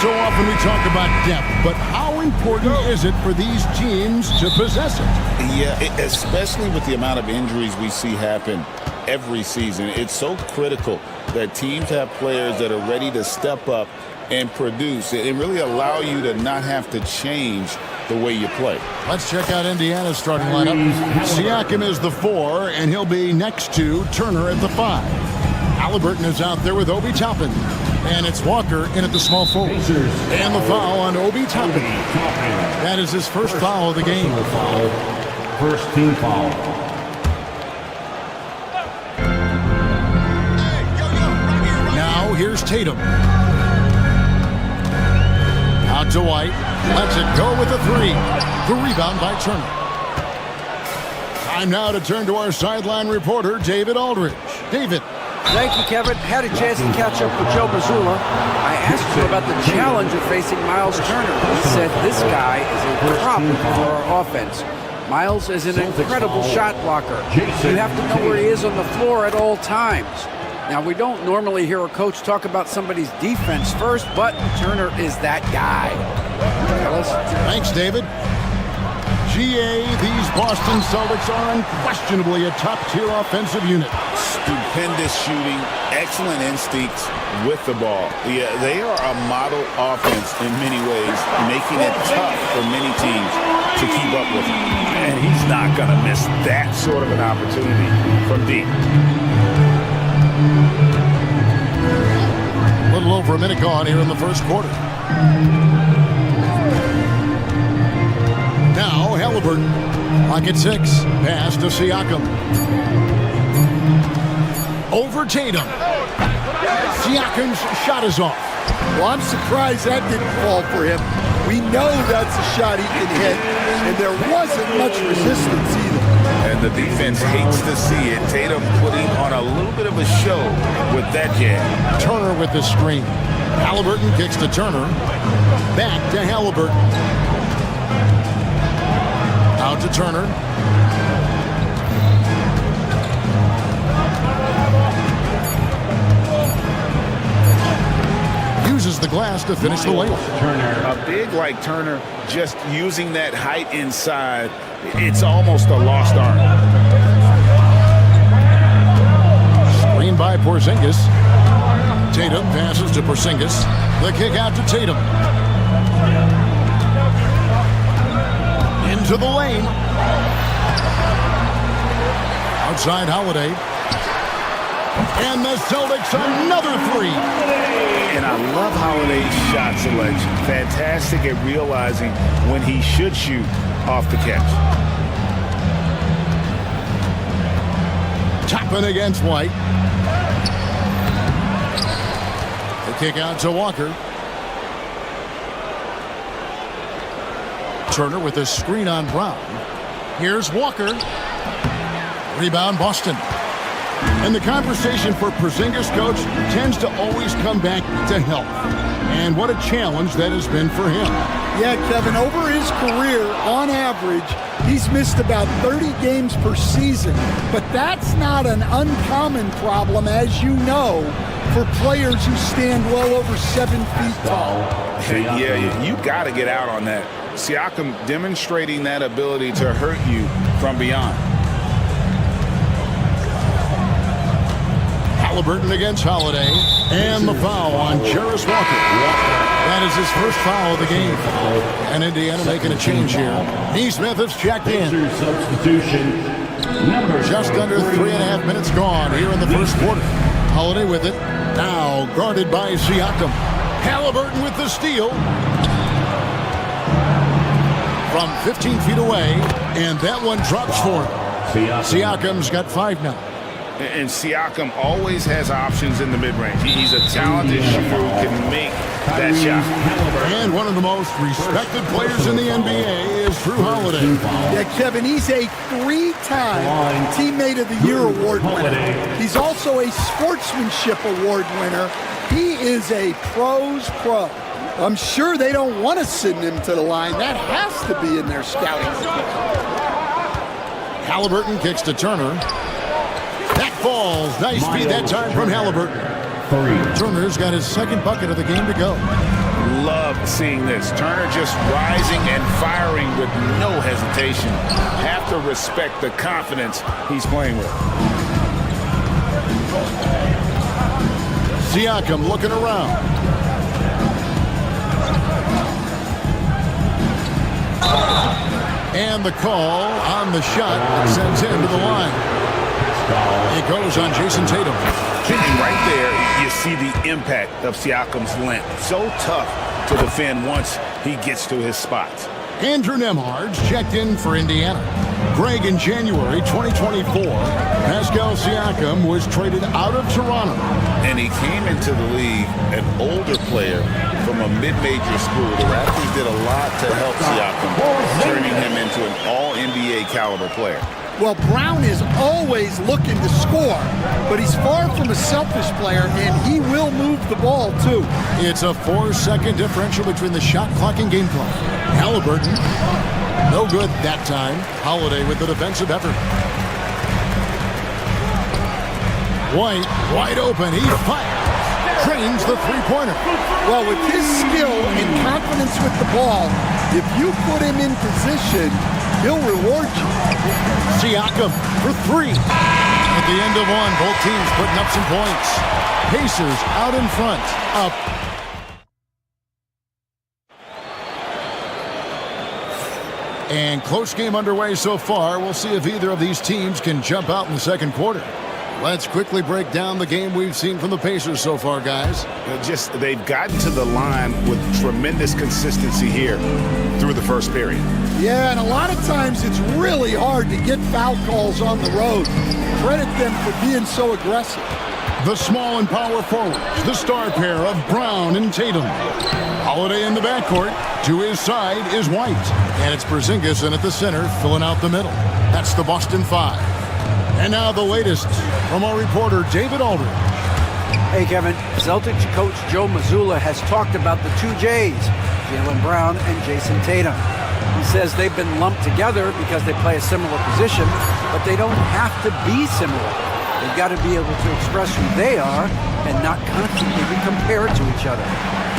So often we talk about depth, but how important is it for these teams to possess it? Yeah, especially with the amount of injuries we see happen every season. It's so critical that teams have players that are ready to step up and produce and really allow you to not have to change the way you play. Let's check out Indiana's starting lineup. Siakam is the 4, and he'll be next to Turner at the 5. Halliburton is out there with Obi Toppin. And it's Walker in at the small forward. And the foul on Obi Toppin. That is his first foul of the game. First team foul. Now here's Tatum. Out to White. Lets it go with a 3. The rebound by Turner. Time now to turn to our sideline reporter, David Aldridge. David. Thank you, Kevin. Had a chance to catch up with Joe Mazzulla. I asked him about the challenge of facing Miles Turner. He said this guy is a problem for our offense. Miles is an incredible shot blocker. You have to know where he is on the floor at all times. Now, we don't normally hear a coach talk about somebody's defense first, but Turner is that guy. Fellas? Thanks, David. GA, these Boston Celtics are unquestionably a top-tier offensive unit. Stupendous shooting, excellent instincts with the ball. Yeah, they are a model offense in many ways, making it tough for many teams to keep up with him. And he's not going to miss that sort of an opportunity from deep. A little over a minute gone here in the first quarter. Now Halliburton. Pocket 6. Pass to Siakam. Over Tatum. Siakam's shot is off. Well, I'm surprised that didn't fall for him. We know that's a shot he can hit, and there wasn't much resistance either. And the defense hates to see it. Tatum putting on a little bit of a show with that jab. Turner with the screen. Halliburton kicks to Turner. Back to Halliburton. Out to Turner. Uses the glass to finish the layup. A big like Turner, just using that height inside, it's almost a lost art. Screen by Porzingis. Tatum passes to Porzingis. The kick out to Tatum. Into the lane. Outside Holiday. And the Celtics another 3. And I love Holiday's shot selection. Fantastic at realizing when he should shoot off the catch. Toppin against White. The kick out to Walker. Turner with a screen on Brown. Here's Walker. Rebound Boston. And the conversation for Porzingis, coach, tends to always come back to health. And what a challenge that has been for him. Yeah, Kevin, over his career, on average, he's missed about 30 games per season. But that's not an uncommon problem, as you know, for players who stand well over 7 feet tall. Yeah, you got to get out on that. Siakam demonstrating that ability to hurt you from beyond. Halliburton against Holiday. And the foul on Jarris Walker. That is his first foul of the game. And Indiana making a change here. Neesmith has checked in. Substitution. Just under 3.5 minutes gone here in the first quarter. Holiday with it. Now guarded by Siakam. Halliburton with the steal. From 15 feet away. And that one drops for him. Siakam's got 5 now. And Siakam always has options in the mid-range. He's a talented shooter who can make that shot. And one of the most respected players in the NBA is Drew Holiday. Yeah, Kevin, he's a 3-time Teammate of the Year award winner. He's also a Sportsmanship Award winner. He is a pro's pro. I'm sure they don't want to send him to the line. That has to be in their scouting. Halliburton kicks to Turner. That falls. Nice speed that time from Halliburton. Turner's got his second bucket of the game to go. love seeing this. Turner just rising and firing with no hesitation. Have to respect the confidence he's playing with. Siakam looking around. And the call on the shot that sends him to the line. It goes on Jason Tatum. And right there, you see the impact of Siakam's length. So tough to defend once he gets to his spots. Andrew Nembhard's checked in for Indiana. Greg, in January 2024, Pascal Siakam was traded out of Toronto. And he came into the league an older player from a mid-major school. The Raptors did a lot to help Siakam, turning him into an all-NBA caliber player. Well, Brown is always looking to score, but he's far from a selfish player, and he will move the ball, too. It's a 4-second differential between the shot clock and game clock. Halliburton, no good that time. Holiday with the defensive effort. White, wide open, he fires. Trains the three-pointer. Well, with his skill and confidence with the ball, if you put him in position, he'll reward you. Siakam for three. At the end of one, both teams putting up some points. Pacers out in front, up. And close game underway so far. We'll see if either of these teams can jump out in the second quarter. Let's quickly break down the game we've seen from the Pacers so far, guys. They've gotten to the line with tremendous consistency here through the first period. Yeah, and a lot of times it's really hard to get foul calls on the road. Credit them for being so aggressive. The small and power forwards, the star pair of Brown and Tatum. Holiday in the backcourt. To his side is White. And it's Porzingis in at the center, filling out the middle. That's the Boston Five. And now the latest from our reporter, David Aldridge. Hey, Kevin. Celtics coach Joe Mazzulla has talked about the two J's, Jaylen Brown and Jason Tatum. He says they've been lumped together because they play a similar position, but they don't have to be similar. They've got to be able to express who they are and not constantly be compared to each other.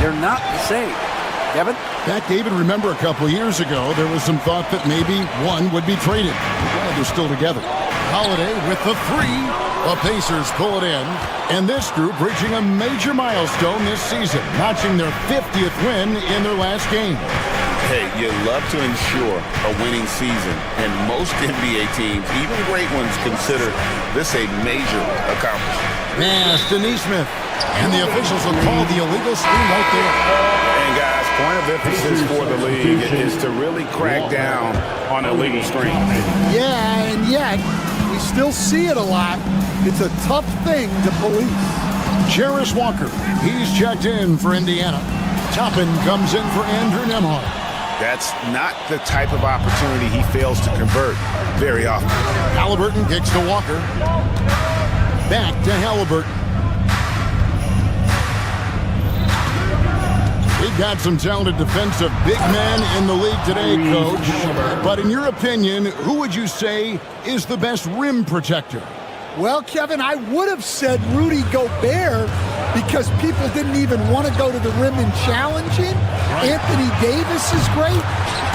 They're not the same. Kevin? Back, David, remember a couple years ago, there was some thought that maybe one would be traded. Well, they're still together. Holiday with the three. The Pacers pull it in. And this group reaching a major milestone this season, notching their 50th win in their last game. Hey, you love to ensure a winning season, and most NBA teams, even great ones, consider this a major accomplishment. Pass to Neesmith. And the officials will call the illegal screen right there. And guys, point of emphasis for the league is to really crack down on illegal screens. Yeah, and yet we still see it a lot. It's a tough thing to police. Jarris Walker, he's checked in for Indiana. Toppin comes in for Andrew Nembhard. That's not the type of opportunity he fails to convert very often. Halliburton kicks to Walker. Back to Halliburton. We've got some talented defensive big men in the league today, Coach. But in your opinion, who would you say is the best rim protector? Well, Kevin, I would have said Rudy Gobert because people didn't even want to go to the rim and challenge him. Anthony Davis is great.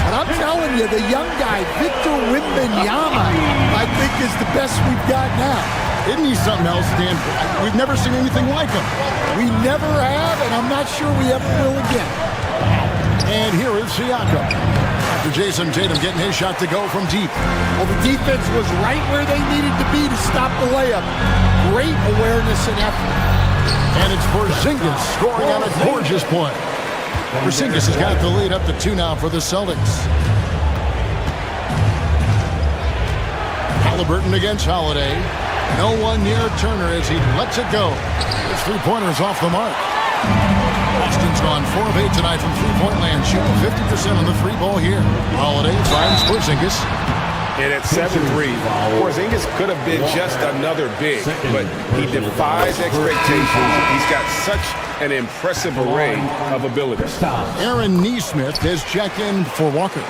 But I'm telling you, the young guy, Victor Wembanyama, I think is the best we've got now. Isn't he something else, Dan? We've never seen anything like him. We never have, and I'm not sure we ever will again. And here is Siakam. After Jason Tatum getting his shot to go from deep. Well, the defense was right where they needed to be to stop the layup. Great awareness and effort. And it's Porzingis scoring on a gorgeous play. Porzingis has got the lead up to 2 now for the Celtics. Halliburton against Holiday. No one near Turner as he lets it go. His three-pointer is off the mark. Boston's gone 4 of 8 tonight from three-point land, shooting 50% on the three ball here. Holiday finds Porzingis. And at 7-3, Porzingis could have been just another big, but he defies expectations. He's got such an impressive array of abilities. Aaron Neesmith has checked in for Walker.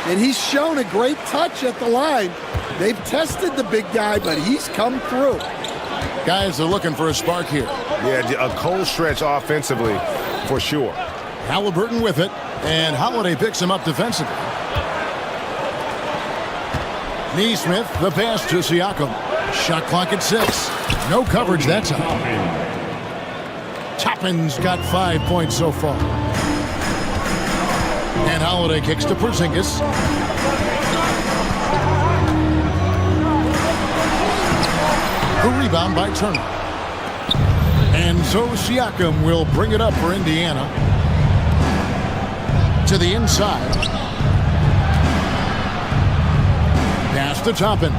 And he's shown a great touch at the line. They've tested the big guy, but he's come through. Guys are looking for a spark here. Yeah, a cold stretch offensively for sure. Halliburton with it, and Holiday picks him up defensively. Neesmith, the pass to Siakam. Shot clock at 6. No coverage that time. Toppin's got 5 points so far. And Holiday kicks to Porzingis. A rebound by Turner. And so Siakam will bring it up for Indiana. To the inside. Pass to Toppin.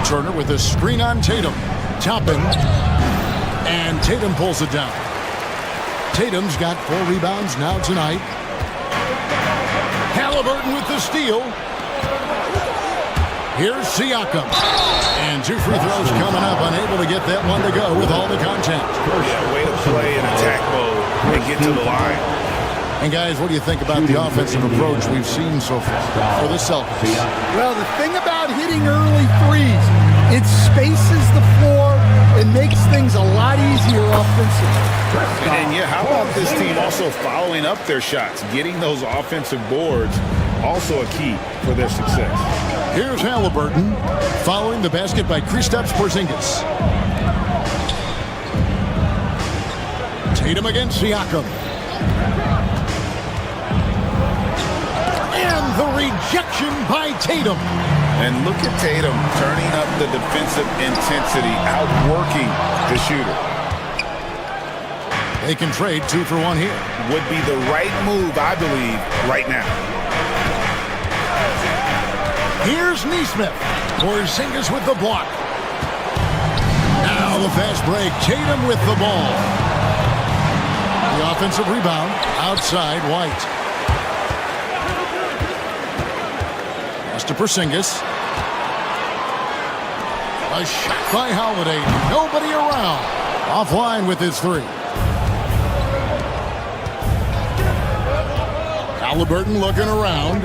Turner with a screen on Tatum. Toppin. And Tatum pulls it down. Tatum's got 4 rebounds now tonight. Halliburton with the steal. Here's Siakam. And 2 free throws coming up. Unable to get that one to go with all the contact. Yeah, way to play in attack mode and get to the line. And guys, what do you think about the offensive approach we've seen so far for the Celtics? Well, the thing about hitting early threes, it spaces the floor and makes things a lot easier offensively. And yeah, how about this team also following up their shots, getting those offensive boards, also a key for their success. Here's Halliburton following the basket by Kristaps Porzingis. Tatum against Siakam. And the rejection by Tatum. And look at Tatum turning up the defensive intensity, outworking the shooter. They can trade 2 for 1 here. Would be the right move, I believe, right now. Here's Neesmith. Porzingis with the block. Now the fast break. Tatum with the ball. The offensive rebound outside White. Pass to Porzingis. A shot by Holiday. Nobody around. Offline with his 3. Halliburton looking around.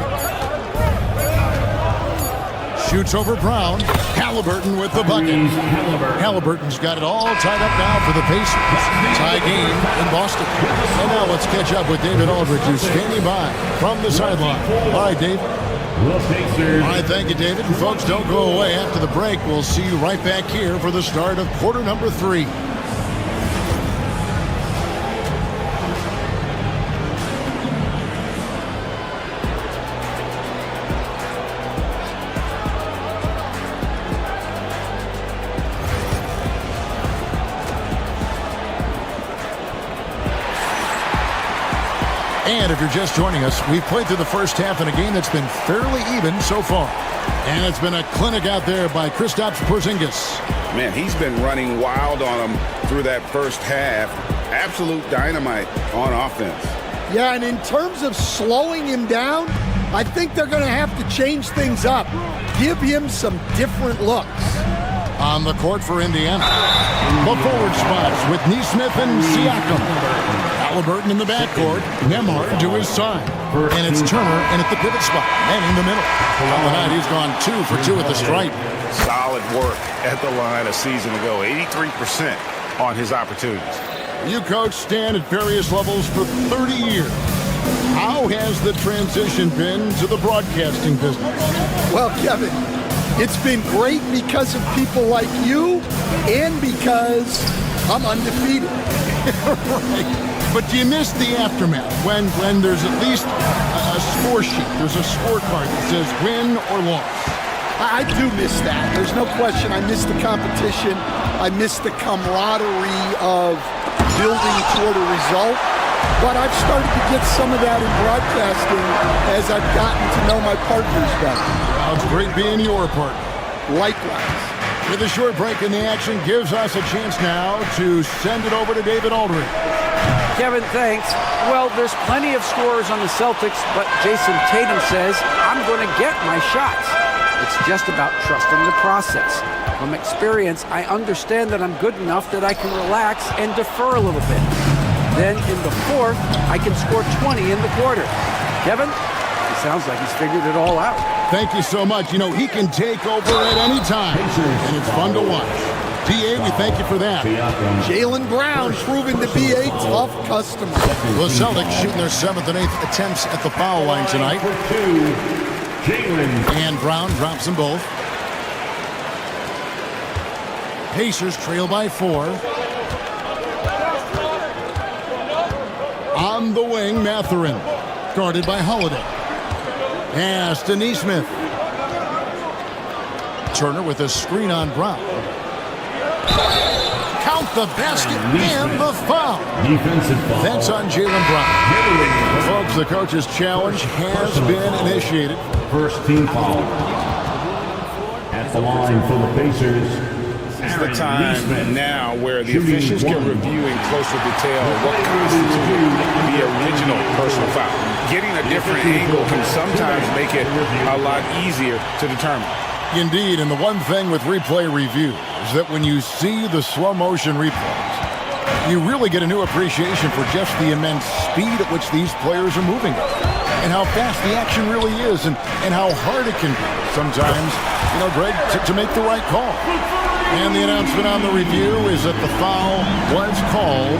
Shoots over Brown. Halliburton with the bucket. Halliburton's got it all tied up now for the Pacers. Tie game in Boston. And now let's catch up with David Aldridge, who's standing by from the sideline. All right, Dave. All right, thank you, David. And folks, don't go away. After the break, we'll see you right back here for the start of quarter number 3. And if you're just joining us, we've played through the first half in a game that's been fairly even so far. And it's been a clinic out there by Kristaps Porzingis. Man, he's been running wild on him through that first half. Absolute dynamite on offense. Yeah, and in terms of slowing him down, I think they're going to have to change things up. Give him some different looks. On the court for Indiana. The forward spots with Neesmith and Siakam. Halliburton in the backcourt. Nembhard to his side. And it's Turner in at the pivot spot. And in the middle. On the night, he's gone 2 for 2 at the stripe. Solid work at the line a season ago. 83% on his opportunities. You coach Stan at various levels for 30 years. How has the transition been to the broadcasting business? Well, Kevin, it's been great because of people like you and because I'm undefeated. Right. But do you miss the aftermath when there's at least a score sheet? There's a scorecard that says win or loss. I do miss that. There's no question. I miss the competition. I miss the camaraderie of building toward a result. But I've started to get some of that in broadcasting as I've gotten to know my partners better. Well, it's great being your partner. Likewise. With a short break in the action gives us a chance now to send it over to David Aldridge. Kevin, thanks. Well, there's plenty of scorers on the Celtics, but Jason Tatum says, I'm going to get my shots. It's just about trusting the process. From experience, I understand that I'm good enough that I can relax and defer a little bit. Then in the fourth, I can score 20 in the quarter. Kevin, it sounds like he's figured it all out. Thank you so much. You know, he can take over at any time, and it's fun to watch. PA, we thank you for that. Jaylen Brown proving to be a tough customer. The Celtics shooting their 7th and 8th attempts at the foul line tonight. And Brown drops them both. Pacers trail by 4. On the wing, Mathurin. Guarded by Holiday. Pass to Nesmith. Turner with a screen on Brown. Count the basket and the foul. Defensive foul. That's on Jaylen Brown. Folks, the coach's challenge has been initiated. First team foul. At the line for the Pacers. It's the time now where the officials can review in closer detail what constitutes the original personal foul. Getting a different angle can sometimes make it a lot easier to determine. Indeed, and the one thing with replay review is that when you see the slow motion replays, you really get a new appreciation for just the immense speed at which these players are moving and how fast the action really is and how hard it can be sometimes, Greg, to make the right call. And the announcement on the review is that the foul was called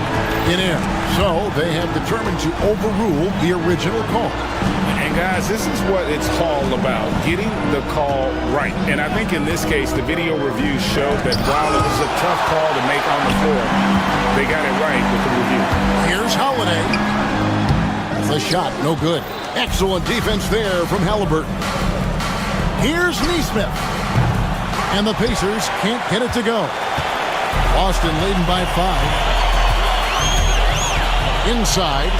in air. So they have determined to overrule the original call. And guys, this is what it's all about, getting the call right. And I think in this case, the video review showed that while it was a tough call to make on the floor, they got it right with the review. Here's Holiday. The shot, no good. Excellent defense there from Halliburton. Here's Nesmith. And the Pacers can't get it to go. Boston leading by 5. Inside.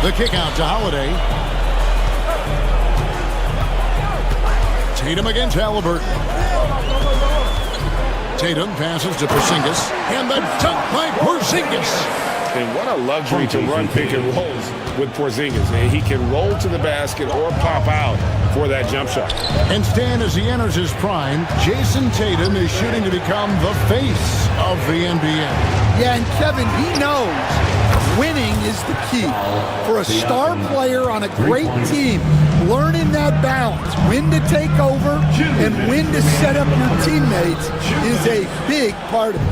The kick out to Holiday. Tatum against Halliburton. Tatum passes to Porzingis. And the dunk by Porzingis. And what a luxury to run pick and rolls with Porzingis. And he can roll to the basket or pop out for that jump shot. And Stan, as he enters his prime, Jason Tatum is shooting to become the face of the NBA. Yeah, and Kevin, he knows winning is the key. For a star player on a great team, learning that balance, when to take over and when to set up your teammates is a big part of it.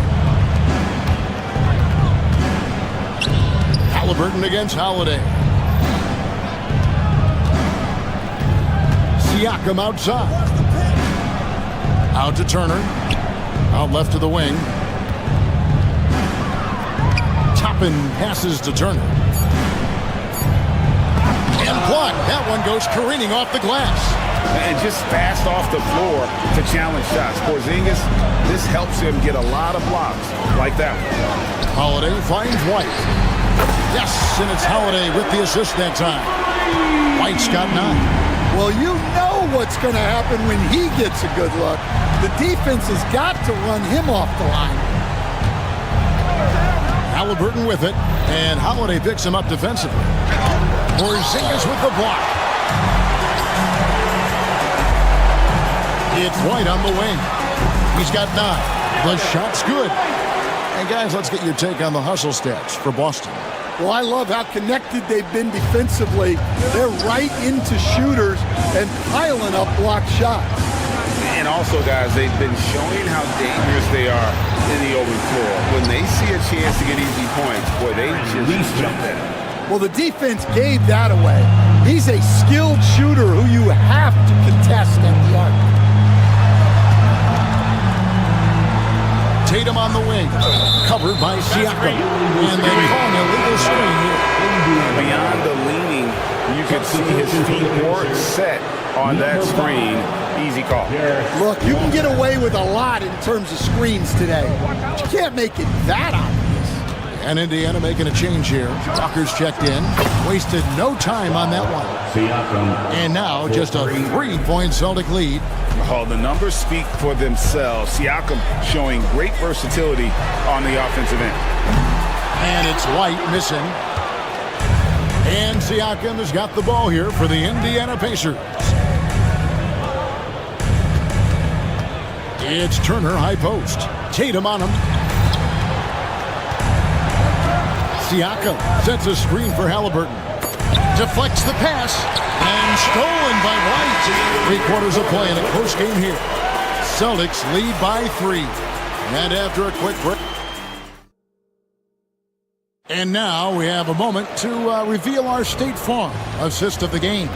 Halliburton against Holiday. Siakam outside. Out to Turner. Out left to the wing. Toppin passes to Turner. And blocked. That one goes careening off the glass. And just fast off the floor to challenge shots. Porzingis, this helps him get a lot of blocks like that one. Holiday finds White. Yes, and it's Holiday with the assist that time. White's got 9. Well, you know what's going to happen when he gets a good look. The defense has got to run him off the line. Halliburton with it, and Holiday picks him up defensively. Porzingis with the block. It's White on the wing. He's got 9. The shot's good. And guys, let's get your take on the hustle stats for Boston. Well, I love how connected they've been defensively. They're right into shooters and piling up block shots. And also, guys, they've been showing how dangerous they are in the open floor. When they see a chance to get easy points, boy, they just jump in. Well, the defense gave that away. He's a skilled shooter who you have to contest at the arc. Tatum on the wing, covered by Siakam. And they call an illegal screen here. Beyond the leaning, you could see his feet more set on that screen. Easy call. Look, you can get away with a lot in terms of screens today. But you can't make it that obvious. And Indiana making a change here. Walker's checked in. Wasted no time on that one. And now just a 3-point Celtic lead. Oh, the numbers speak for themselves. Siakam showing great versatility on the offensive end. And it's White missing. And Siakam has got the ball here for the Indiana Pacers. It's Turner, high post. Tatum on him. Siakam sets a screen for Halliburton. Deflects the pass. And stolen by White. 3 quarters of play in a close game here. Celtics lead by 3. And after a quick break. And now we have a moment to reveal our State Farm assist of the game.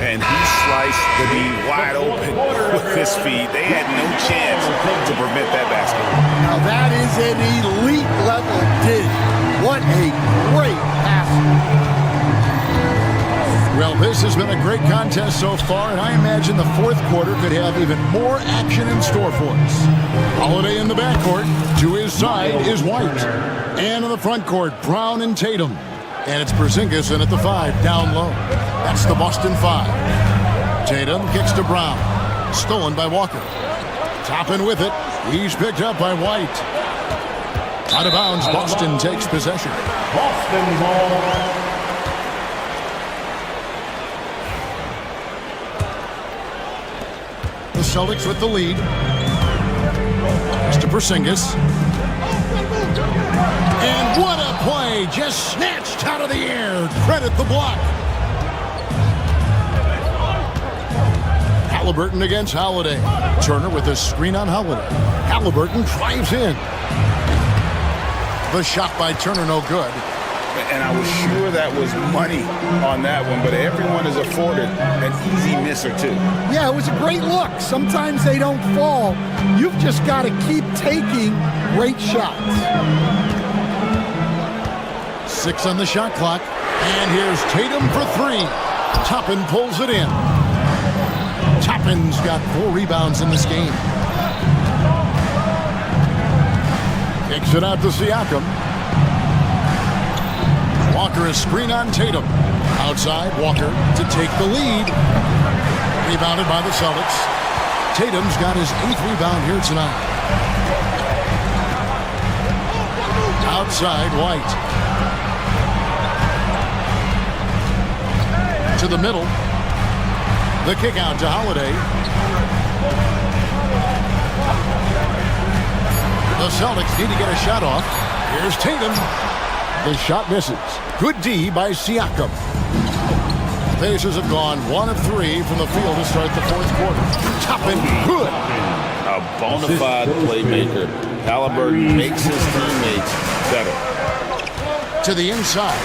And he sliced the knee wide open with his feet. They had no chance to prevent that basket. Now that is an elite level dish. What a great pass. Well, this has been a great contest so far, and I imagine the fourth quarter could have even more action in store for us. Holiday in the backcourt. To his side is White. And in the front court, Brown and Tatum. And it's Porzingis in at the 5, down low. That's the Boston 5. Tatum kicks to Brown. Stolen by Walker. Toppin with it. He's picked up by White. Out of bounds, Boston takes possession. Boston ball. The Celtics with the lead. It's to Porzingis. And what a play! Just snatched out of the air. Credit the block. Halliburton against Holiday. Turner with a screen on Holiday. Halliburton drives in. The shot by Turner, no good. And I was sure that was money on that one, but everyone is afforded an easy miss or two. Yeah, it was a great look. Sometimes they don't fall. You've just got to keep taking great shots. 6 on the shot clock. And here's Tatum for 3. Toppin pulls it in. Toppin's got 4 rebounds in this game. Kicks it out to Siakam. Walker is screen on Tatum. Outside, Walker to take the lead. Rebounded by the Celtics. Tatum's got his 8th rebound here tonight. Outside, White. To the middle. The kick out to Holiday. The Celtics need to get a shot off. Here's Tatum. The shot misses. Good D by Siakam. Pacers have gone 1 of 3 from the field to start the fourth quarter. Toppin, good. A bona fide playmaker. Halliburton makes his teammates better. To the inside.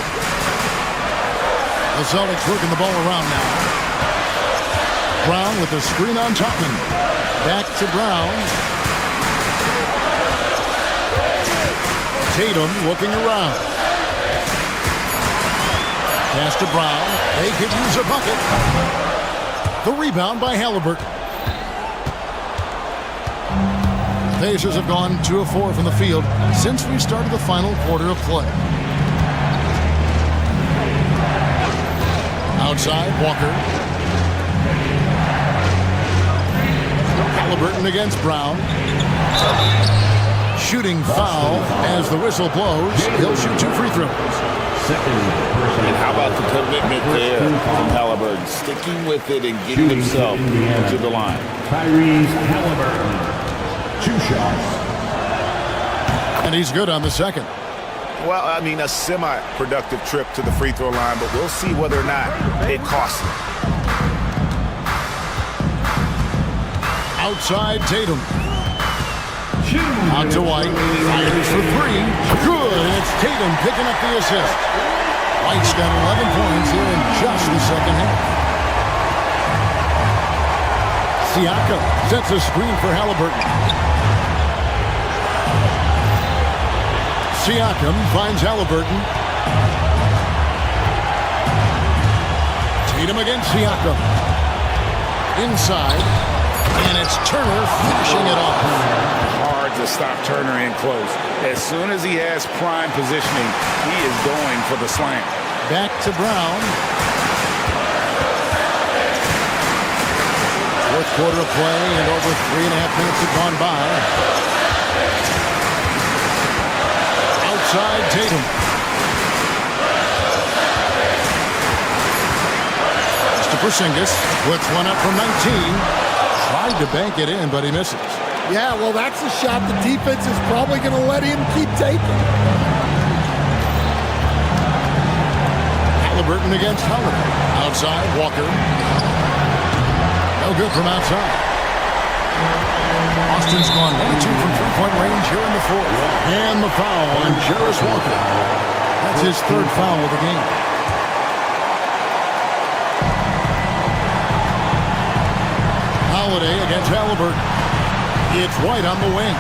The Celtics working the ball around now. Brown with the screen on Toppin. Back to Brown. Tatum looking around. Pass to Brown. They could use a bucket. The rebound by Halliburton. Pacers have gone 2 of 4 from the field since we started the final quarter of play. Outside, Walker. Halliburton against Brown. Shooting foul as the whistle blows. He'll shoot 2 free throws. And how about the commitment there from Halliburton, sticking with it and getting himself to the line. Tyrese Halliburton. 2 shots. And he's good on the second. Well, I mean, a semi-productive trip to the free throw line, but we'll see whether or not it costs him. Outside, Tatum. Out to White. Fires for 3. Good. It's Tatum picking up the assist. White's got 11 points here in just the second half. Siakam sets a screen for Halliburton. Siakam finds Halliburton. Tatum against Siakam. Inside. And it's Turner finishing it off. Hard to stop Turner in close. As soon as he has prime positioning, he is going for the slam. Back to Brown. Fourth quarter of play, and over 3.5 minutes have gone by. Outside, Tatum. Mr. Porzingis puts one up from 19. Tried to bank it in, but he misses. Yeah, well, that's a shot the defense is probably going to let him keep taking. Halliburton against Holiday. Outside, Walker. No good from outside. Austin's gone 1-2 from three-point range here in the fourth. And the foul on Jarvis Walker. That's his third foul of the game. Holiday against Halliburton. It's White on the wing.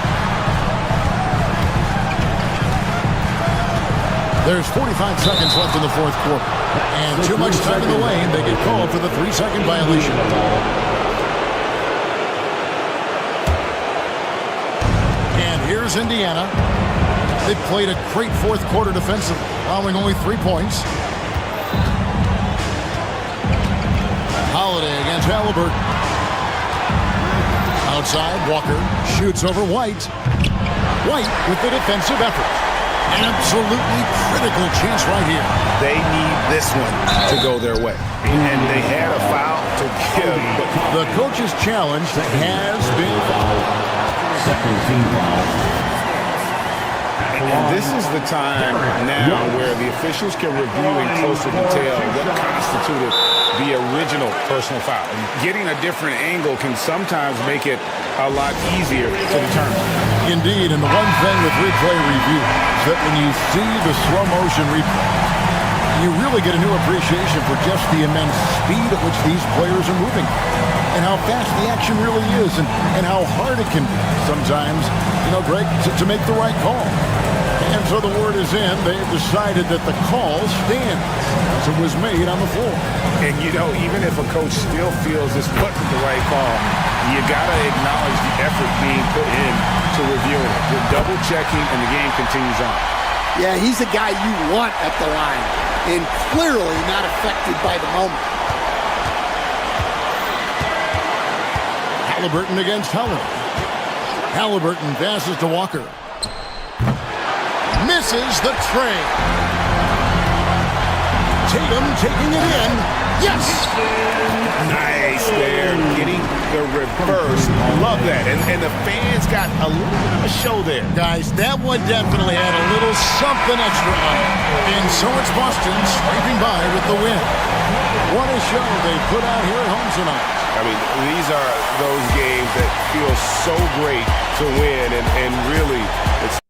There's 45 seconds left in the fourth quarter. And too much time in the lane. They get called for the 3-second violation. And here's Indiana. They played a great fourth quarter defensive, allowing only 3 points. Holiday against Halliburton. Outside, Walker shoots over White. White with the defensive effort. Absolutely critical chance right here. They need this one to go their way. And they had a foul to give. But the coach's challenge has been fouled. Second team foul. And this is the time now where the officials can review in closer detail what constituted the original personal foul. And getting a different angle can sometimes make it a lot easier to determine. Indeed, and the one thing with replay review is that when you see the slow motion replay, you really get a new appreciation for just the immense speed at which these players are moving and how fast the action really is and how hard it can be sometimes, Greg, to make the right call. And so the word is in. They've decided that the call stands as it was made on the floor. And, even if a coach still feels this wasn't the right call, you got to acknowledge the effort being put in to reviewing it. You're double-checking, and the game continues on. Yeah, he's a guy you want at the line, and clearly not affected by the moment. Halliburton against Holiday. Halliburton passes to Walker. Misses the tray. Tatum taking it in. Yes! Nice there, getting the reverse. Love that. And the fans got a little bit of a show there. Guys, that one definitely had a little something extra on it. And so it's Boston scraping by with the win. What a show they put out here at home tonight. I mean, these are those games that feel so great to win, and really, it's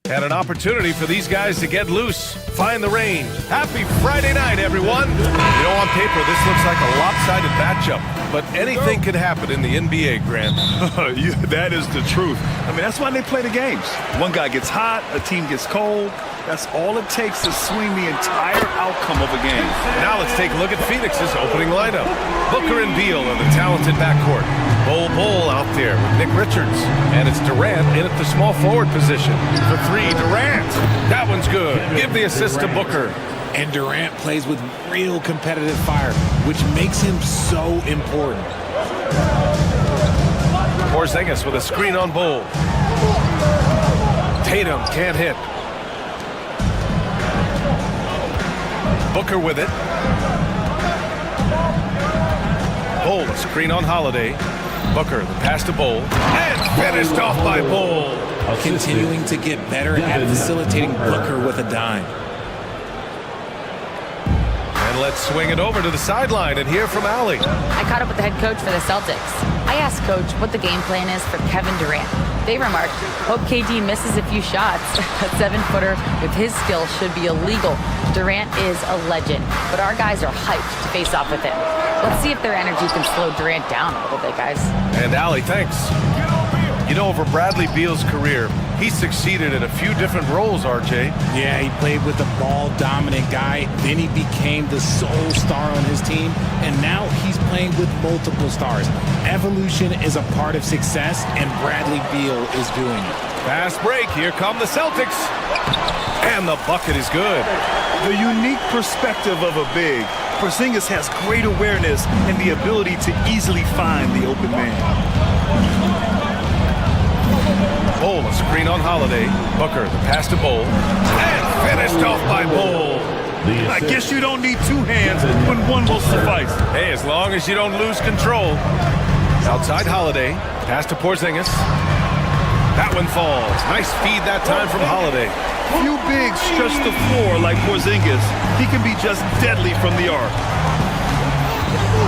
And an opportunity for these guys to get loose, find the range. Happy Friday night, everyone. You know, on paper, this looks like a lopsided matchup, but anything could happen in the NBA, Grant. That is the truth. I mean, that's why they play the games. One guy gets hot, a team gets cold. That's all it takes to swing the entire outcome of a game. Now let's take a look at Phoenix's opening lineup. Booker and Beal in the talented backcourt. Bull out there with Nick Richards. And it's Durant in at the small forward position. For three, Durant. That one's good. Give the assist to Booker. And Durant plays with real competitive fire, which makes him so important. Porzingis with a screen on Bull. Tatum can't hit. Booker with it. Bull, a screen on Holiday. Booker, the pass to Bull. And finished off by Bull. Continuing to get better at facilitating Booker with a dime. And let's swing it over to the sideline and hear from Allie. I caught up with the head coach for the Celtics. I asked Coach what the game plan is for Kevin Durant. They remarked, hope KD misses a few shots. A 7-footer with his skill should be illegal. Durant is a legend, but our guys are hyped to face off with him. Let's see if their energy can slow Durant down a little bit, guys. And Allie, thanks. You know, over Bradley Beal's career, he succeeded in a few different roles, RJ. Yeah, he played with the ball-dominant guy. Then he became the sole star on his team, and now he's playing with multiple stars. Evolution is a part of success, and Bradley Beal is doing it. Fast break. Here come the Celtics. And the bucket is good. The unique perspective of a big. Porzingis has great awareness and the ability to easily find the open man. Bull, a screen on Holiday. Booker, the pass to Bull. And finished off by Bull. I guess you don't need two hands when one will suffice. Hey, as long as you don't lose control. Outside Holiday. Pass to Porzingis. That one falls. Nice feed that time from Holiday. Few bigs stretch the floor like Porzingis. He can be just deadly from the arc.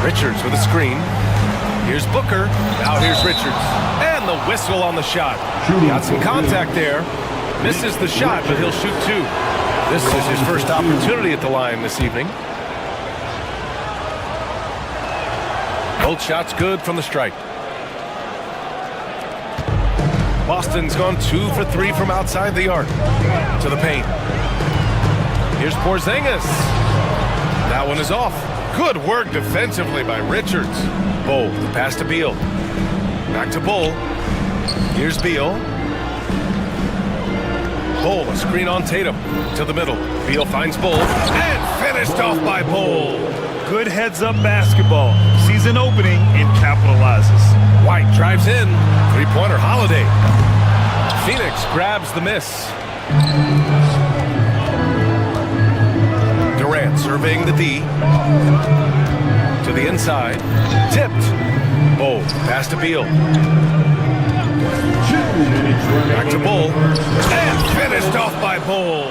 Richards with a screen. Here's Booker. Now here's Richards. And the whistle on the shot. Got some contact there. Misses the shot, but he'll shoot two. This is his first opportunity at the line this evening. Both shots good from the stripe. Boston's gone 2 for 3 from outside the arc. To the paint. Here's Porzingis. That one is off. Good work defensively by Richards. Bull, the pass to Beal. Back to Bull. Here's Beal. Bull, a screen on Tatum. To the middle. Beal finds Bull. And finished off by Bull. Good heads-up basketball. Sees an opening and capitalizes. White drives in. Three-pointer Holiday. Phoenix grabs the miss. Durant surveying the D. To the inside. Tipped. Bull. Pass to Beal. Back to Bull. And finished off by Bull.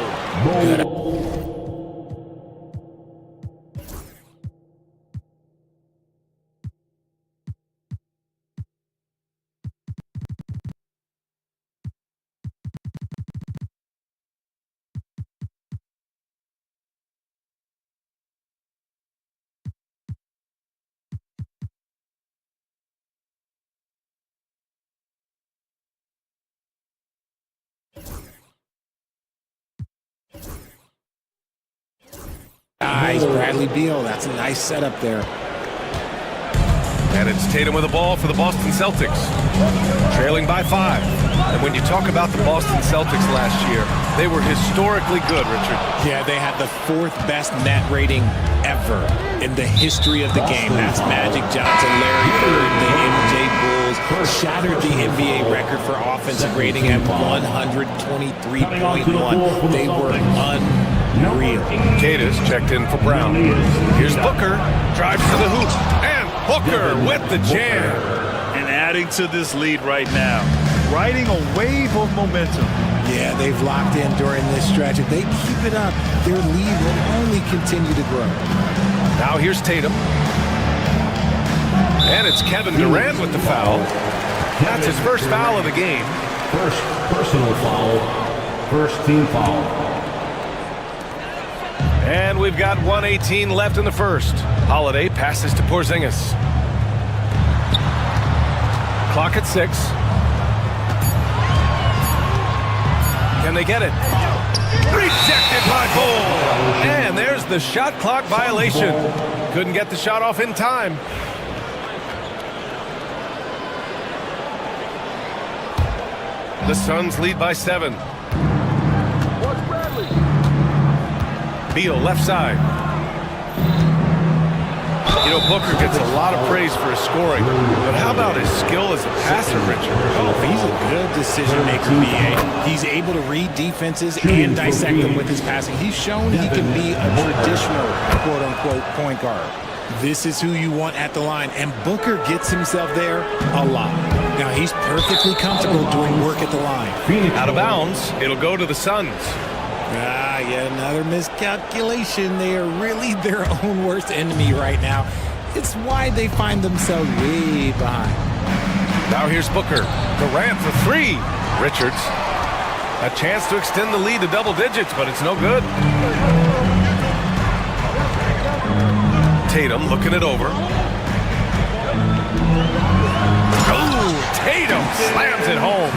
Nice, Bradley Beal. That's a nice setup there. And it's Tatum with the ball for the Boston Celtics. Trailing by 5. And when you talk about the Boston Celtics last year, they were historically good, Richard. Yeah, they had the 4th best net rating ever in the history of the game. That's Magic Johnson, Larry Bird, the MJ Bulls. Shattered the NBA record for offensive rating at 123.1. They were unreal. Cadiz checked in for Brown. Here's Booker. Drives to the hoop. And Booker with the jam. And adding to this lead right now. Riding a wave of momentum. Yeah, they've locked in during this stretch. If they keep it up, their lead will only continue to grow. Now here's Tatum. And it's Kevin Durant with the foul. That's his first foul of the game. First personal foul First team foul. And we've got 1:18 left in the first. Holiday passes to Porzingis. Clock at 6. Can they get it? Rejected by Bull. And there's the shot clock violation. Couldn't get the shot off in time. The Suns lead by 7. Beal left side. You know, Booker gets a lot of praise for his scoring, but how about his skill as a passer, Richard? Oh, he's a good decision maker, BA. He's able to read defenses and dissect them with his passing. He's shown he can be a traditional quote-unquote point guard. This is who you want at the line, and Booker gets himself there a lot. Now, he's perfectly comfortable doing work at the line. Out of bounds, it'll go to the Suns. Yet another miscalculation. They are really their own worst enemy right now. It's why they find themselves way behind. Now here's Booker. Durant for 3. Richards. A chance to extend the lead to double digits, but it's no good. Tatum looking it over. Oh, Tatum slams it home.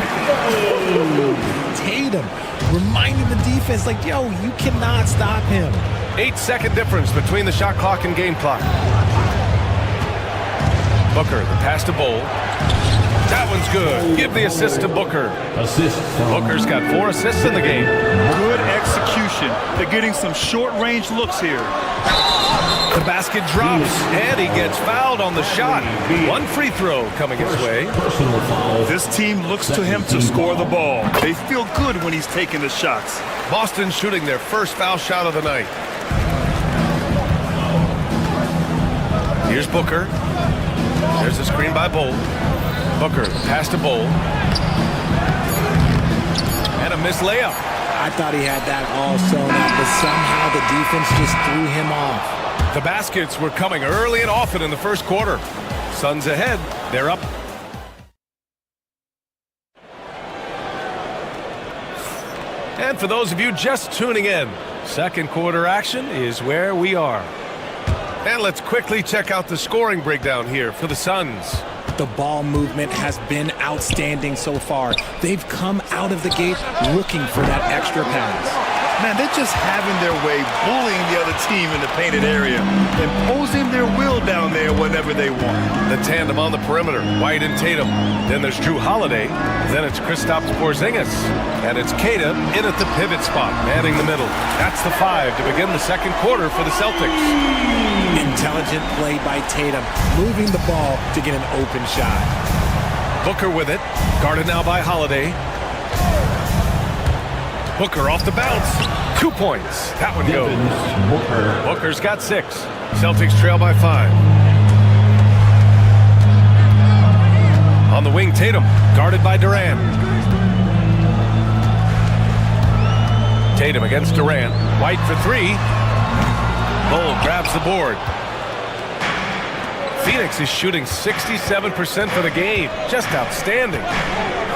Tatum reminding the defense, like, yo, you cannot stop him. 8-second difference between the shot clock and game clock. Booker, the pass to Bull. That one's good. Give the assist to Booker. Assist. Booker's got 4 assists in the game. Good execution. They're getting some short-range looks here. The basket drops, and he gets fouled on the shot. 1 free throw coming his way. Personal foul. This team looks to him to score the ball. They feel good when he's taking the shots. Boston shooting their first foul shot of the night. Here's Booker. There's a screen by Bull. Booker, pass to Bull. And a missed layup. I thought he had that all sewn up, but somehow the defense just threw him off. The baskets were coming early and often in the first quarter. Suns ahead. They're up. And for those of you just tuning in, second quarter action is where we are. And let's quickly check out the scoring breakdown here for the Suns. The ball movement has been outstanding so far. They've come out of the gate looking for that extra pass. Man, they're just having their way, bullying the other team in the painted area, imposing their will down there whenever they want. The tandem on the perimeter, White and Tatum. Then there's Drew Holiday. Then it's Kristaps Porzingis. And it's Keita in at the pivot spot, manning the middle. That's the 5 to begin the second quarter for the Celtics. Intelligent play by Tatum, moving the ball to get an open shot. Booker with it, guarded now by Holiday. Booker off the bounce. 2 points. That one goes. Booker's got 6. Celtics trail by 5. On the wing, Tatum, guarded by Durant. Tatum against Durant. White for 3. Bull grabs the board. Phoenix is shooting 67% for the game. Just outstanding.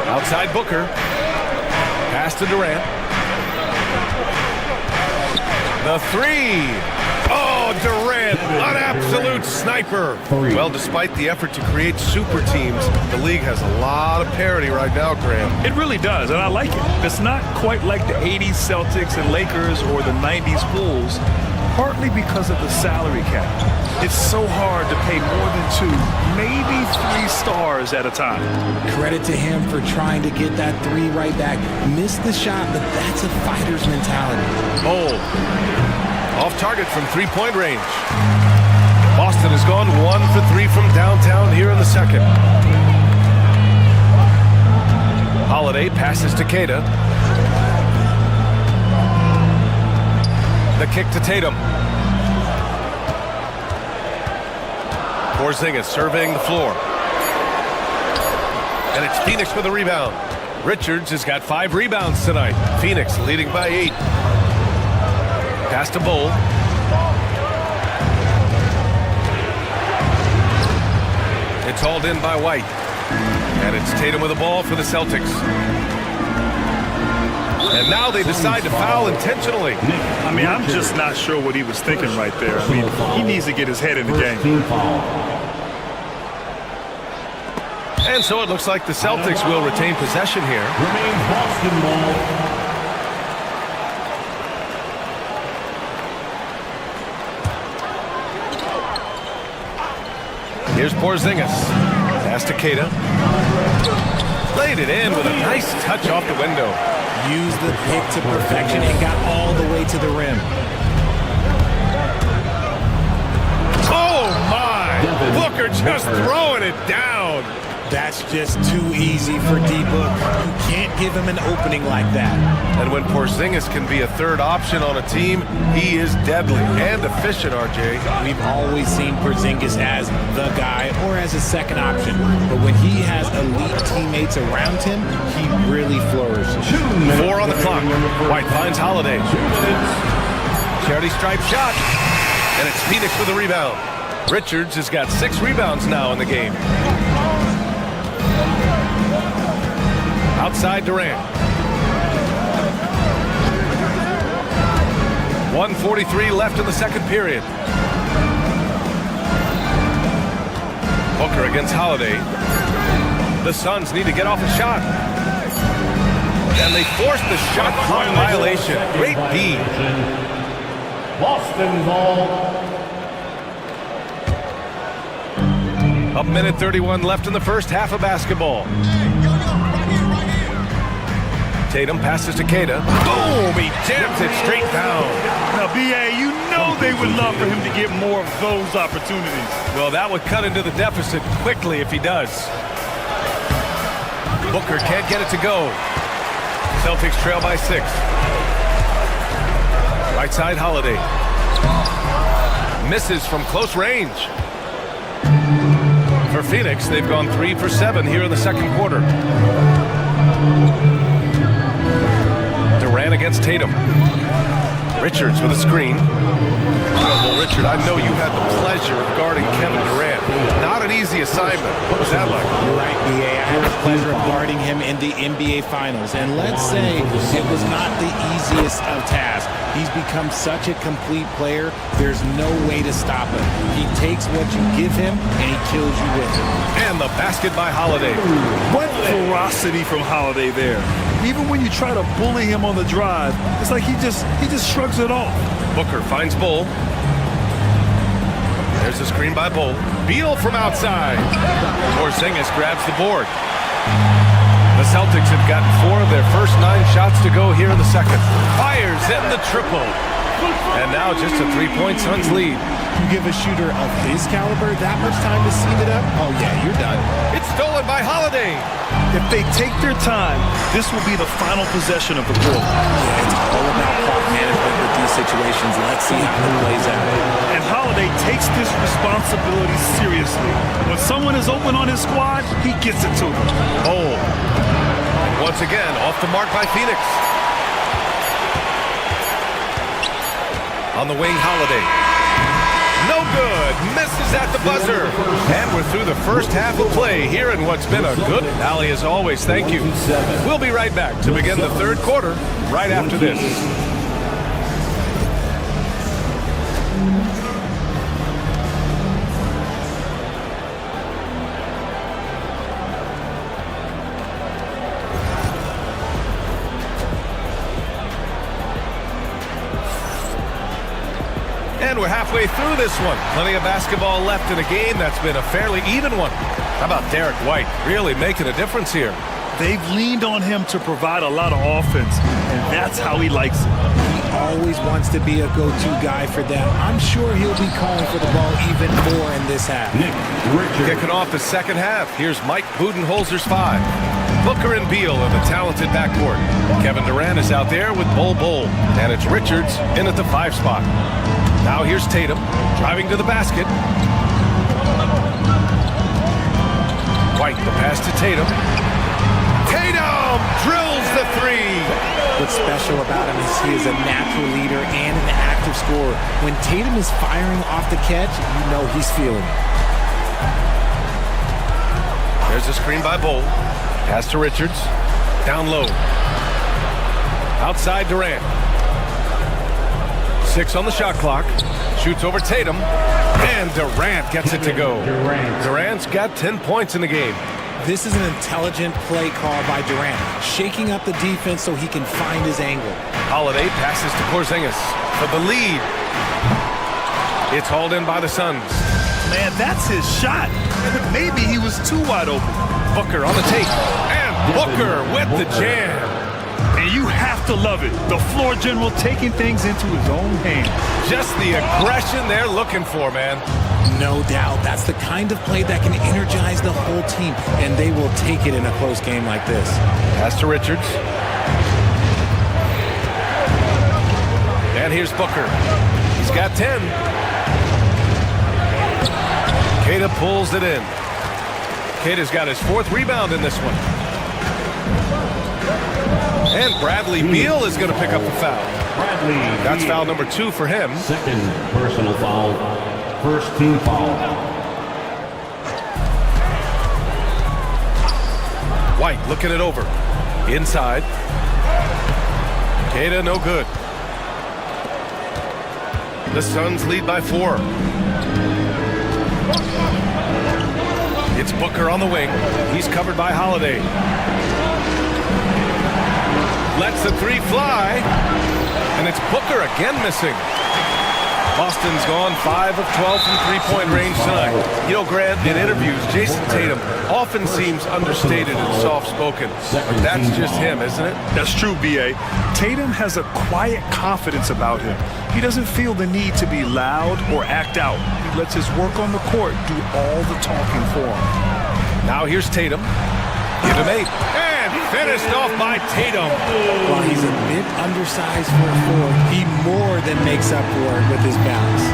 Outside Booker. Pass to Durant. The 3. Oh, Durant, an absolute sniper. Well, despite the effort to create super teams, the league has a lot of parity right now, Graham. It really does, and I like it. It's not quite like the 80s Celtics and Lakers or the 90s Bulls, partly because of the salary cap. It's so hard to pay more than 2, maybe 3 stars at a time. Credit to him for trying to get that 3 right back. Missed the shot, but that's a fighter's mentality. Bull. Off target from 3-point range. Boston has gone 1 for 3 from downtown here in the second. Holiday passes to Keita. The kick to Tatum. Porzingis surveying the floor. And it's Phoenix with a rebound. Richards has got 5 rebounds tonight. Phoenix leading by 8. Pass to Bull. It's hauled in by White. And it's Tatum with the ball for the Celtics. And And now they decide to foul intentionally. I mean, I'm just not sure what he was thinking right there. I mean, he needs to get his head in the game. And so it looks like the Celtics will retain possession here. Remains Boston ball. Here's Porzingis. Pass to Keita. Laid it in with a nice touch off the window. Used the pick to perfection and got all the way to the rim. Oh, my! Booker just throwing it down. That's just too easy for D-Book. You can't give him an opening like that. And when Porzingis can be a third option on a team, he is deadly and efficient, RJ. We've always seen Porzingis as the guy or as a second option. But when he has elite teammates around him, he really flourishes. 4 on the clock. White finds Holiday. Charity stripe shot. And it's Phoenix with a rebound. Richards has got 6 rebounds now in the game. Outside Durant. 1:43 left in the second period. Booker against Holiday. The Suns need to get off a shot. And they force the shot clock violation. Great D. Boston ball. A minute 31 left in the first half of basketball. Tatum passes to Keita. Boom! He jams it straight down. Now, B.A., you know they would love for him to get more of those opportunities. Well, that would cut into the deficit quickly if he does. Booker can't get it to go. Celtics trail by 6. Right side Holiday. Misses from close range. For Phoenix, they've gone 3 for 7 here in the second quarter. Durant against Tatum. Richards with a screen. Well, Richard, I know you had the pleasure of guarding Kevin Durant. Not an easy assignment. What was that like? You're right, B.A. I had the pleasure of guarding him in the NBA Finals. And let's say it was not the easiest of tasks. He's become such a complete player, there's no way to stop him. He takes what you give him, and he kills you with it. And the basket by Holiday. What ferocity from Holiday there. Even when you try to bully him on the drive, it's like he just shrugs it off. Booker finds Bull. There's a screen by Bull. Beal from outside. Porzingis grabs the board. The Celtics have gotten 4 of their first 9 shots to go here in the second. Fires in the triple. And now just a 3-point Suns lead. You give a shooter of his caliber that much time to seam it up? Oh, yeah, you're done. It's stolen by Holiday. If they take their time, this will be the final possession of the quarter. Yeah, it's all about clock management with these situations. Let's see how it plays out. And Holiday takes this responsibility seriously. When someone is open on his squad, he gets it to them. Oh. Once again, off the mark by Phoenix. On the wing, Holiday. No good. Misses at the buzzer. And we're through the first half of play here in what's been a good rally as always. Thank you. We'll be right back to begin the third quarter right after this. And we're halfway through this one. Plenty of basketball left in a game that's been a fairly even one. How about Derek White really making a difference here? They've leaned on him to provide a lot of offense, and that's how he likes it. He always wants to be a go-to guy for them. I'm sure he'll be calling for the ball even more in this half. Kicking off the second half, here's Mike Budenholzer's 5. Booker and Beal in the talented backcourt. Kevin Durant is out there with Bull. And it's Richards in at the 5 spot. Now here's Tatum, driving to the basket. White, the pass to Tatum. Tatum drills the 3. What's special about him is he is a natural leader and an active scorer. When Tatum is firing off the catch, you know he's feeling it. There's a screen by Bull. Pass to Richards. Down low. Outside Durant. 6 on the shot clock. Shoots over Tatum. And Durant gets it to go. Durant's got 10 points in the game. This is an intelligent play call by Durant, shaking up the defense so he can find his angle. Holiday passes to Porzingis for the lead. It's hauled in by the Suns. Man, that's his shot. Maybe he was too wide open. Booker on the take. And Booker with the jam. And you have to love it. The floor general taking things into his own hands. Just the aggression they're looking for, man. No doubt. That's the kind of play that can energize the whole team, and they will take it in a close game like this. Pass to Richards. And here's Booker. He's got 10. Queta pulls it in. Queta's got his 4th rebound in this one. And Bradley Beal is going to pick up the foul. That's foul number 2 for him. Second personal foul. First team foul. White looking it over. Inside. Queta no good. The Suns lead by 4. It's Booker on the wing. He's covered by Holiday. Lets the 3 fly. And it's Booker again missing. Boston's gone 5 of 12 from three-point range tonight. You know, Grant, in interviews, Jason Tatum often seems understated and soft-spoken. But that's just him, isn't it? That's true, B.A. Tatum has a quiet confidence about him. He doesn't feel the need to be loud or act out. He lets his work on the court do all the talking for him. Now here's Tatum. Give him 8. And finished off by Tatum. While he's a bit undersized for a 4, he more than makes up for it with his balance.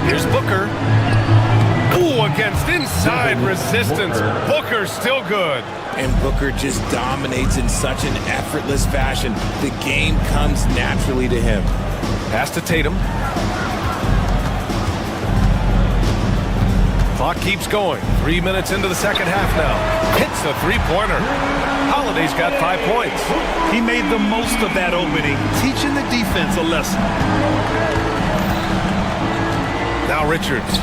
Here's Booker. Ooh, against inside resistance. Booker's still good. And Booker just dominates in such an effortless fashion. The game comes naturally to him. Pass to Tatum. Clock keeps going. 3 minutes into the second half now. Hits the 3-pointer. Holiday's got 5 points. He made the most of that opening, teaching the defense a lesson. Now Richards.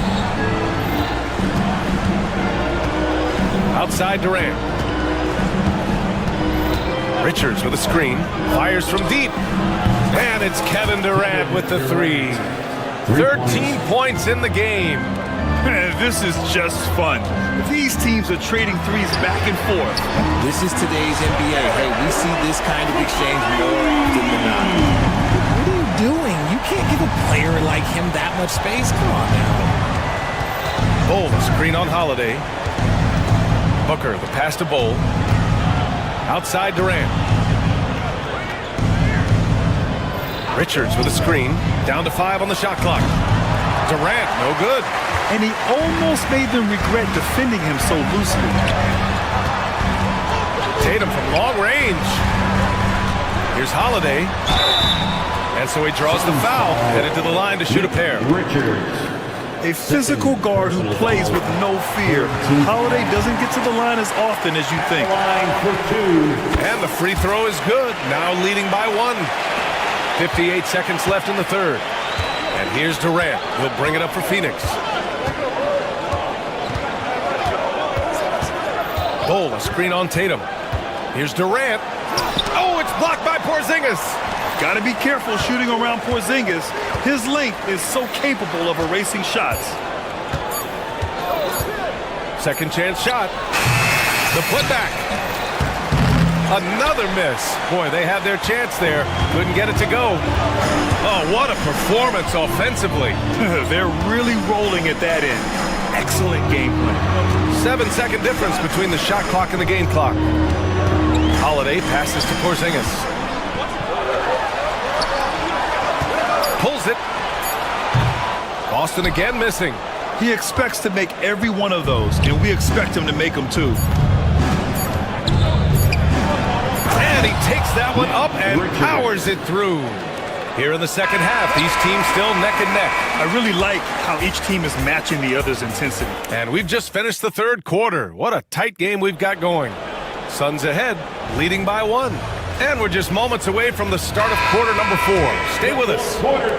Outside Durant. Richards with a screen. Fires from deep. And it's Kevin Durant with the 3. 13 points in the game. Man, this is just fun. These teams are trading threes back and forth. This is today's NBA. Hey, we see this kind of exchange more often than not. What are you doing? You can't give a player like him that much space. Come on now. Bowl, screen on Holiday. Booker, the pass to Bowl. Outside Durant. Richards with a screen. Down to 5 on the shot clock. Durant, no good. And he almost made them regret defending him so loosely. Tatum from long range. Here's Holiday. And so he draws the foul, headed to the line to shoot a pair. Richards. A physical guard who plays with no fear. Holiday doesn't get to the line as often as you think. Line for 2. And the free throw is good, now leading by 1. 58 seconds left in the third. And here's Durant. He'll bring it up for Phoenix. Bull, a screen on Tatum. Here's Durant. Oh, it's blocked by Porzingis. Got to be careful shooting around Porzingis. His length is so capable of erasing shots. Second chance shot. The putback. Another miss. Boy, they had their chance there. Couldn't get it to go. Oh, what a performance offensively. They're really rolling at that end. Excellent game plan. 7-second difference between the shot clock and the game clock. Holiday passes to Porzingis. Pulls it. Boston again missing. He expects to make every one of those, and we expect him to make them too. And he takes that one up and powers it through. Here in the second half, these teams still neck and neck. I really like how each team is matching the other's intensity. And we've just finished the third quarter. What a tight game we've got going. Suns ahead, leading by 1. And we're just moments away from the start of quarter number 4. Stay with us.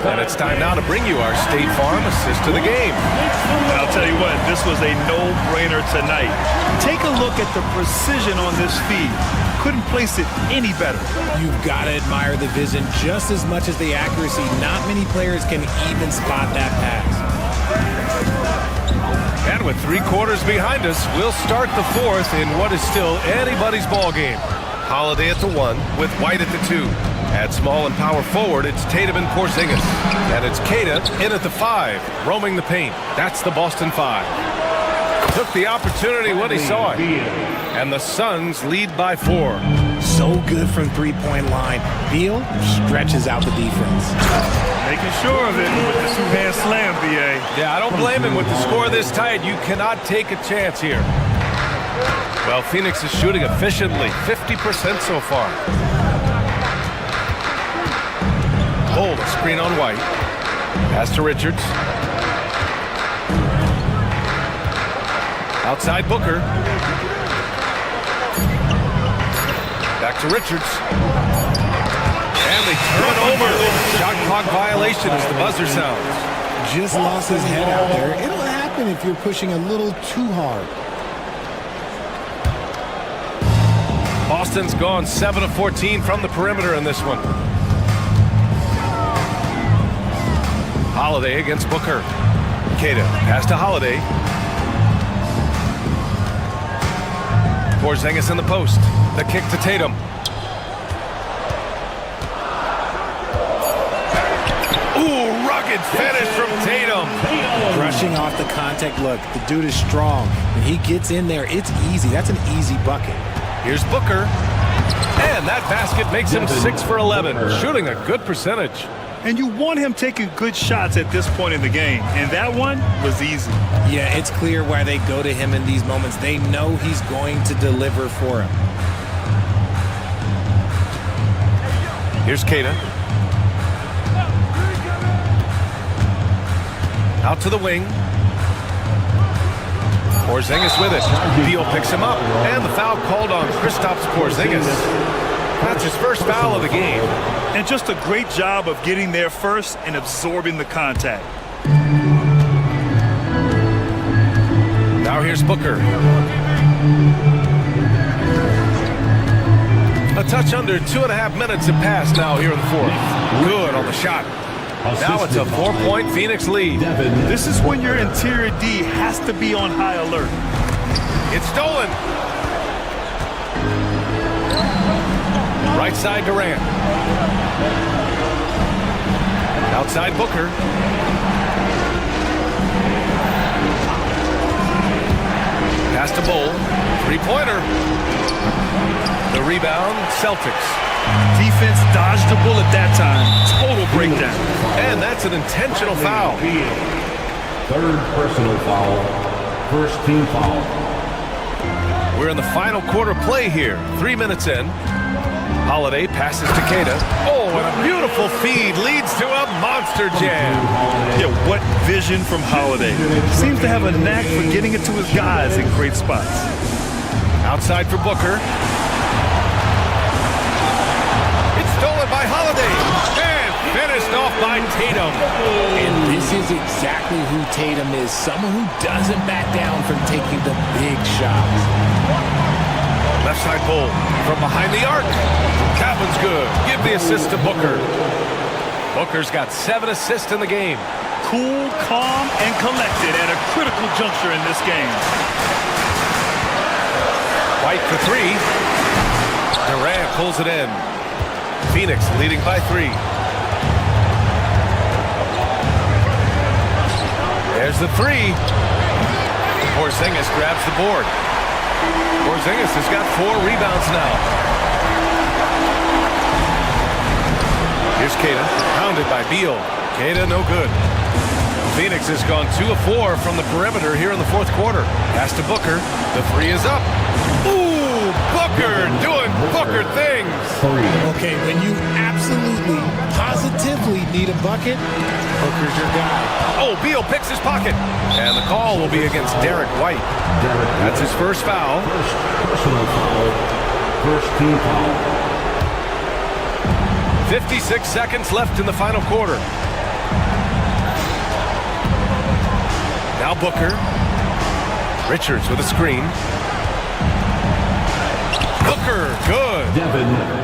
And it's time now to bring you our State Farm assist to the game. I'll tell you what, this was a no-brainer tonight. Take a look at the precision on this feed. Couldn't place it any better. You've got to admire the vision just as much as the accuracy. Not many players can even spot that pass. And with 3 quarters behind us, we'll start the 4th in what is still anybody's ball game. Holiday at the 1 with White at the 2. At small and power forward, it's Tatum and Porzingis. And it's Keita in at the 5, roaming the paint. That's the Boston 5. Took the opportunity when he saw it. And the Suns lead by 4. So good from three-point line. Beal stretches out the defense. Making sure of it with the two-hand slam, B.A. Yeah, I don't blame him with the score this tight. You cannot take a chance here. Well, Phoenix is shooting efficiently, 50% so far. Hold a screen on White. Pass to Richards. Outside Booker. Back to Richards. And they turn it over. Shot clock violation as the buzzer sounds. Just lost his head out there. It'll happen if you're pushing a little too hard. Boston's gone 7 of 14 from the perimeter in this one. Holiday against Booker. Keita pass to Holiday. Porzingis in the post. The kick to Tatum. Ooh, rugged finish from Tatum. Brushing off the contact. Look, the dude is strong. When he gets in there, it's easy. That's an easy bucket. Here's Booker. And that basket makes him 6 for 11, shooting a good percentage. And you want him taking good shots at this point in the game. And that one was easy. Yeah, it's clear why they go to him in these moments. They know he's going to deliver for him. Here's Keita. Out to the wing. Porzingis with it. Beal picks him up. And the foul called on Kristaps Porzingis. That's his first foul of the game. And just a great job of getting there first and absorbing the contact. Now here's Booker. A touch under 2.5 minutes have passed now here in the 4th. Good on the shot. Now it's a 4-point Phoenix lead. This is when your interior D has to be on high alert. It's stolen. Right side Durant. Outside Booker. Pass to Bull. 3-pointer. The rebound, Celtics. Defense dodged the bullet that time. Total breakdown. And that's an intentional foul. 3rd personal foul. 1st team foul. We're in the final quarter play here. 3 minutes in. Holiday passes to Keita. Oh, and a beautiful feed leads to a monster jam. Yeah, what vision from Holiday. Seems to have a knack for getting it to his guys in great spots. Outside for Booker. It's stolen by Holiday. And finished off by Tatum. And this is exactly who Tatum is. Someone who doesn't back down from taking the big shots. Left side pull from behind the arc. That one's good. Give the assist to Booker. Booker's got 7 assists in the game. Cool, calm, and collected at a critical juncture in this game. White for 3. Durant pulls it in. Phoenix leading by 3. There's the 3. Porzingis grabs the board. Porzingis has got 4 rebounds now. Here's Keita, pounded by Beal. Keita no good. Phoenix has gone 2 of 4 from the perimeter here in the 4th quarter. Pass to Booker. The 3 is up. Ooh, Booker doing Booker things. Okay, when you absolutely, positively need a bucket, Booker's your guy. Oh, Beal picks his pocket. And the call will be against Derek White. That's his first foul. 1st personal foul. First team foul. 56 seconds left in the final quarter. Now Booker. Richards with a screen. Booker, good.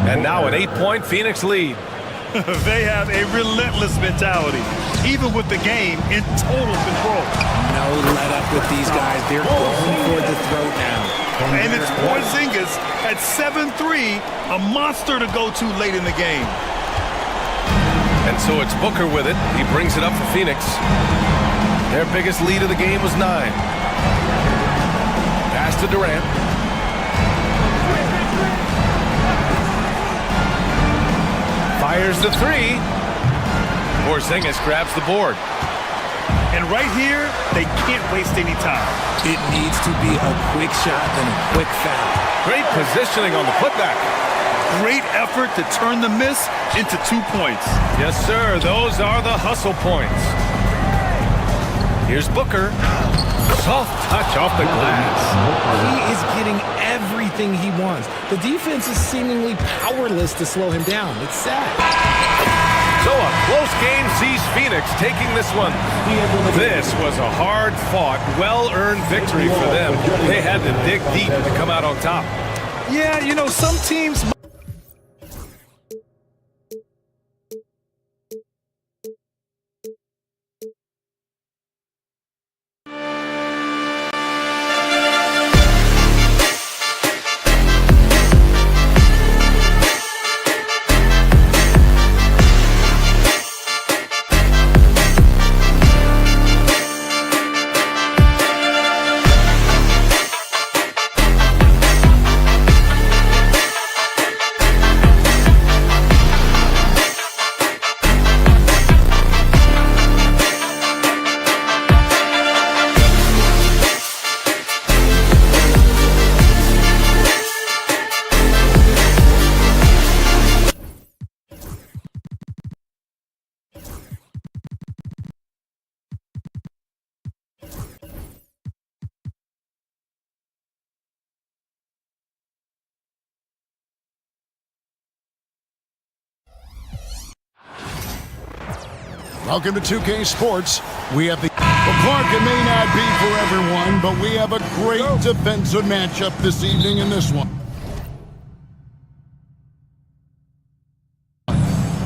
And now an 8-point Phoenix lead. They have a relentless mentality, even with the game in total control. No let up with these guys. They're going for the throat now. And it's Porzingis at 7'3", a monster to go to late in the game. And so it's Booker with it. He brings it up for Phoenix. Their biggest lead of the game was 9. Pass to Durant. Fires the 3. Porzingis grabs the board. And right here, they can't waste any time. It needs to be a quick shot and a quick foul. Great positioning on the putback. Great effort to turn the miss into 2 points. Yes, sir. Those are the hustle points. Here's Booker. Soft touch off the glass. He is getting everything he wants. The defense is seemingly powerless to slow him down. It's sad. So a close game sees Phoenix taking this one. This was a hard-fought, well-earned victory for them. They had to dig deep to come out on top. Yeah, you know, some teams... Welcome to 2K Sports. We have the... Well, Clark, it may not be for everyone, but we have a great defensive matchup this evening in this one.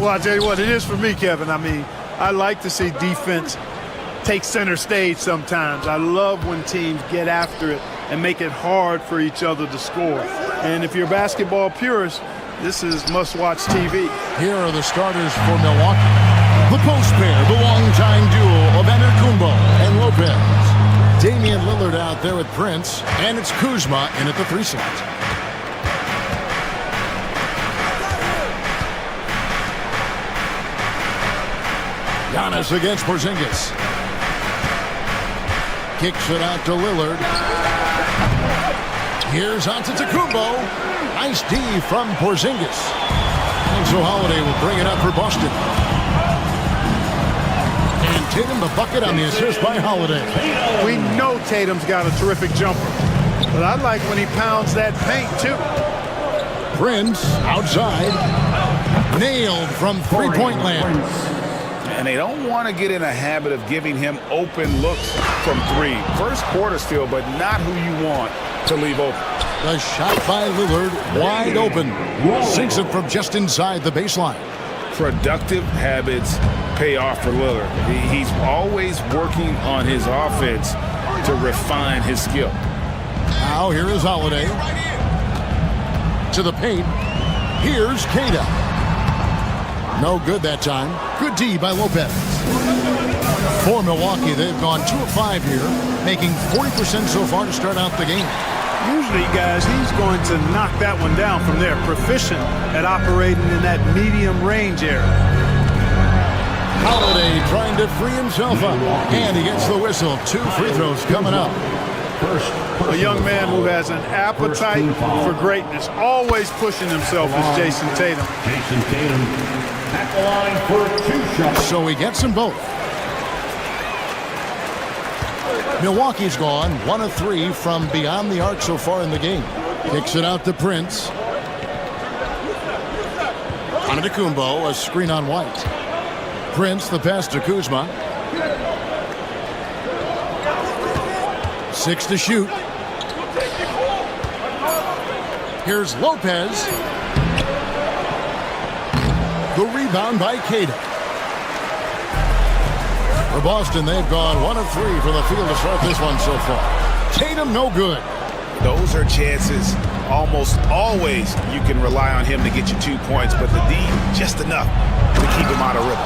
Well, I'll tell you what, it is for me, Kevin. I mean, I like to see defense take center stage sometimes. I love when teams get after it and make it hard for each other to score. And if you're a basketball purist, this is must-watch TV. Here are the starters for Milwaukee. The post pair, the long-time duo of Antetokounmpo and Lopez. Damian Lillard out there with Prince, and it's Kuzma in at the 3 slot. Giannis against Porzingis. Kicks it out to Lillard. Here's Antetokounmpo. Nice D from Porzingis. And so Holiday will bring it up for Boston. And Tatum the bucket on the assist by Holiday. We know Tatum's got a terrific jumper, but I like when he pounds that paint, too. Prince outside. Nailed from three-point land. And they don't want to get in a habit of giving him open looks from 3. First quarter still, but not who you want to leave open. The shot by Lillard, wide open. Sinks it from just inside the baseline. Productive habits pay off for Lillard. He's always working on his offense to refine his skill. Now here is Holiday. To the paint. Here's Cada. No good that time. Good D by Lopez. For Milwaukee, they've gone 2 of 5 here, making 40% so far to start out the game. Usually, guys, he's going to knock that one down from there. Proficient at operating in that medium range area. Holiday trying to free himself up. And he gets the whistle. 2 free throws coming up. A young man who has an appetite for greatness, always pushing himself is Jason Tatum. Jason Tatum at the line for 2 shots. So he gets them both. Milwaukee's gone 1 of 3 from beyond the arc so far in the game. Kicks it out to Prince. Antetokounmpo, a screen on White. Prince, the pass to Kuzma. 6 to shoot. Here's Lopez. The rebound by Cato. For Boston, they've gone 1 of 3 from the field to start this one so far. Tatum, no good. Those are chances. Almost always you can rely on him to get you 2 points, but the D, just enough to keep him out of rhythm.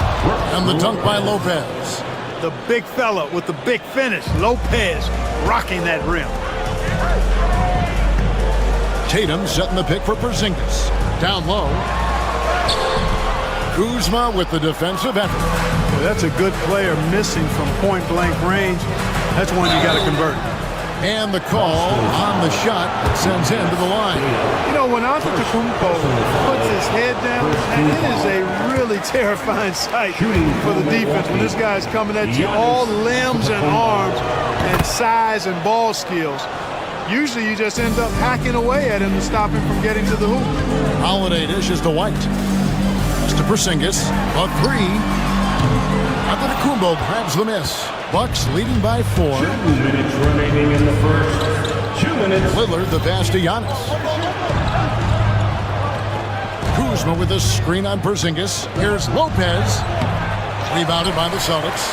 And the dunk by Lopez. The big fella with the big finish. Lopez rocking that rim. Tatum setting the pick for Porzingis. Down low. Kuzma with the defensive effort. Well, that's a good player missing from point-blank range. That's one you got to convert. And the call on the shot that sends him to the line. You know, when Antetokounmpo puts his head down, and it is a really terrifying sight for the defense when this guy's coming at you, all limbs and arms and size and ball skills. Usually you just end up hacking away at him to stop him from getting to the hoop. Holiday dishes to White. It's to Porzingis. A 3. Antetokounmpo grabs the miss. Bucks leading by 4. 2 minutes remaining in the first. 2 minutes. Lillard the pass to Giannis. Kuzma with a screen on Porzingis. Here's Lopez. Rebounded by the Celtics.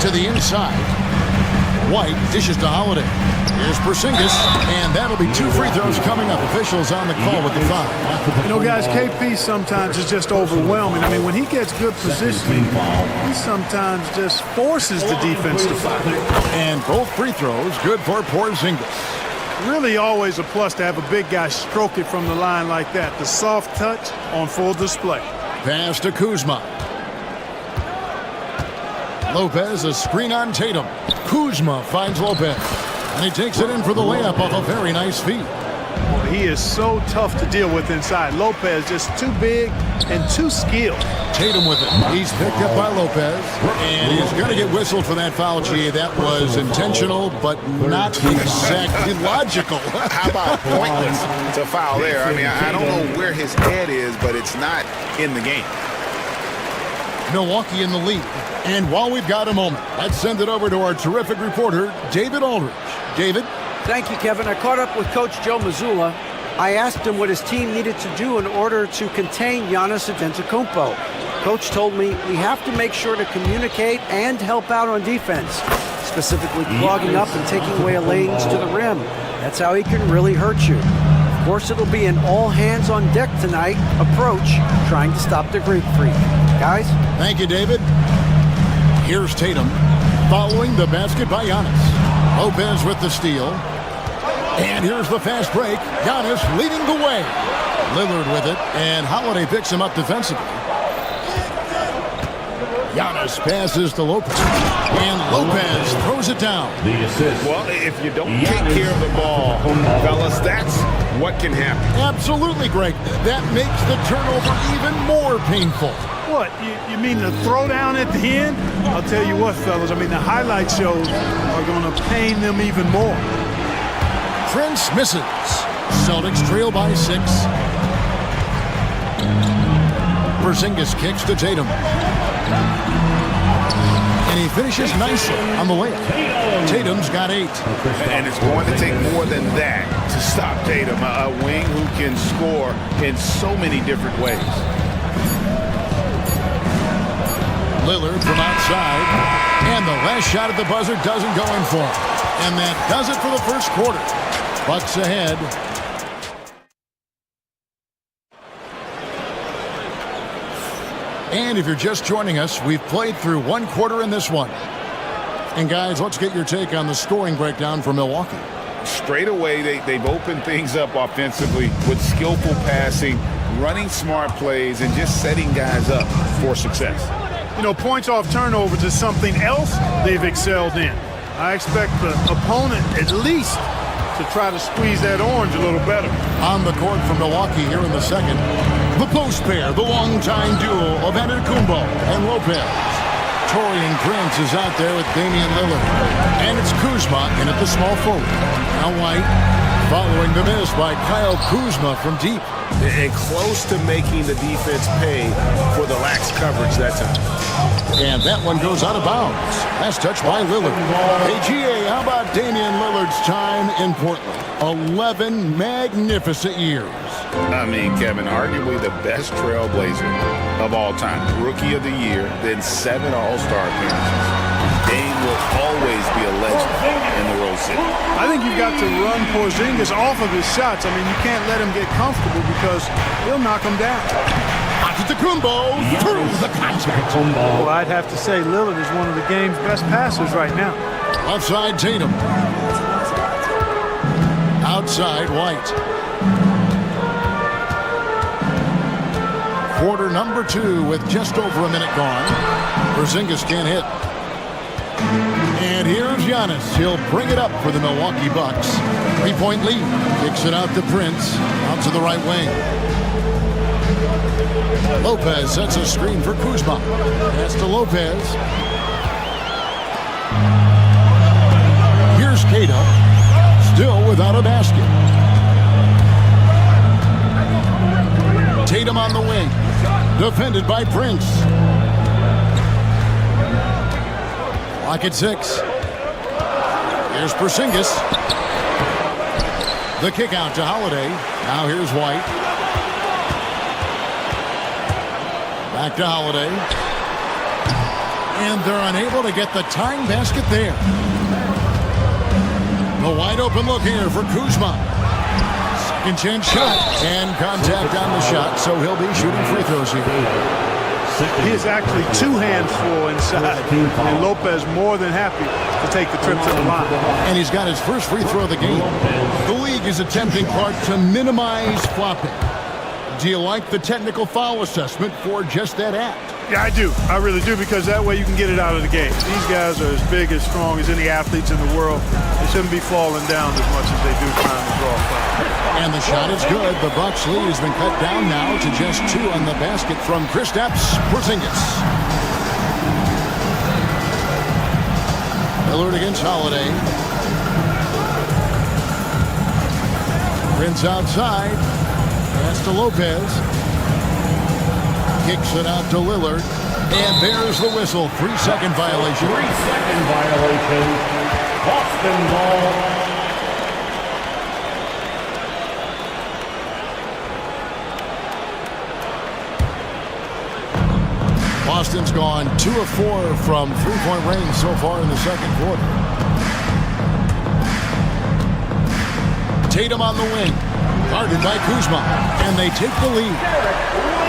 To the inside. White dishes to Holiday. Here's Porzingis, and that'll be 2 free throws coming up. Officials on the call with the foul. You know, guys, KP sometimes is just overwhelming. I mean, when he gets good positioning, he sometimes just forces the defense to foul. And both free throws good for Porzingis. Really always a plus to have a big guy stroke it from the line like that. The soft touch on full display. Pass to Kuzma. Lopez, a screen on Tatum. Kuzma finds Lopez. And he takes it in for the layup off a very nice feed. He is so tough to deal with inside. Lopez just too big and too skilled. Tatum with it. He's picked up by Lopez. And he's going to get whistled for that foul, G. That was intentional, but not exactly logical. How about pointless to foul there? I mean, I don't know where his head is, but it's not in the game. Milwaukee in the lead. And while we've got a moment, let's send it over to our terrific reporter, David Aldridge. David? Thank you, Kevin. I caught up with Coach Joe Mazzulla. I asked him what his team needed to do in order to contain Giannis Antetokounmpo. Coach told me we have to make sure to communicate and help out on defense, specifically clogging up and taking away lanes to the rim. That's how he can really hurt you. Of course, it'll be an all-hands-on-deck tonight approach, trying to stop the Greek Freak. Guys? Thank you, David. Here's Tatum following the basket by Giannis. Lopez with the steal. And here's the fast break. Giannis leading the way. Lillard with it, and Holiday picks him up defensively. Giannis passes to Lopez. And Lopez throws it down. The assist. Well, if you don't take care of the ball, fellas, that's what can happen. Absolutely, Greg. That makes the turnover even more painful. What, you mean the throwdown at the end? I'll tell you what, fellas, I mean, the highlight shows are going to pain them even more. Prince misses. Celtics trail by 6. Porzingis kicks to Tatum. And he finishes nicely on the layup. Tatum's got 8. And it's going to take more than that to stop Tatum, a wing who can score in so many different ways. Lillard from outside, and the last shot at the buzzer doesn't go in for him. And that does it for the first quarter. Bucks ahead. And if you're just joining us, we've played through 1 quarter in this one. And guys, let's get your take on the scoring breakdown for Milwaukee. Straight away, they've opened things up offensively with skillful passing, running smart plays, and just setting guys up for success. You know, points off turnovers is something else they've excelled in. I expect the opponent at least to try to squeeze that orange a little better. On the court for Milwaukee here in the second, the post pair, the longtime duo of Antetokounmpo and Lopez. Torian Prince is out there with Damian Lillard. And it's Kuzma in at the small forward. Now White Following the miss by Kyle Kuzma from deep. And close to making the defense pay for the lax coverage that time. And that one goes out of bounds. Last touch by Lillard. Hey, GA, how about Damian Lillard's time in Portland? 11 magnificent years. I mean, Kevin, arguably the best trailblazer of all time. Rookie of the year, then 7 All-Star appearances. Dame will always be a legend in the Rose City. I think you've got to run Porzingis off of his shots. I mean, you can't let him get comfortable because he'll knock him down. Antetokounmpo through the contact. Well, I'd have to say Lillard is one of the game's best passers right now. Outside Tatum. Outside White. Quarter number 2 with just over a minute gone. Porzingis can't hit. And here's Giannis. He'll bring it up for the Milwaukee Bucks. 3-point lead. Kicks it out to Prince. Out to the right wing. Lopez sets a screen for Kuzma. Pass to Lopez. Here's Keita. Still without a basket. Tatum on the wing. Defended by Prince. Clock at 6. Here's Porzingis. The kick out to Holiday. Now here's White. Back to Holiday. And they're unable to get the tying basket there. The wide open look here for Kuzma. Second chance shot. And contact on the shot, so he'll be shooting free throws here. He is actually 2 hands full inside. And Lopez more than happy to take the trip to the line. And he's got his first free throw of the game. The league is attempting, Clark, to minimize flopping. Do you like the technical foul assessment for just that act? Yeah, I do. I really do, because that way you can get it out of the game. These guys are as big, as strong as any athletes in the world. They shouldn't be falling down as much as they do trying to draw foul. And the shot is good. The Bucks lead has been cut down now to just 2 on the basket from Kristaps Porzingis. Lillard against Holiday. Prince outside. Pass to Lopez. Kicks it out to Lillard. And there's the whistle. 3-second violation. 3-second violation. Boston ball. Boston's gone 2 of 4 from 3-point range so far in the second quarter. Tatum on the wing. Guarded by Kuzma. And they take the lead.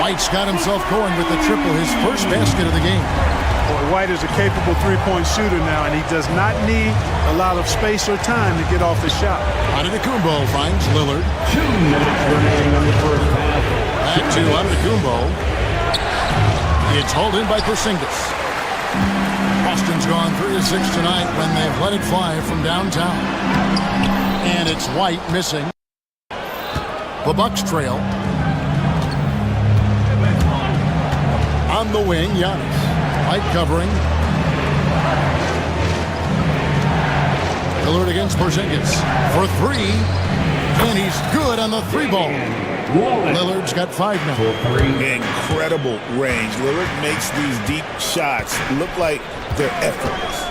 White's got himself going with the triple, his first basket of the game. Boy, White is a capable 3-point shooter now, and he does not need a lot of space or time to get off the shot. Antetokounmpo finds Lillard. 2 minutes remaining on the first half. Back to Antetokounmpo. It's hauled in by Porzingis. Boston's gone 3 of 6 tonight when they've let it fly from downtown. And it's White missing. The Bucks trail. On the wing, Giannis. White covering. Lillard against Porzingis for 3. And he's good on the 3-ball. Lillard's got 5 now. Incredible range. Lillard makes these deep shots look like they're effortless.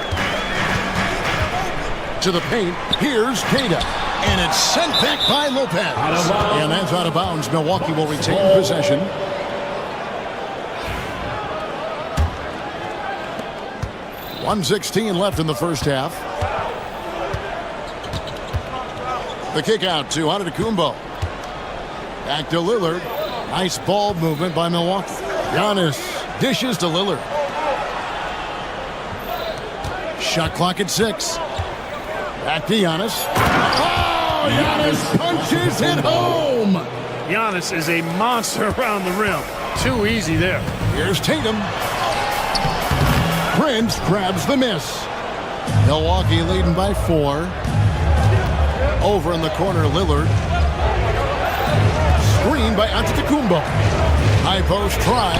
To the paint, here's Keita. And it's sent back by Lopez. And that's out of bounds. Milwaukee will retain possession. .116 left in the first half. The kick out to Antetokounmpo. Back to Lillard. Nice ball movement by Milwaukee. Giannis dishes to Lillard. Shot clock at 6. Back to Giannis. Oh, Giannis punches it home. Giannis is a monster around the rim. Too easy there. Here's Tatum. Prince grabs the miss. Milwaukee leading by 4. Over in the corner, Lillard. Screen by Antetokounmpo. High post try.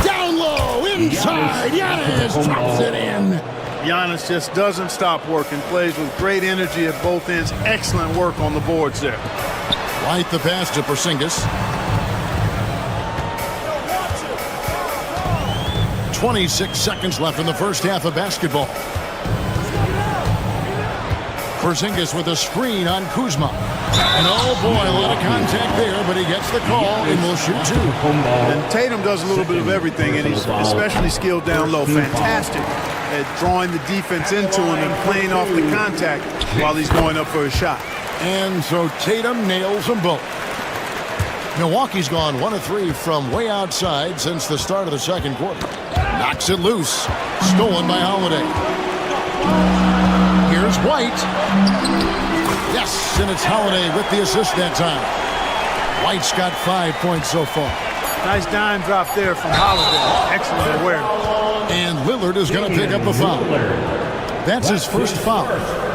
Down low, inside. Giannis drops it in. Giannis just doesn't stop working, plays with great energy at both ends. Excellent work on the boards there. White the pass to Porzingis. 26 seconds left in the first half of basketball. Porzingis with a screen on Kuzma. And oh boy, a lot of contact there, but he gets the call and will shoot two. And Tatum does a little bit of everything, and he's especially skilled down low. Fantastic at drawing the defense into him and playing off the contact while he's going up for a shot. And so Tatum nails them both. Milwaukee's gone 1 of 3 from way outside since the start of the second quarter. Knocks it loose. Stolen by Holiday. Here's White. Yes, and it's Holiday with the assist that time. White's got 5 points so far. Nice dime drop there from Holiday. Excellent awareness. And Lillard is going to pick up a foul. That's his first foul.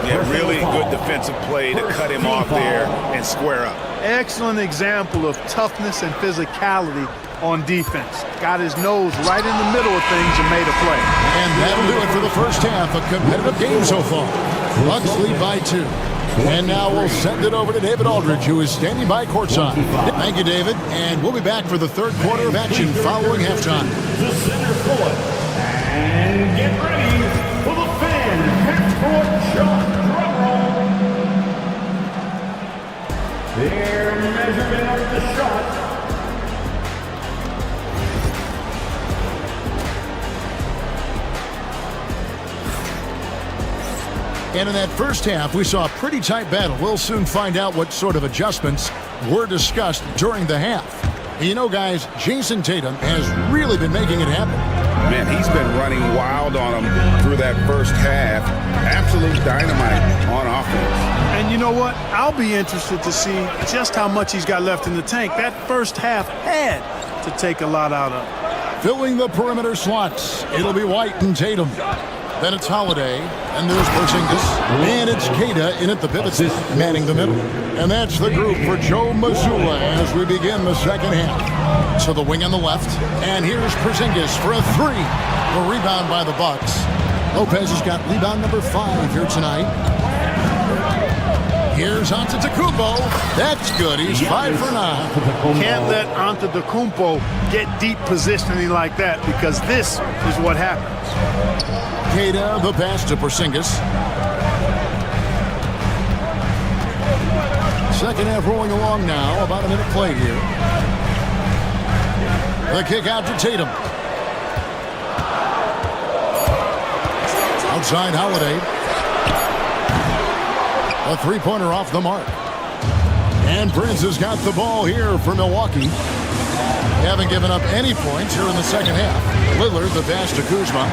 Yeah, really good defensive play to cut him off there and square up. Excellent example of toughness and physicality on defense. Got his nose right in the middle of things and made a play. And that'll do it for the first half. A competitive game so far. Bucks lead by 2. And now we'll send it over to David Aldridge, who is standing by courtside. Thank you, David. And we'll be back for the third quarter of action following halftime. The center court. And get ready for the fan half-court shot. Drum roll. Their measurement of the shot. And in that first half, we saw a pretty tight battle. We'll soon find out what sort of adjustments were discussed during the half. And you know, guys, Jason Tatum has really been making it happen. Man, he's been running wild on him through that first half. Absolute dynamite on offense. And you know what? I'll be interested to see just how much he's got left in the tank. That first half had to take a lot out of him. Filling the perimeter slots, it'll be White and Tatum. Then it's Holiday, and there's Porzingis, and it's Queta in at the pivot, manning the middle. And that's the group for Joe Mazzulla as we begin the second half. So the wing on the left, and here's Porzingis for a 3. A rebound by the Bucks. Lopez has got rebound number 5 here tonight. Here's Antetokounmpo. That's good. He's 5 for 9. Can't let Antetokounmpo get deep positioning like that, because this is what happens. Queta, the pass to Porzingis. Second half rolling along now. About a minute play here. The kick out to Tatum. Outside Holiday. A three-pointer off the mark. And Prince has got the ball here for Milwaukee. They haven't given up any points here in the second half. Lillard, the pass to Kuzma.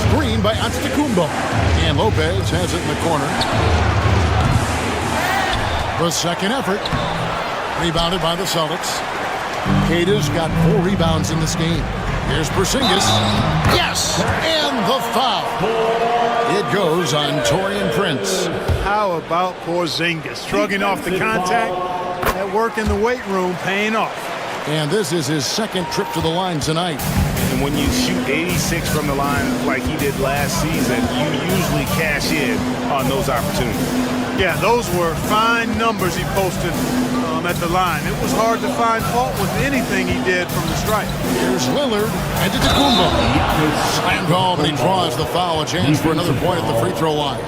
Screen by Antetokounmpo. And Lopez has it in the corner. The second effort. Rebounded by the Celtics. Queta's got 4 rebounds in this game. Here's Porzingis. Yes! And the foul. It goes on Taurean Prince. How about Porzingis? Shrugging off the contact. That work in the weight room paying off. And this is his second trip to the line tonight. And when you shoot 86 from the line like he did last season, you usually cash in on those opportunities. Yeah, those were fine numbers he posted at the line. It was hard to find fault with anything he did from the stripe. Here's Lillard and Antetokounmpo. Slam ball, but he draws the foul. A chance for another point at the free throw line.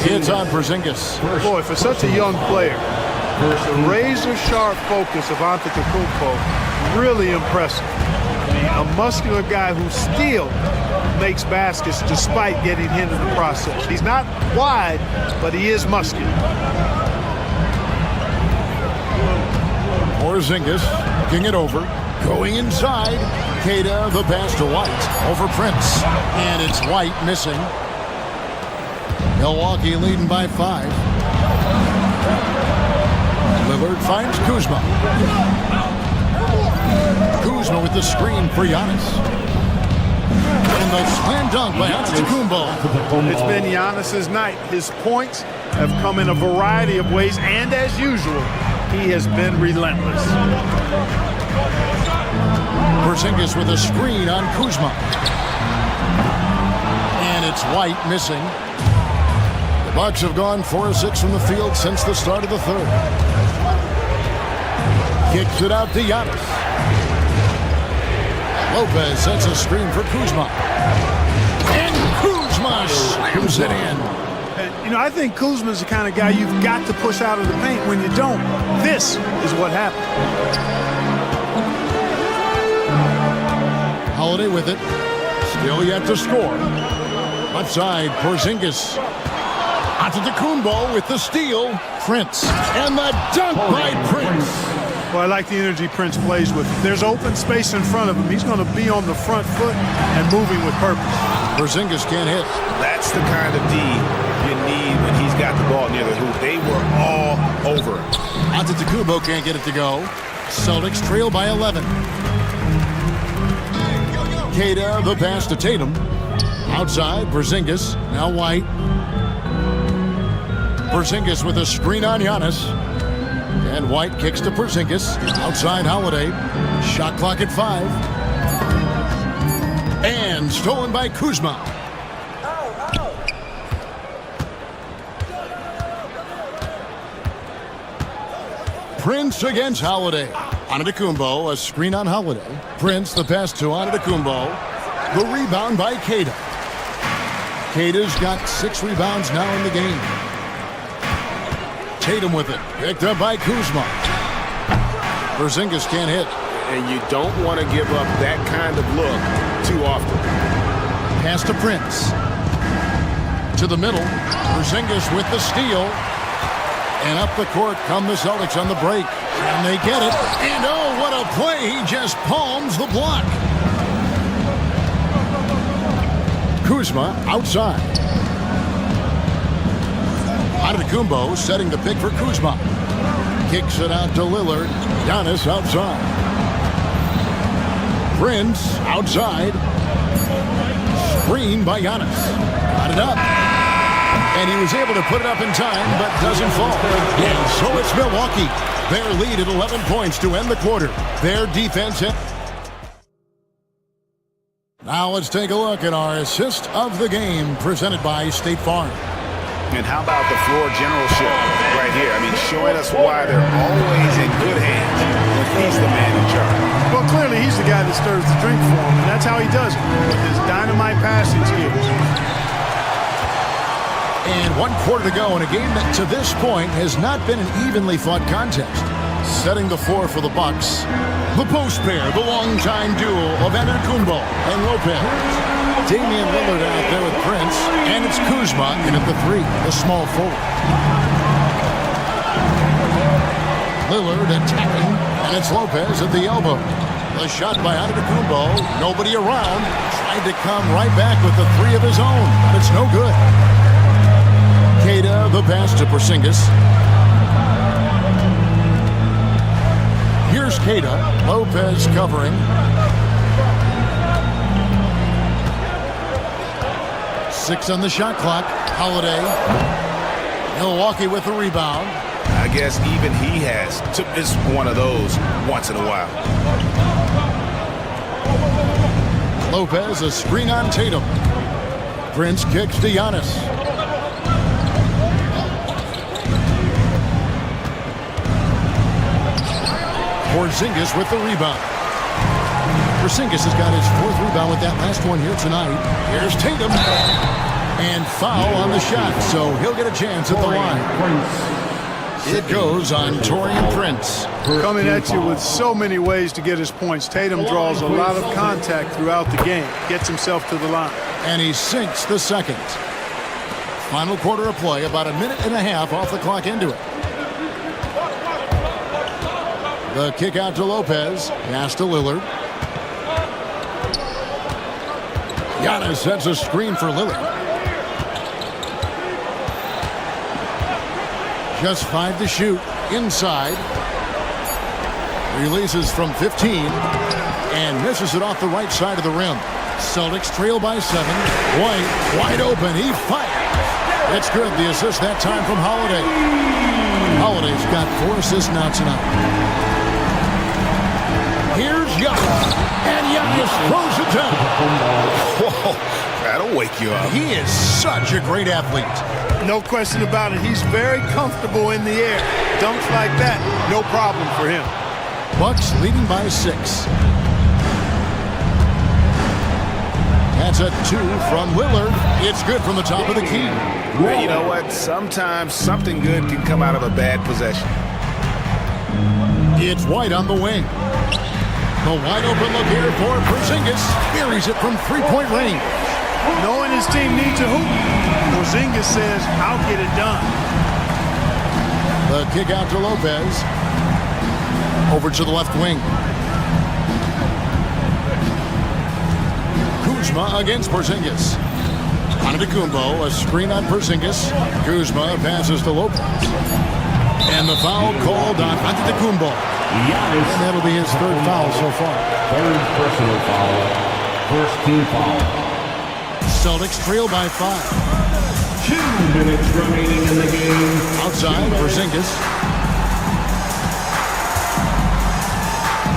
It's on Porzingis. Boy, for such a young player, the razor-sharp focus of Antetokounmpo, really impressive. I mean, a muscular guy who still makes baskets despite getting hit in the process. He's not wide, but he is muscular. Porzingis looking it over. Going inside. Queta, the pass to White. Over Prince. And it's White missing. Milwaukee leading by 5. Lillard finds Kuzma. Kuzma with the screen for Giannis. And the slam dunk by Antetokounmpo. It's been Giannis's night. His points have come in a variety of ways, and as usual, he has been relentless. Porzingis with a screen on Kuzma. It's White missing. The Bucks have gone 4 of 6 from the field since the start of the third. Kicks it out to Giannis. Lopez sets a screen for Kuzma. And Kuzma slams it in. And, I think Kuzma's the kind of guy you've got to push out of the paint. When you don't, this is what happens. Holiday with it. Still yet to score. Left side, Porzingis. Antetokounmpo with the steal. Prince. And the dunk by Prince. Well, I like the energy Prince plays with. If there's open space in front of him, he's going to be on the front foot and moving with purpose. Porzingis can't hit. That's the kind of D you need when he's got the ball near the hoop. They were all over. Antetokounmpo can't get it to go. Celtics trail by 11. Queta, the pass to Tatum. Outside, Porzingis. Now White. Porzingis with a screen on Giannis. And White kicks to Porzingis. Outside Holiday. Shot clock at 5. And stolen by Kuzma. Prince against Holiday. Antetokounmpo, a screen on Holiday. Prince, the pass to Antetokounmpo. The rebound by Queta. Queta's got 6 rebounds now in the game. Tatum with it. Picked up by Kuzma. Porzingis can't hit. And you don't want to give up that kind of look too often. Pass to Prince. To the middle. Porzingis with the steal. And up the court come the Celtics on the break. And they get it. And oh, what a play. He just palms the block. Kuzma outside. Antetokounmpo setting the pick for Kuzma. Kicks it out to Lillard. Giannis outside. Prince outside. Screen by Giannis. Got it up. And he was able to put it up in time, but doesn't fall. And so it's Milwaukee. Their lead at 11 points to end the quarter. Their defense. Now let's take a look at our assist of the game presented by State Farm. And how about the floor generalship right here? I mean, showing us why they're always in good hands when he's the man in charge. Well, clearly he's the guy that stirs the drink for him, and that's how he does it, with his dynamite passing skills. And 1 quarter to go in a game that to this point has not been an evenly fought contest. Setting the floor for the Bucks. The post pair, the longtime duo of Antetokounmpo and Lopez. Damian Lillard out there with Prince, and it's Kuzma in at the 3, the small forward. Lillard attacking, and it's Lopez at the elbow. The shot by Antetokounmpo, nobody around, tried to come right back with the 3 of his own, but it's no good. Queta, the pass to Porzingis. Here's Queta, Lopez covering. Six on the shot clock. Holiday. Milwaukee with the rebound. I guess even he has to miss one of those once in a while. Lopez, a screen on Tatum. Prince kicks to Giannis. Porzingis with the rebound. Porzingis has got his 4th rebound with that last one here tonight. Here's Tatum. And foul on the shot, so he'll get a chance at the line. It goes on Taurean Prince. Coming at you with so many ways to get his points. Tatum draws a lot of contact throughout the game. Gets himself to the line. And he sinks the second. Final quarter of play, about a minute and a half off the clock into it. The kick out to Lopez. Pass to Lillard. Giannis sets a screen for Lillard. Just 5 to shoot. Inside. Releases from 15. And misses it off the right side of the rim. Celtics trail by 7. White wide open. He fires. It's good. The assist that time from Holiday. Holiday's got 4 assists now tonight. Here's Giannis. And Giannis throws it down. Whoa. That'll wake you up. He is such a great athlete. No question about it. He's very comfortable in the air. Dunks like that, no problem for him. Bucks leading by 6. That's a 2 from Lillard. It's good from the top of the key. Hey, you know what? Sometimes something good can come out of a bad possession. It's White on the wing. The wide open look here for Porzingis. Buries it from three-point range. Knowing his team needs a hoop, Porzingis says, I'll get it done. The kick out to Lopez. Over to the left wing. Kuzma against Porzingis. Antetokounmpo, a screen on Porzingis. Kuzma passes to Lopez. And the foul called on Antetokounmpo. And that'll be his third foul so far. Third personal foul. First team foul. Celtics trail by 5. 2 minutes remaining in the game. Outside, Porzingis.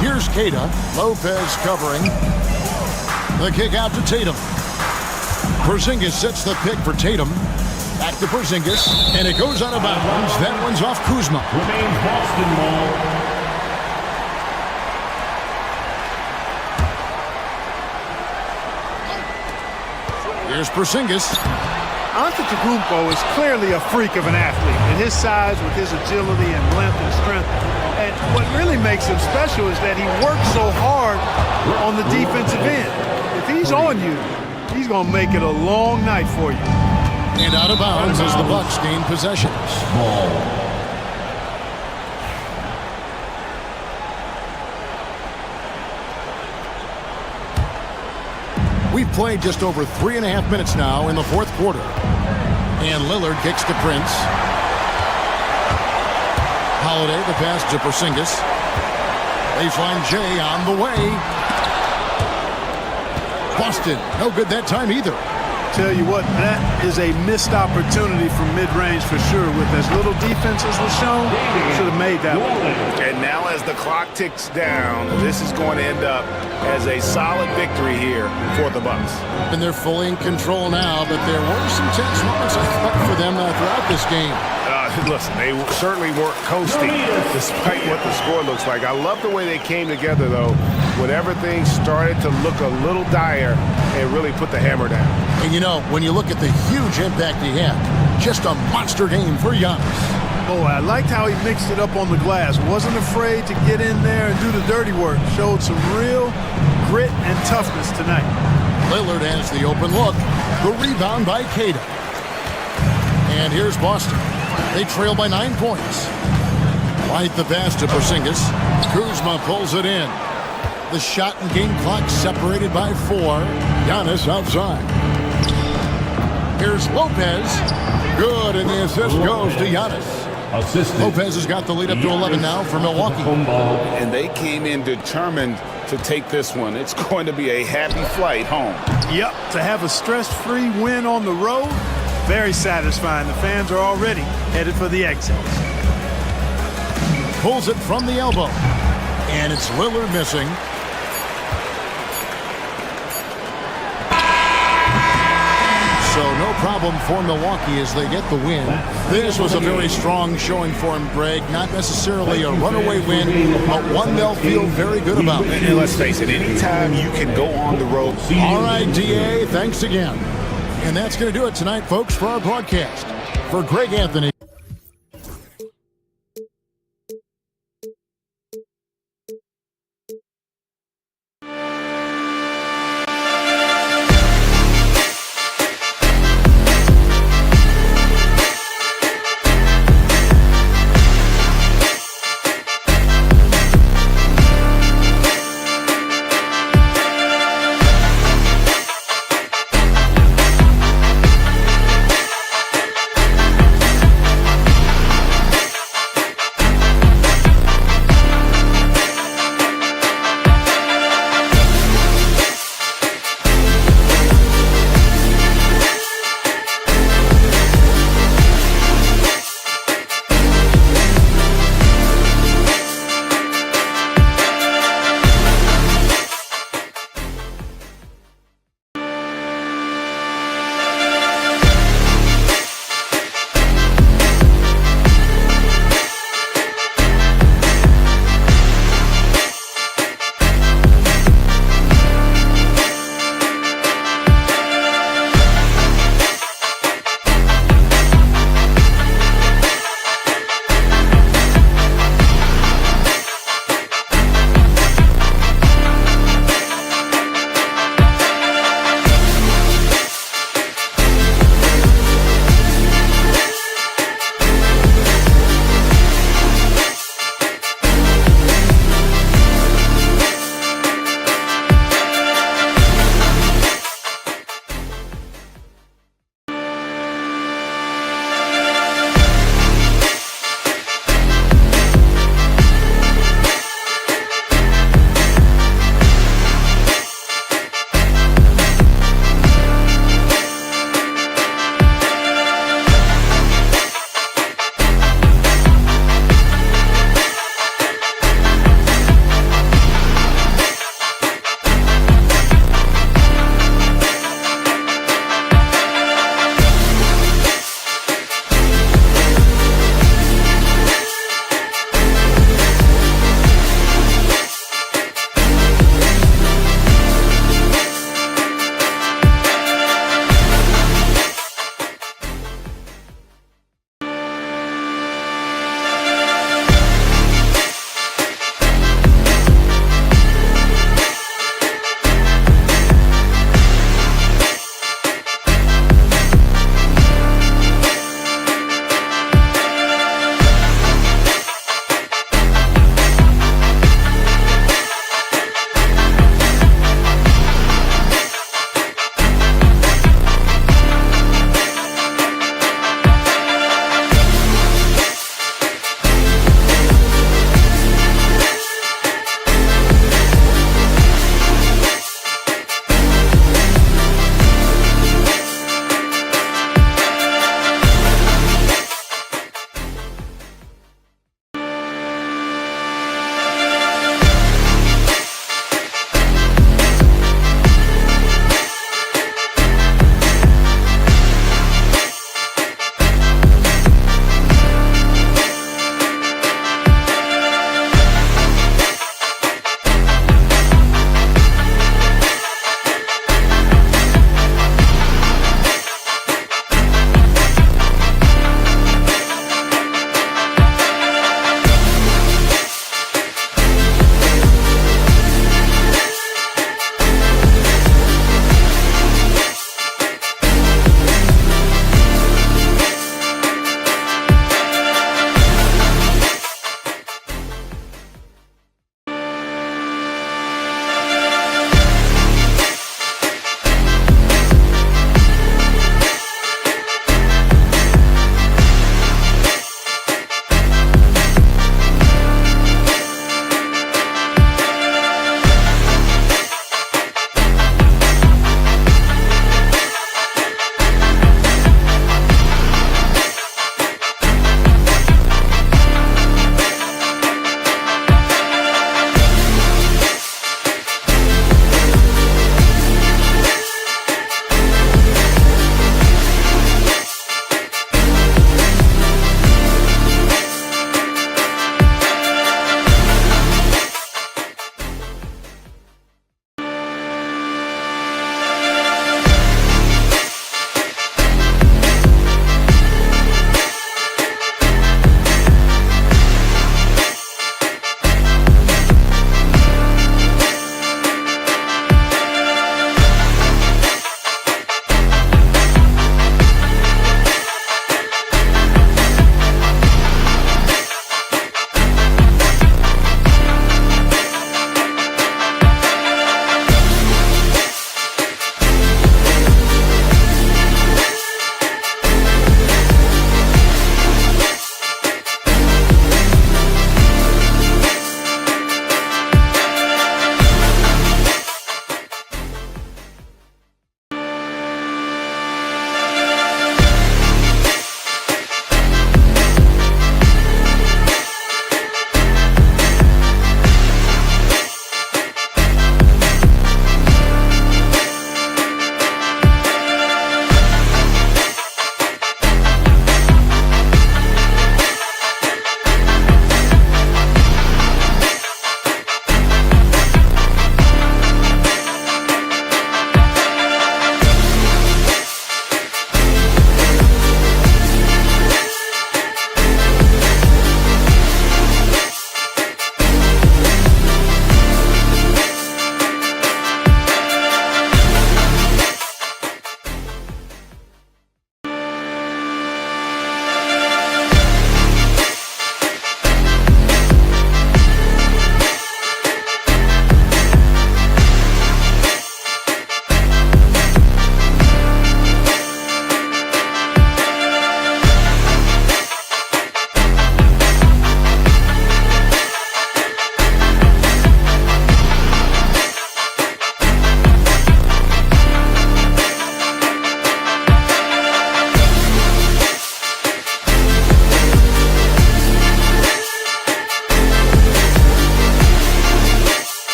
Here's Queta. Lopez covering. The kick out to Tatum. Porzingis sets the pick for Tatum. Back to Porzingis. And it goes out of bounds. That one's off Kuzma. Remains Boston ball. Here's Porzingis. Antetokounmpo is clearly a freak of an athlete. At his size, with his agility and length and strength. And what really makes him special is that he works so hard on the defensive end. If he's on you, he's going to make it a long night for you. And out of bounds as the Bucks gain possession. We've played just over 3.5 minutes now in the fourth quarter. And Lillard kicks to Prince. Holiday, the pass to Porzingis. Baseline J on the way. Boston, no good that time either. Tell you what, that is a missed opportunity from mid-range for sure. With as little defense as was shown, should have made that one. And now as the clock ticks down, this is going to end up as a solid victory here for the Bucks. And they're fully in control now, but there were some tense moments I thought for them throughout this game. Listen, they certainly weren't coasting despite what the score looks like. I love the way they came together, though, when everything started to look a little dire and really put the hammer down. And, you know, when you look at the huge impact he had, just a monster game for Giannis. Boy, I liked how he mixed it up on the glass. Wasn't afraid to get in there and do the dirty work. Showed some real grit and toughness tonight. Lillard has the open look. The rebound by Queta. And here's Boston. They trail by 9 points. White the pass to Porzingis. Kuzma pulls it in. The shot and game clock separated by 4. Giannis outside. Here's Lopez. Good, and the assist goes to Giannis. Lopez has got the lead up to 11 now for Milwaukee. And they came in determined to take this one. It's going to be a happy flight home. Yep, to have a stress-free win on the road, very satisfying. The fans are already headed for the exit. Pulls it from the elbow. And it's Lillard missing. So no problem for Milwaukee as they get the win. This was a very strong showing for him, Greg. Not necessarily a runaway win, but one they'll feel very good about. And let's face it, anytime you can go on the road. All right, DA, thanks again. And that's going to do it tonight, folks, for our broadcast. For Greg Anthony.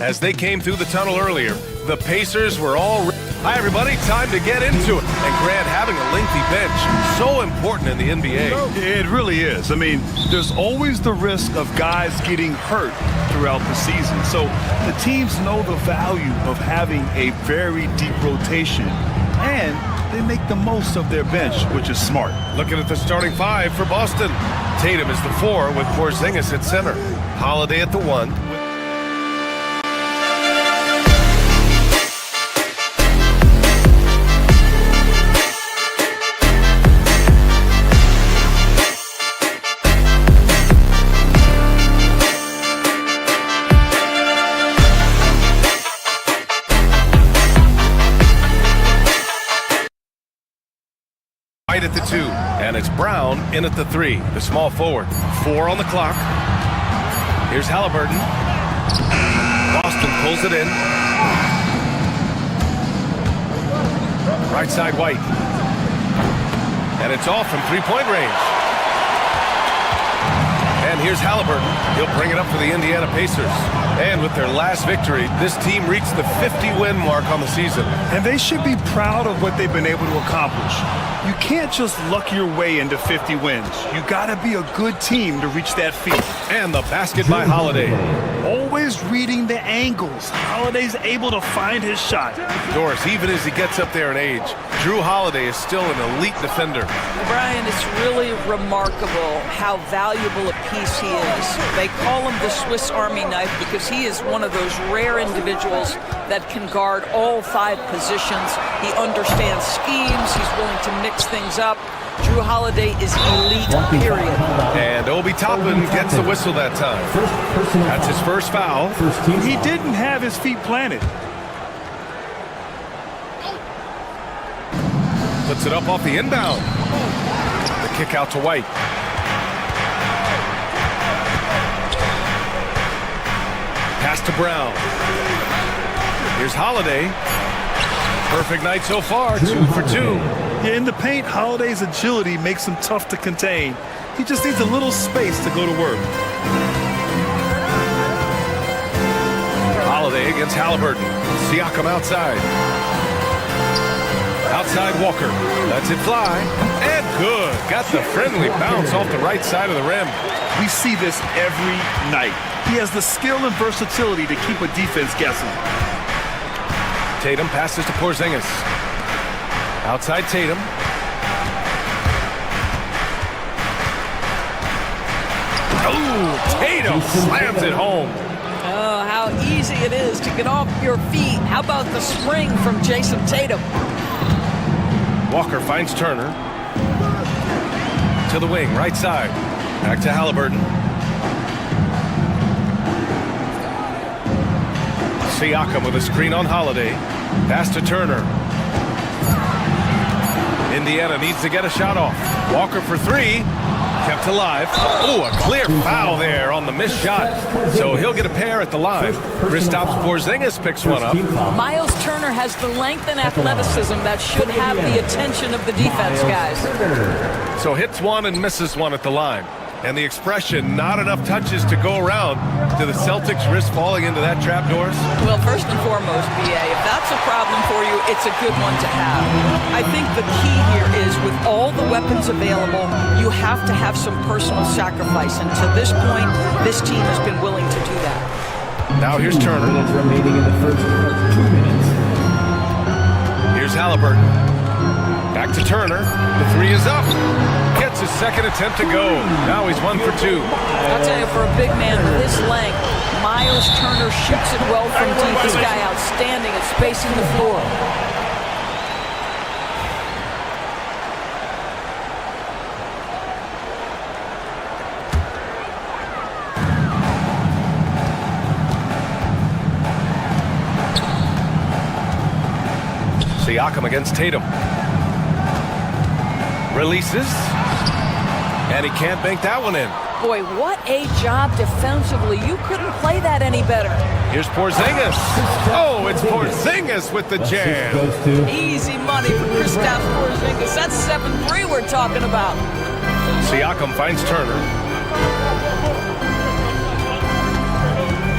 As they came through the tunnel earlier, the Pacers were all... Hi, everybody. Time to get into it. And Grant, having a lengthy bench, so important in the NBA. It really is. I mean, there's always the risk of guys getting hurt throughout the season. So the teams know the value of having a very deep rotation, and they make the most of their bench, which is smart. Looking at the starting five for Boston. Tatum is the 4 with Porzingis at center. Holiday at the 1. At the 2, and it's Brown in at the 3, the small forward. 4 on the clock. Here's Halliburton. Boston pulls it in. Right side White. And it's off from three-point range. And here's Halliburton. He'll bring it up for the Indiana Pacers. And with their last victory, this team reached the 50-win mark on the season. And they should be proud of what they've been able to accomplish. You can't just luck your way into 50 wins. You gotta be a good team to reach that feat. And the basket by Holiday. Always reading the angles. Holiday's able to find his shot. Doris, even as he gets up there in age, Drew Holiday is still an elite defender. Brian, it's really remarkable how valuable a piece he is. They call him the Swiss Army knife because he is one of those rare individuals that can guard all 5 positions. He understands schemes. He's willing to mix things up. Drew Holiday is elite, period. And Obi Toppin gets the whistle that time. That's his first foul. He didn't have his feet planted. Puts it up off the inbound. The kick out to White. Pass to Brown. Here's Holiday. Perfect night so far, 2 for 2. Yeah, in the paint, Holiday's agility makes him tough to contain. He just needs a little space to go to work. Holiday against Halliburton. Siakam outside. Outside Walker. Lets it fly. And good. Got the friendly bounce off the right side of the rim. We see this every night. He has the skill and versatility to keep a defense guessing. Tatum passes to Porzingis. Outside Tatum. Oh, Tatum slams it home. Oh, how easy it is to get off your feet. How about the spring from Jason Tatum? Walker finds Turner. To the wing, right side. Back to Halliburton. Siakam with a screen on Holiday. Pass to Turner. Indiana needs to get a shot off. Walker for 3. Kept alive. Oh, a clear foul there on the missed shot. So he'll get a pair at the line. Kristaps Porzingis picks one up. Miles Turner has the length and athleticism that should have the attention of the defense guys. So hits one and misses one at the line. And the expression, not enough touches to go around. Do the Celtics risk falling into that trap, Doris? Well, first and foremost, B.A., if that's a problem for you, it's a good one to have. I think the key here is with all the weapons available, you have to have some personal sacrifice. And to this point, this team has been willing to do that. Now here's Turner. Remaining in the first 2 minutes. Here's Halliburton. Back to Turner. The 3 is up. Gets his second attempt to go. Now he's 1 for 2. I'll tell you, for a big man this length, Miles Turner shoots it well from deep. This guy outstanding at spacing the floor. Siakam against Tatum. Releases. And he can't bank that one in. Boy, what a job defensively. You couldn't play that any better. Here's Porzingis. Oh, it's Porzingis with the jam. Easy money for Kristaps Porzingis. That's 7-3 we're talking about. Siakam finds Turner.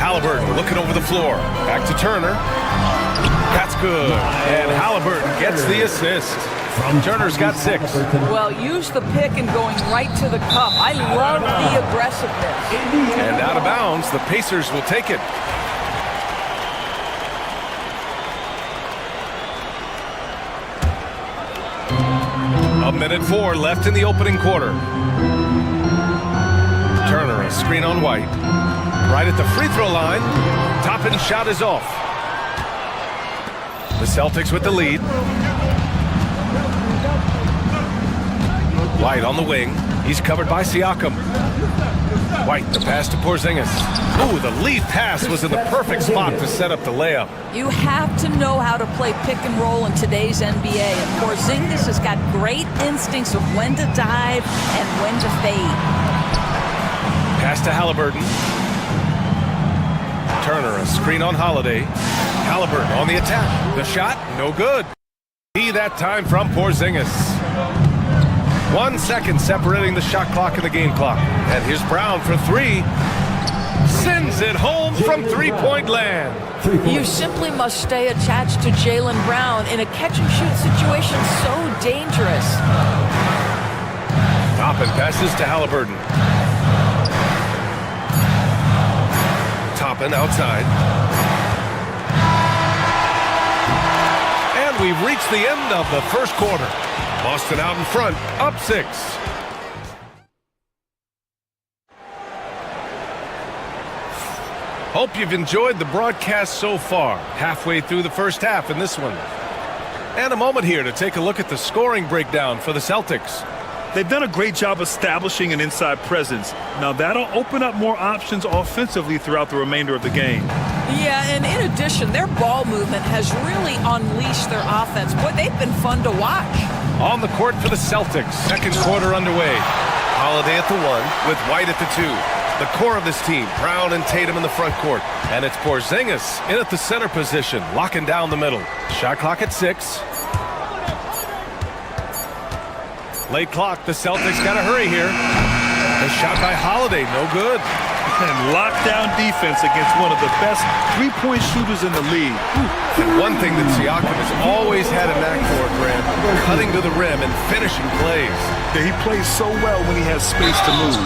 Halliburton looking over the floor. Back to Turner. That's good. And Halliburton gets the assist. Turner's got 6. Well, use the pick and going right to the cup. I love the aggressiveness. And out of bounds, the Pacers will take it. A minute 4 left in the opening quarter. Turner, a screen on White. Right at the free throw line. Toppin's shot is off. The Celtics with the lead. White on the wing. He's covered by Siakam. White, the pass to Porzingis. Ooh, the lead pass was in the perfect spot to set up the layup. You have to know how to play pick and roll in today's NBA, and Porzingis has got great instincts of when to dive and when to fade. Pass to Halliburton. Turner, a screen on Holiday. Halliburton on the attack. The shot, no good. That time from Porzingis. 1 second separating the shot clock and the game clock. And here's Brown for 3. Sends it home from three-point land. You simply must stay attached to Jaylen Brown in a catch-and-shoot situation so dangerous. Toppin passes to Halliburton. Toppin outside. And we've reached the end of the first quarter. Boston out in front, up 6. Hope you've enjoyed the broadcast so far. Halfway through the first half in this one. And a moment here to take a look at the scoring breakdown for the Celtics. They've done a great job establishing an inside presence. Now that'll open up more options offensively throughout the remainder of the game. Yeah, and in addition, their ball movement has really unleashed their offense. Boy, they've been fun to watch. On the court for the Celtics, second quarter underway. Holiday at the 1 with White at the 2. The core of this team, Brown and Tatum in the front court. And it's Porzingis in at the center position, locking down the middle. Shot clock at 6. Late clock, the Celtics got to hurry here. The shot by Holiday, no good. And lockdown defense against one of the best three-point shooters in the league. And one thing that Siakam has always had a knack for, Grant, cutting to the rim and finishing plays. He plays so well when he has space to move.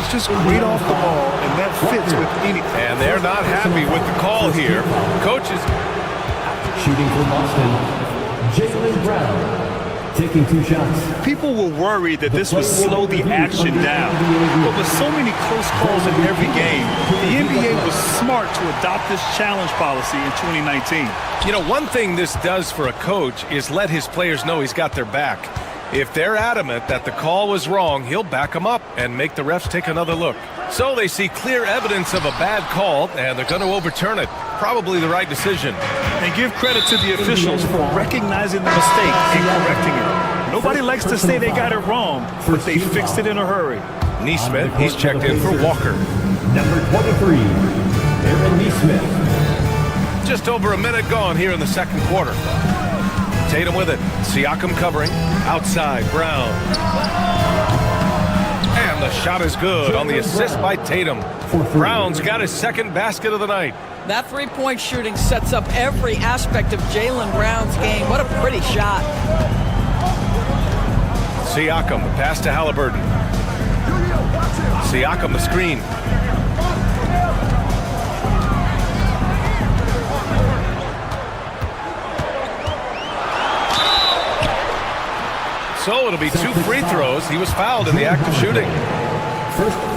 He's just great off the ball, and that fits with anything. And they're not happy with the call here. Coaches. Shooting for Boston, Jaylen Brown. Taking 2 shots. People were worried that this would slow the action down. But with so many close calls in every game, the NBA was smart to adopt this challenge policy in 2019. You know, one thing this does for a coach is let his players know he's got their back. If they're adamant that the call was wrong, he'll back them up and make the refs take another look. So they see clear evidence of a bad call, and they're going to overturn it. Probably the right decision. And give credit to the officials for recognizing the mistake and correcting it. Nobody likes to say they got it wrong, but they fixed it in a hurry. Nesmith, he's checked in for Walker. Number 23, Aaron Nesmith. Just over a minute gone here in the second quarter. Tatum with it. Siakam covering. Outside, Brown. And the shot is good on the assist by Tatum. Brown's got his second basket of the night. That three-point shooting sets up every aspect of Jaylen Brown's game. What a pretty shot. Siakam, the pass to Halliburton. Siakam, the screen. So it'll be 2 free throws. He was fouled in the act of shooting.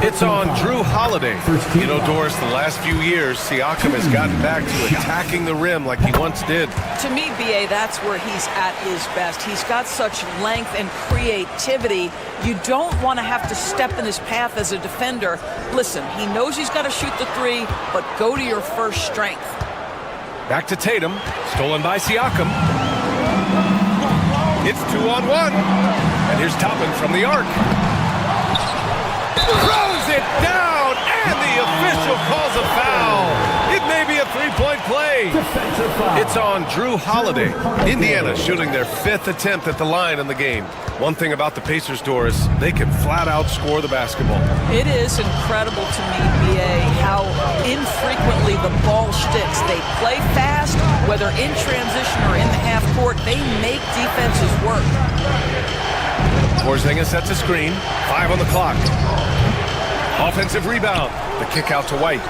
It's on Drew Holiday. You know, Doris, the last few years, Siakam has gotten back to attacking the rim like he once did. To me, B.A., that's where he's at his best. He's got such length and creativity. You don't want to have to step in his path as a defender. Listen, he knows he's got to shoot the 3, but go to your first strength. Back to Tatum. Stolen by Siakam. It's 2-on-1. And here's Toppin from the arc. Throws it down, and the official calls a foul. It may be a three-point play. It's on Drew Holiday. Indiana shooting their 5th attempt at the line in the game. One thing about the Pacers, Doris, they can flat out score the basketball. It is incredible to me, BA, how infrequently the ball sticks. They play fast, whether in transition or in the half court. They make defenses work. Porzingis sets a screen. 5 on the clock. Offensive rebound. The kick out to White.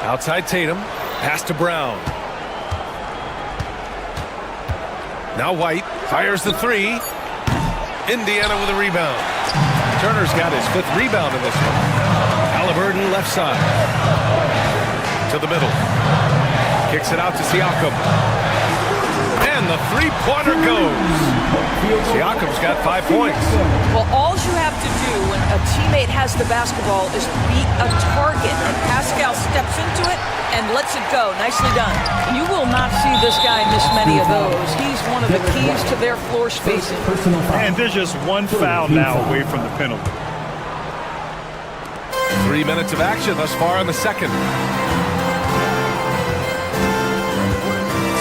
Outside Tatum. Pass to Brown. Now White fires the three. Indiana with a rebound. Turner's got his 5th rebound in this one. Halliburton left side. To the middle. Kicks it out to Siakam. And the three-pointer goes. Siakam's got 5 points. Well, all you have to do when a teammate has the basketball is beat a target. And Pascal steps into it and lets it go. Nicely done. You will not see this guy miss many of those. He's one of the keys to their floor spacing. And there's just one foul now away from the penalty. 3 minutes of action thus far in the second.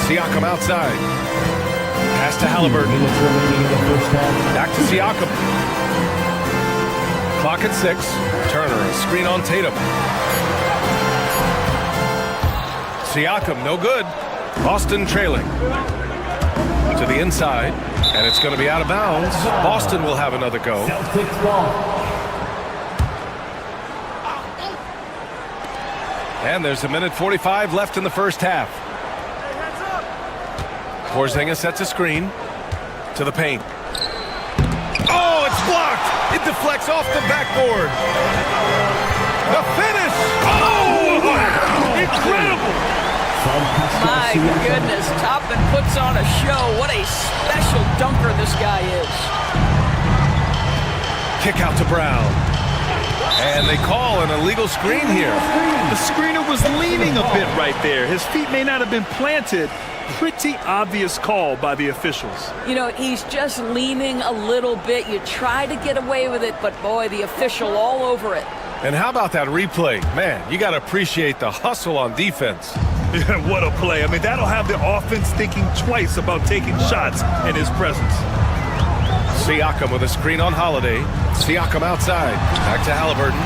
Siakam outside. Pass to Halliburton. Back to Siakam. Clock at 6. Turner, a screen on Tatum. Siakam, no good. Boston trailing. To the inside, and it's going to be out of bounds. Boston will have another go. And there's 1:45 left in the first half. Porzingis sets a screen to the paint. Oh, it's blocked! It deflects off the backboard. The finish! Oh, wow! Incredible! My goodness, Toppin puts on a show. What a special dunker this guy is. Kick out to Brown. And they call an illegal screen here. The screener was leaning a bit right there. His feet may not have been planted. Pretty obvious call by the officials. You know, he's just leaning a little bit. You try to get away with it, but boy, the official all over it. And how about that replay? Man, you got to appreciate the hustle on defense. What a play. I mean, that'll have the offense thinking twice about taking shots in his presence. Siakam with a screen on Holiday. Siakam outside. Back to Halliburton.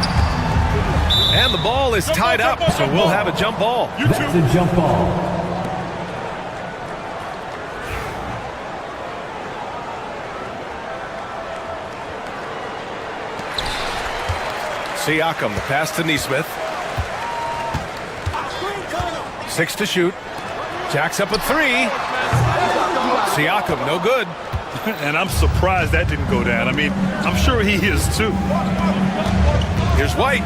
And the ball is tied up, so we'll have a jump ball. That's a jump ball. Siakam, the pass to Nesmith. 6 to shoot. Jacks up a 3. Siakam, no good. And I'm surprised that didn't go down. I mean, I'm sure he is too. Here's White.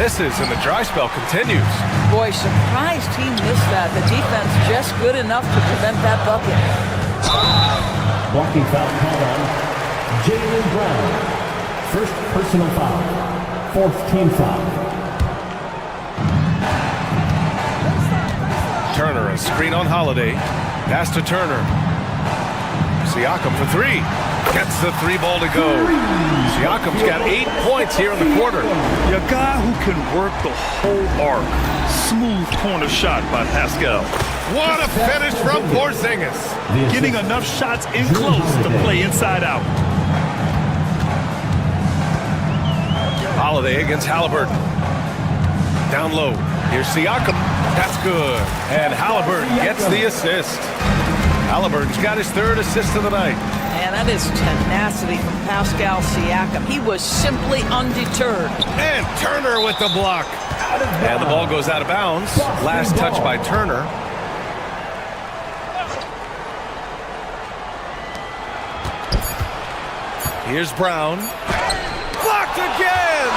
Misses, and the dry spell continues. Boy, surprised he missed that. The defense just good enough to prevent that bucket. Blocking foul called on Jaylen Brown. First personal foul. 4th team foul. Turner, a screen on Holiday. Pass to Turner. Siakam for 3. Gets the 3 ball to go. Siakam's got 8 points here in the quarter. A guy who can work the whole arc. Smooth corner shot by Pascal. What a finish from Porzingis. Getting enough shots in close to play inside out. Holiday against Halliburton. Down low. Here's Siakam. That's good. And Halliburton gets the assist. Halliburton's got his 3rd assist of the night. Man, that is tenacity from Pascal Siakam. He was simply undeterred. And Turner with the block. And the ball goes out of bounds. Last touch by Turner. Here's Brown. Blocked again!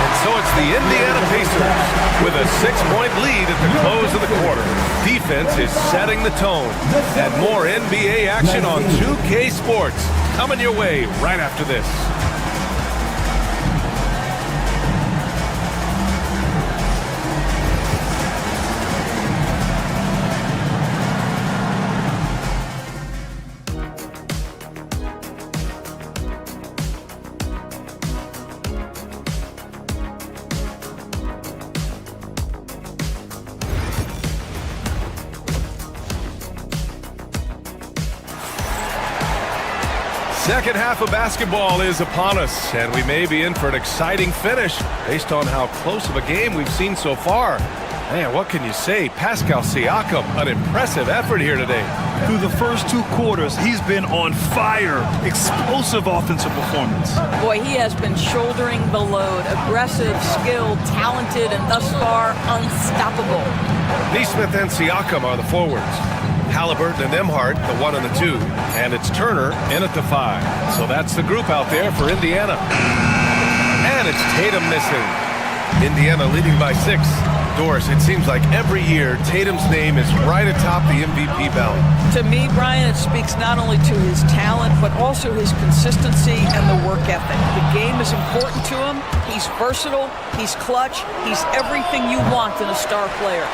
And so it's the Indiana Pacers with a 6-point lead at the close of the quarter. Defense is setting the tone. And more NBA action on 2K Sports coming your way right after this. Second half of basketball is upon us, and we may be in for an exciting finish based on how close of a game we've seen so far. Man, what can you say? Pascal Siakam, an impressive effort here today. Through the first 2 quarters, he's been on fire. Explosive offensive performance. Boy, he has been shouldering the load. Aggressive, skilled, talented, and thus far, unstoppable. Neesmith and Siakam are the forwards. Halliburton and Emhart, the 1 and the 2. And it's Turner in at the 5. So that's the group out there for Indiana. And it's Tatum missing. Indiana leading by 6. Doris, it seems like every year Tatum's name is right atop the MVP ballot. To me, Brian, it speaks not only to his talent, but also his consistency and the work ethic. The game is important to him. He's versatile. He's clutch. He's everything you want in a star player.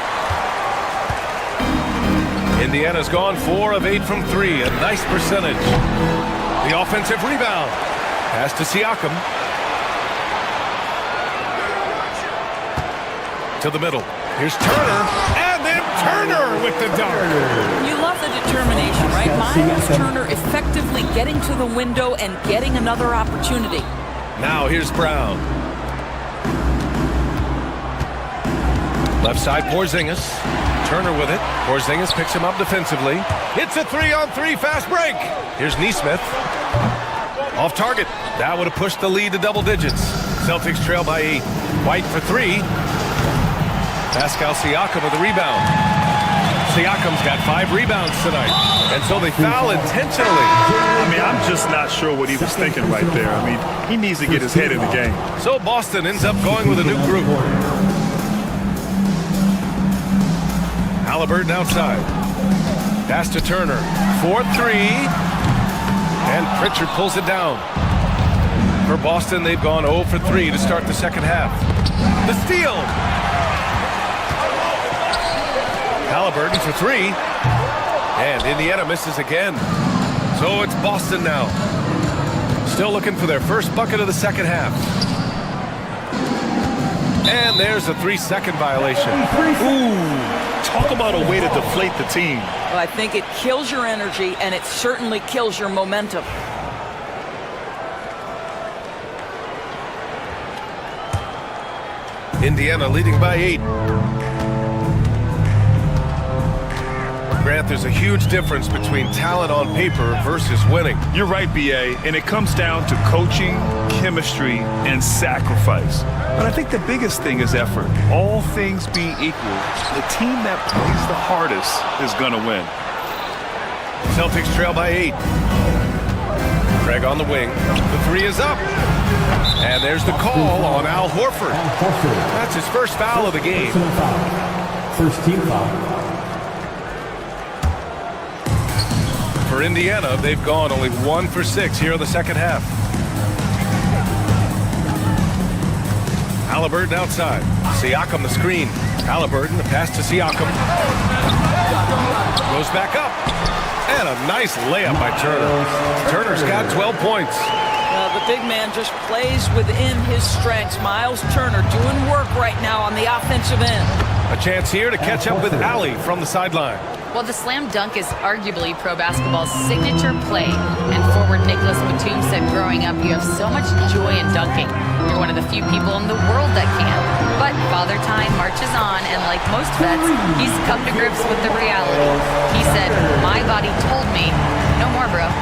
Indiana's gone 4 of 8 from 3, a nice percentage. The offensive rebound. Pass to Siakam. To the middle. Here's Turner, and then Turner with the dunk. You love the determination, right? Miles Turner effectively getting to the window and getting another opportunity. Now here's Brown. Left side, Porzingis. Turner with it. Porzingis picks him up defensively. Hits a 3-on-3 fast break. Here's Neesmith. Off target. That would have pushed the lead to double digits. Celtics trail by 8. White for 3. Pascal Siakam with the rebound. Siakam's got 5 rebounds tonight. And so they foul intentionally. I mean, I'm just not sure what he was thinking right there. I mean, he needs to get his head in the game. So Boston ends up going with a new group. Halliburton outside. Pass to Turner. 4-3. And Pritchard pulls it down. For Boston, they've gone 0 for 3 to start the second half. The steal. Halliburton for 3. And Indiana misses again. So it's Boston now. Still looking for their first bucket of the second half. And there's a 3-second violation. Ooh, talk about a way to deflate the team. Well, I think it kills your energy, and it certainly kills your momentum. Indiana leading by 8. Grant, there's a huge difference between talent on paper versus winning. You're right, B.A., and it comes down to coaching, chemistry, and sacrifice. But I think the biggest thing is effort. All things being equal, the team that plays the hardest is going to win. Celtics trail by 8. Craig on the wing. The 3 is up. And there's the call on Al Horford. That's his first foul of the game. First team foul. For Indiana, they've gone only 1 for 6 here in the second half. Halliburton outside. Siakam the screen. Halliburton, the pass to Siakam. Goes back up. And a nice layup by Turner. Turner's got 12 points. The big man just plays within his strengths. Miles Turner doing work right now on the offensive end. A chance here to catch up with Allie from the sideline. Well, the slam dunk is arguably pro basketball's signature play. And forward Nicholas Batum said growing up, you have so much joy in dunking. You're one of the few people in the world that can. But Father Time marches on, and like most vets, he's come to grips with the reality. He said, my body told me, no more, bro.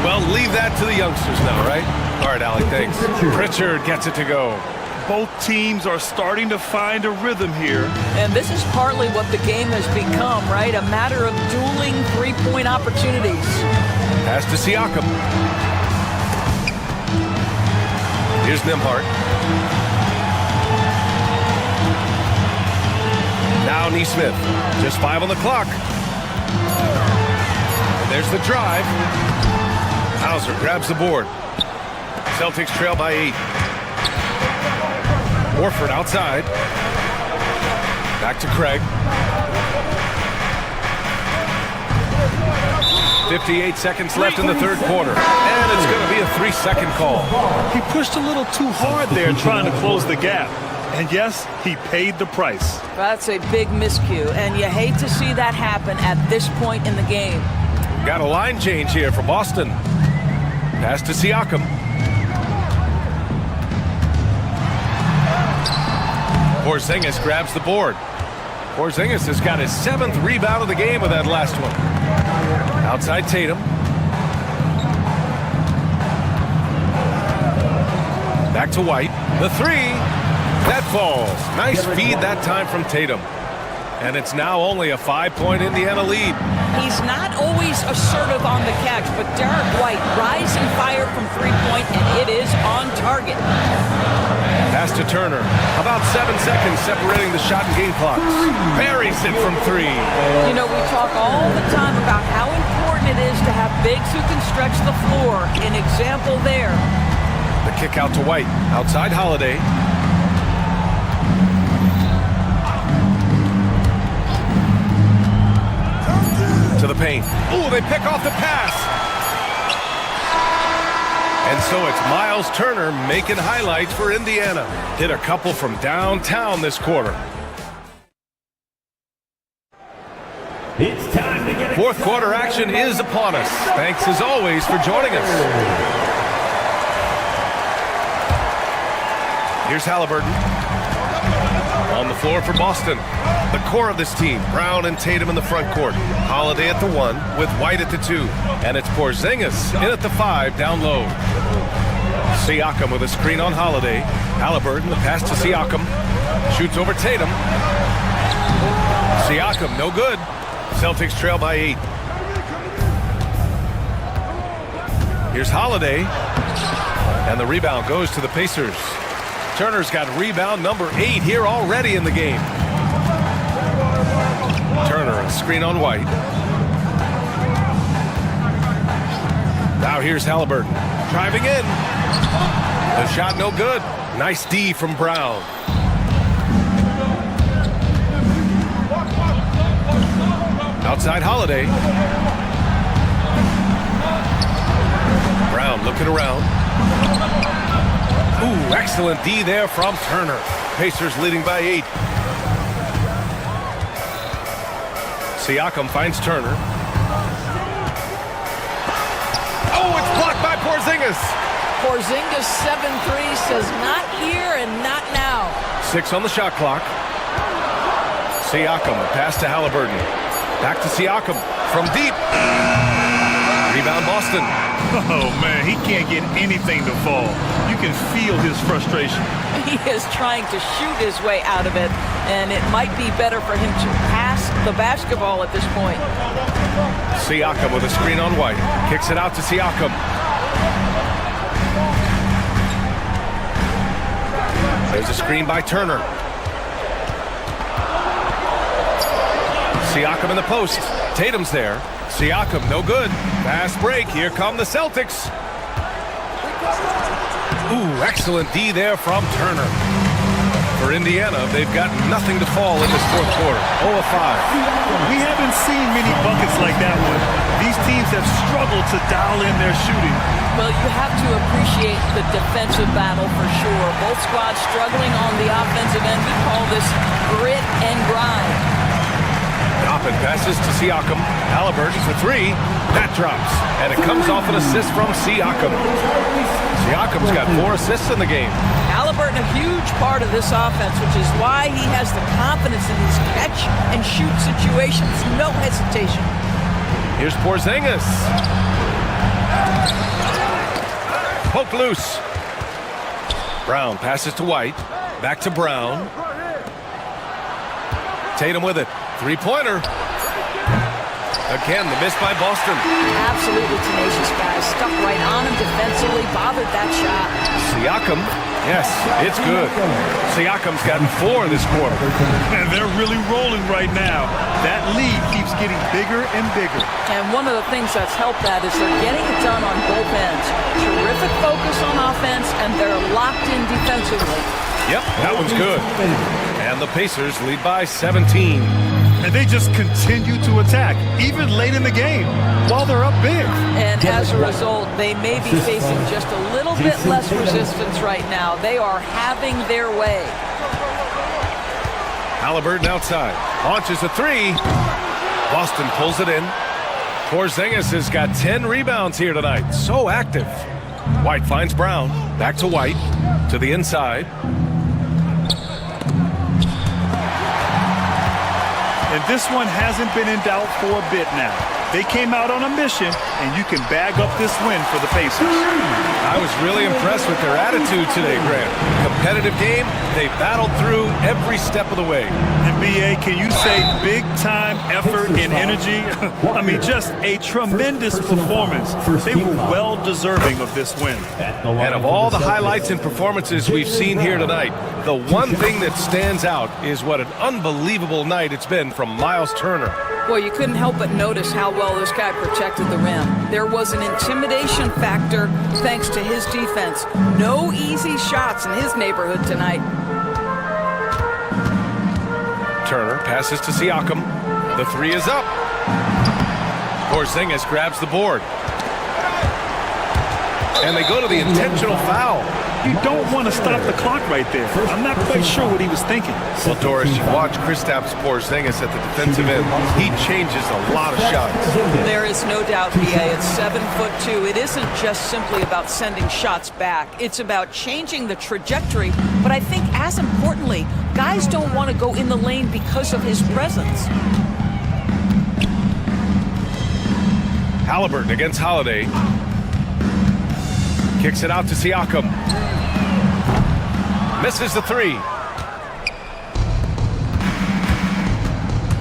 Well, leave that to the youngsters now, right? All right, Allie, thanks. Pritchard gets it to go. Both teams are starting to find a rhythm here. And this is partly what the game has become, right? A matter of dueling three-point opportunities. Pass to Siakam. Here's Nembhard. Now Neesmith. Just 5 on the clock. And there's the drive. Hauser grabs the board. Celtics trail by 8. Horford outside. Back to Craig. 58 seconds left in the third quarter. And it's going to be a 3-second call. He pushed a little too hard there trying to close the gap. And yes, he paid the price. That's a big miscue, and you hate to see that happen at this point in the game. Got a line change here for Boston. Pass to Siakam. Porzingis grabs the board. Porzingis has got his 7th rebound of the game with that last one. Outside Tatum. Back to White. The three. That falls. Nice feed that time from Tatum. And it's now only a 5-point Indiana lead. He's not always assertive on the catch, but Derek White, rising fire from three-point, and it is on target. Pass to Turner. About 7 seconds separating the shot and game clocks. Buries it from three. You know, we talk all the time about how important it is to have bigs who can stretch the floor. An example there. The kick out to White. Outside Holiday. To the paint. Ooh, they pick off the pass. And so it's Miles Turner making highlights for Indiana. Hit a couple from downtown this quarter. It's time to get it. Fourth quarter action is upon us. Thanks as always for joining us. Here's Halliburton. On the floor for Boston. The core of this team, Brown and Tatum in the front court. Holiday at the 1 with White at the 2. And it's Porzingis in at the 5 down low. Siakam with a screen on Holiday. Halliburton, the pass to Siakam. Shoots over Tatum. Siakam, no good. Celtics trail by 8. Here's Holiday. And the rebound goes to the Pacers. Turner's got rebound number 8 here already in the game. Turner, a screen on White. Now here's Halliburton. Driving in. The shot no good. Nice D from Brown. Outside Holiday. Brown looking around. Ooh, excellent D there from Turner. Pacers leading by 8. Siakam finds Turner. Oh, it's blocked by Porzingis. Porzingis 7-3 says not here and not now. 6 on the shot clock. Siakam, a pass to Halliburton. Back to Siakam from deep. Rebound Boston. Oh, man, he can't get anything to fall. You can feel his frustration. He is trying to shoot his way out of it, and it might be better for him to pass the basketball at this point. Siakam with a screen on White. Kicks it out to Siakam. There's a screen by Turner. Siakam in the post. Tatum's there. Siakam, no good. Fast break. Here come the Celtics. Ooh, excellent D there from Turner. For Indiana, they've got nothing to fall in this fourth quarter. 0 of 5. We haven't seen many buckets like that one. These teams have struggled to dial in their shooting. Well, you have to appreciate the defensive battle for sure. Both squads struggling on the offensive end. We call this grit and grind. Toppin passes to Siakam. Halliburton for 3. That drops. And it comes off an assist from Siakam. Siakam's got 4 assists in the game. Halliburton, a huge part of this offense, which is why he has the confidence in these catch and shoot situations. No hesitation. Here's Porzingis. Poke loose. Brown passes to White. Back to Brown. Tatum with it. Three-pointer. Again, the miss by Boston. Absolutely tenacious, guys. Stuck right on him defensively, bothered that shot. Siakam, yes, it's good. Siakam's gotten 4 this quarter. And they're really rolling right now. That lead keeps getting bigger and bigger. And one of the things that's helped that is they're getting it done on both ends. Terrific focus on offense, and they're locked in defensively. Yep, that one's good. And the Pacers lead by 17. And they just continue to attack, even late in the game, while they're up big. And as a result, they may be facing just a little bit less resistance right now. They are having their way. Halliburton outside. Launches a 3. Boston pulls it in. Porzingis has got 10 rebounds here tonight. So active. White finds Brown. Back to White. To the inside. And this one hasn't been in doubt for a bit now. They came out on a mission, and you can bag up this win for the Pacers. I was really impressed with their attitude today, Grant. Competitive game. They battled through every step of the way. And B.A., can you say big-time effort and energy? I mean, just a tremendous performance. They were well-deserving of this win. And of all the highlights and performances we've seen here tonight, the one thing that stands out is what an unbelievable night it's been from Miles Turner. Well, you couldn't help but notice how well this guy protected the rim. There was an intimidation factor thanks to his defense. No easy shots in his neighborhood tonight. Turner passes to Siakam. The three is up. Porzingis grabs the board. And they go to the intentional foul. You don't want to stop the clock right there. I'm not quite sure what he was thinking. Well, Doris, you watch Kristaps Porzingis at the defensive end. He changes a lot of shots. There is no doubt, B.A. It's 7'2". It isn't just simply about sending shots back. It's about changing the trajectory. But I think as importantly, guys don't want to go in the lane because of his presence. Halliburton against Holiday. Kicks it out to Siakam. Misses the three.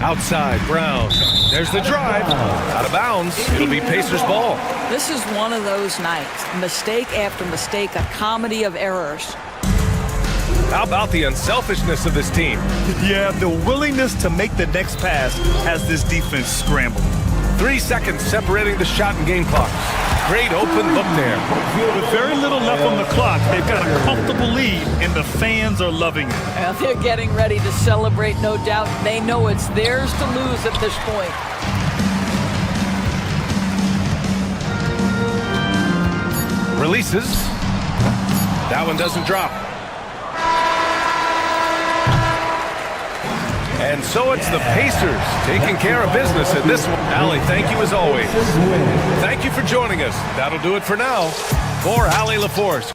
Outside, Brown. There's the drive. Out of bounds. It'll be Pacers ball. This is one of those nights. Mistake after mistake, a comedy of errors. How about the unselfishness of this team? Yeah, the willingness to make the next pass has this defense scrambled. 3 seconds separating the shot and game clocks. Great open look there. With very little left on the clock, they've got a comfortable lead, and the fans are loving it. Well, they're getting ready to celebrate, no doubt. They know it's theirs to lose at this point. Releases. That one doesn't drop. And so it's the Pacers taking care of business in this one. Allie, thank you as always. Thank you for joining us. That'll do it for now. For Allie LaForce.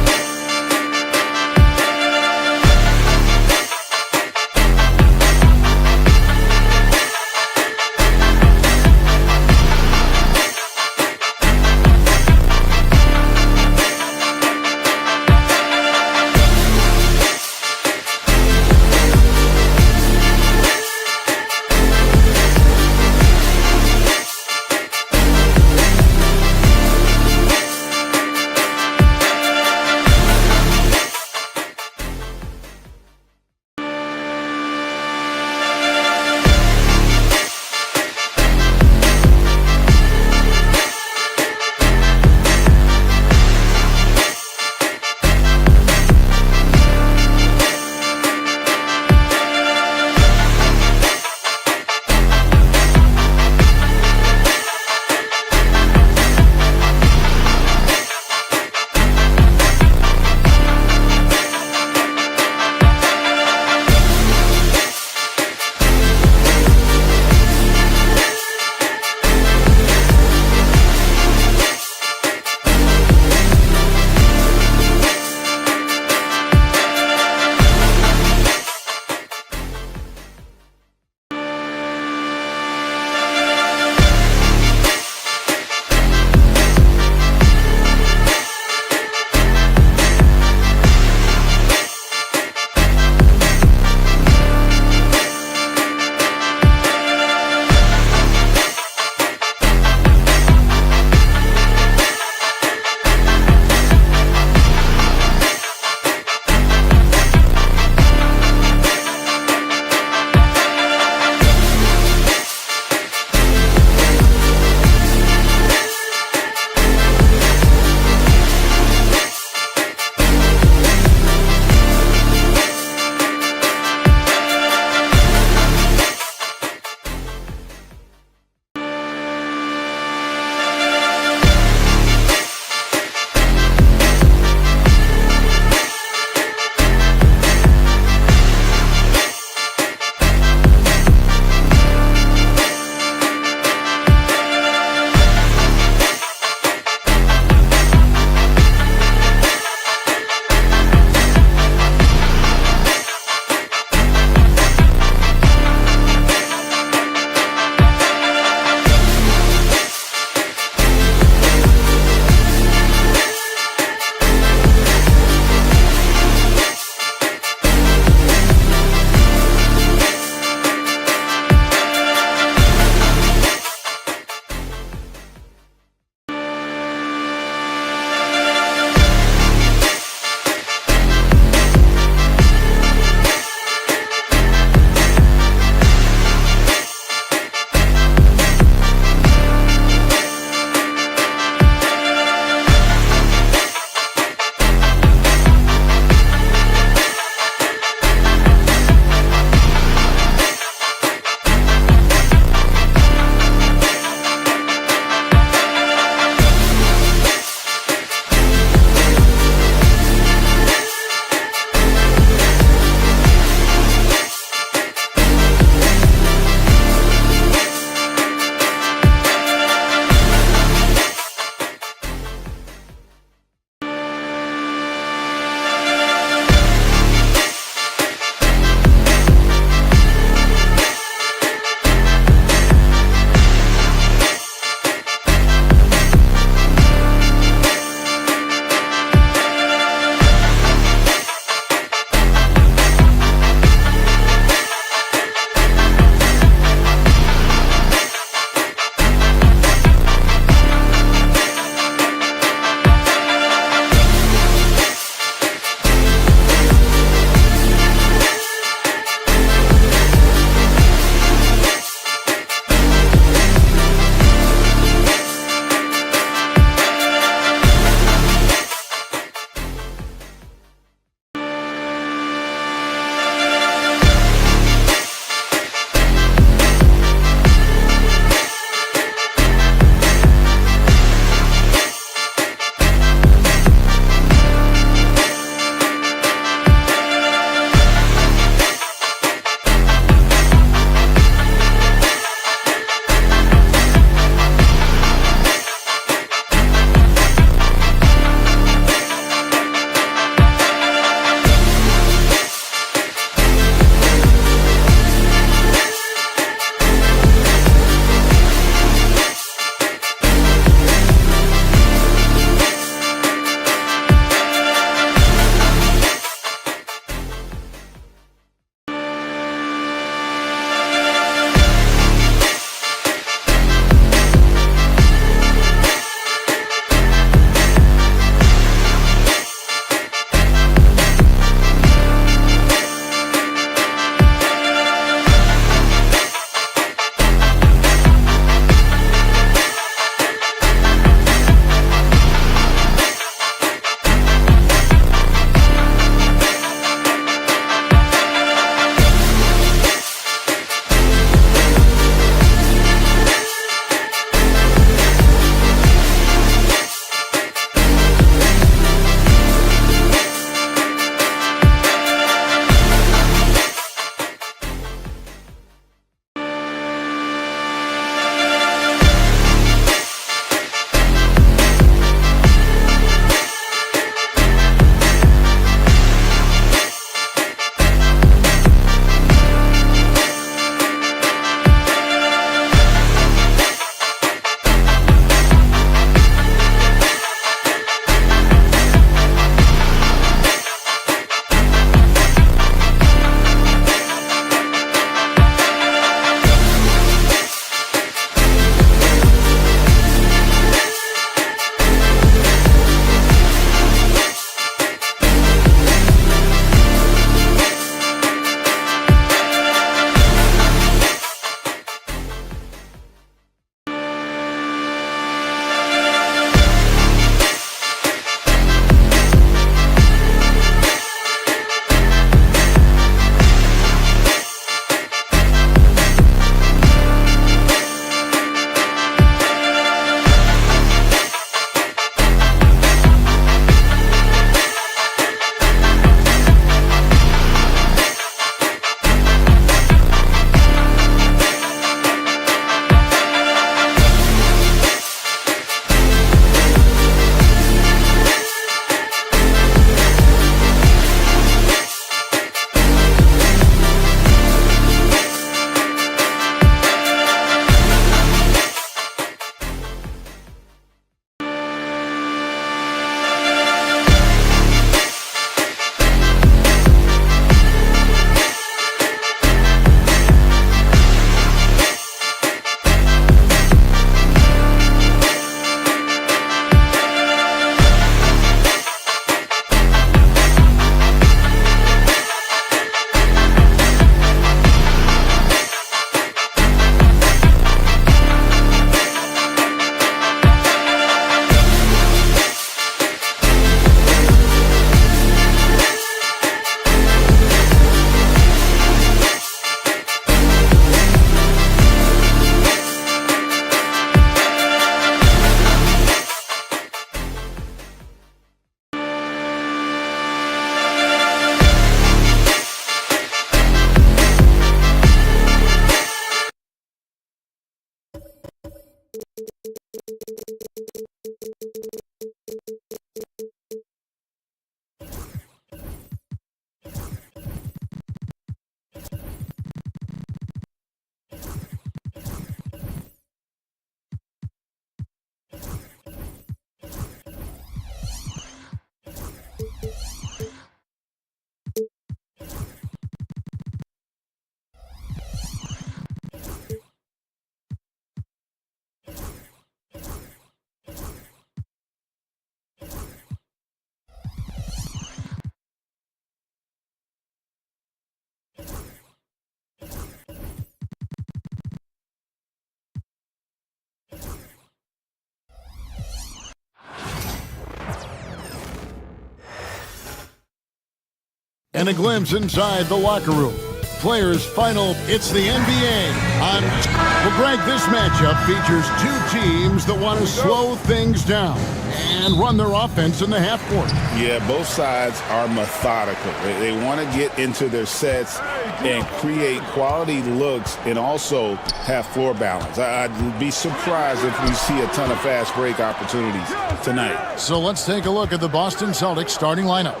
And a glimpse inside the locker room. Players' final, it's the NBA. Well, Greg, this matchup features two teams that want to slow things down and run their offense in the half court. Yeah, both sides are methodical. They want to get into their sets and create quality looks and also have floor balance. I'd be surprised if we see a ton of fast break opportunities tonight. So let's take a look at the Boston Celtics starting lineup.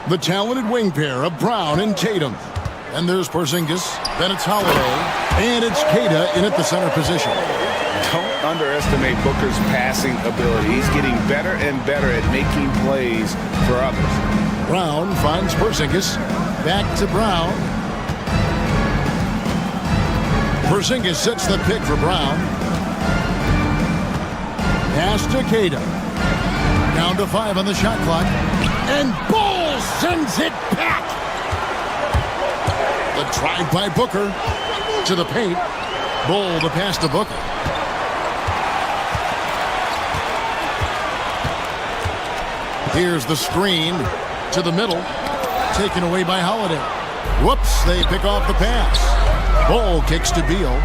The talented wing pair of Brown and Tatum. And there's Porzingis, then it's Holiday, and it's Queta in at the center position. Don't underestimate Booker's passing ability. He's getting better and better at making plays for others. Brown finds Porzingis. Back to Brown. Porzingis sets the pick for Brown. Pass to Queta. Down to 5 on the shot clock. And Ball sends it back. The drive by Booker to the paint. Bull to pass to Booker. Here's the screen to the middle. Taken away by Holiday. Whoops, they pick off the pass. Bull kicks to Beal.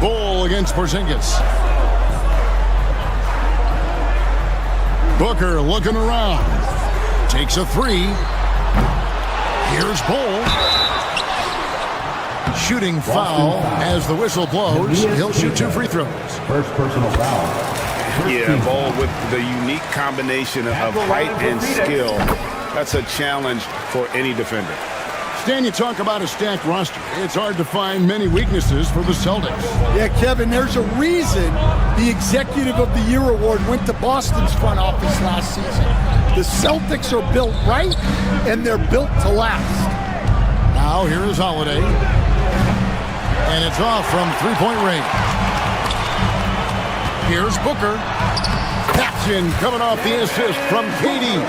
Bull against Porzingis. Booker looking around. Takes a 3. Here's Bull. Shooting foul as the whistle blows. He'll shoot 2 free throws. First personal foul. Yeah, Bull with the unique combination of height and skill. That's a challenge for any defender. Stan, you talk about a stacked roster. It's hard to find many weaknesses for the Celtics. Yeah, Kevin, there's a reason the Executive of the Year award went to Boston's front office last season. The Celtics are built right, and they're built to last. Now here is Holiday. And it's off from three-point range. Here's Booker. Paxson coming off the assist from KD.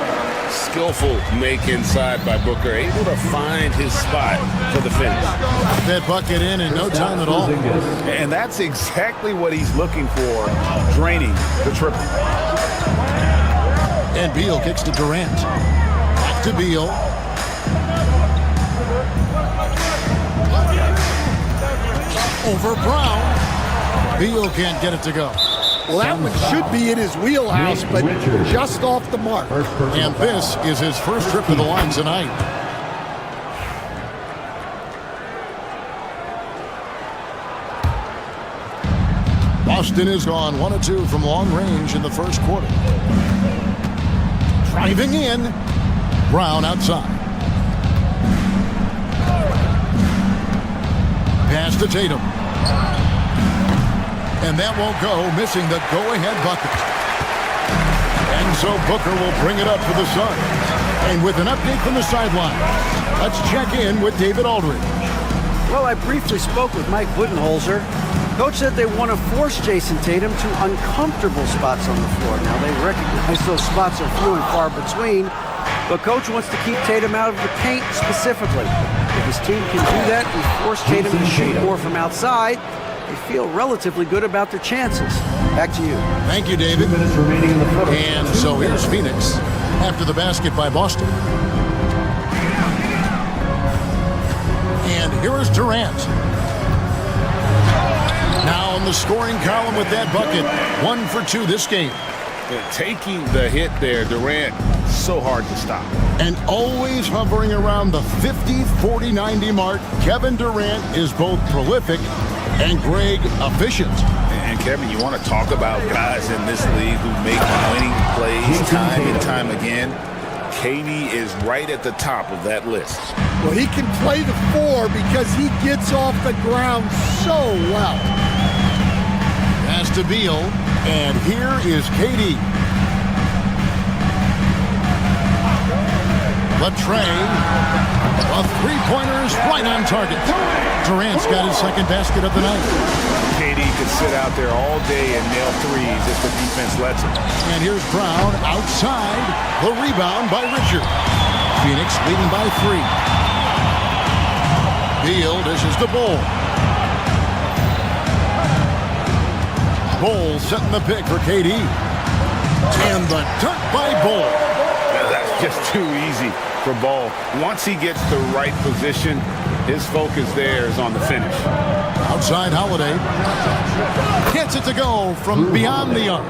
Skillful make inside by Booker, able to find his spot for the finish. That bucket in no time at all. And that's exactly what he's looking for, draining the triple. And Beal kicks to Durant. Back to Beal. Over Brown. Beal can't get it to go. Well, that one should be in his wheelhouse, but just off the mark. And this is his first trip to the line tonight. Boston is gone 1 of 2 from long range in the first quarter. Driving in. Brown outside. Pass to Tatum. And that won't go, missing the go-ahead bucket. And so Booker will bring it up for the Suns. And with an update from the sideline, let's check in with David Aldridge. Well, I briefly spoke with Mike Budenholzer. Coach said they want to force Jason Tatum to uncomfortable spots on the floor. Now, they recognize those spots are few and far between, but Coach wants to keep Tatum out of the paint specifically. If his team can do that and force Tatum to shoot more from outside, they feel relatively good about their chances. Back to you. Thank you, David. 2 minutes remaining in the quarter. And so here's Phoenix after the basket by Boston. And here is Durant. Now in the scoring column with that bucket. 1 for 2 this game. Taking the hit there, Durant, so hard to stop. And always hovering around the 50, 40, 90 mark, Kevin Durant is both prolific and Greg efficient. And Kevin, you want to talk about guys in this league who make winning plays time and time again? KD is right at the top of that list. Well, he can play the 4 because he gets off the ground so well. Pass to Beal, and here is KD. Latrey, a three-pointer is right on target. Durant's got his second basket of the night. KD could sit out there all day and nail threes if the defense lets him. And here's Brown outside. The rebound by Richard. Phoenix leading by 3. Beal dishes to Bull. Bull setting the pick for KD. And the dunk by Bull. just too easy for Ball. Once he gets the right position, his focus there is on the finish. Outside Holiday. Gets it to go from beyond the arc.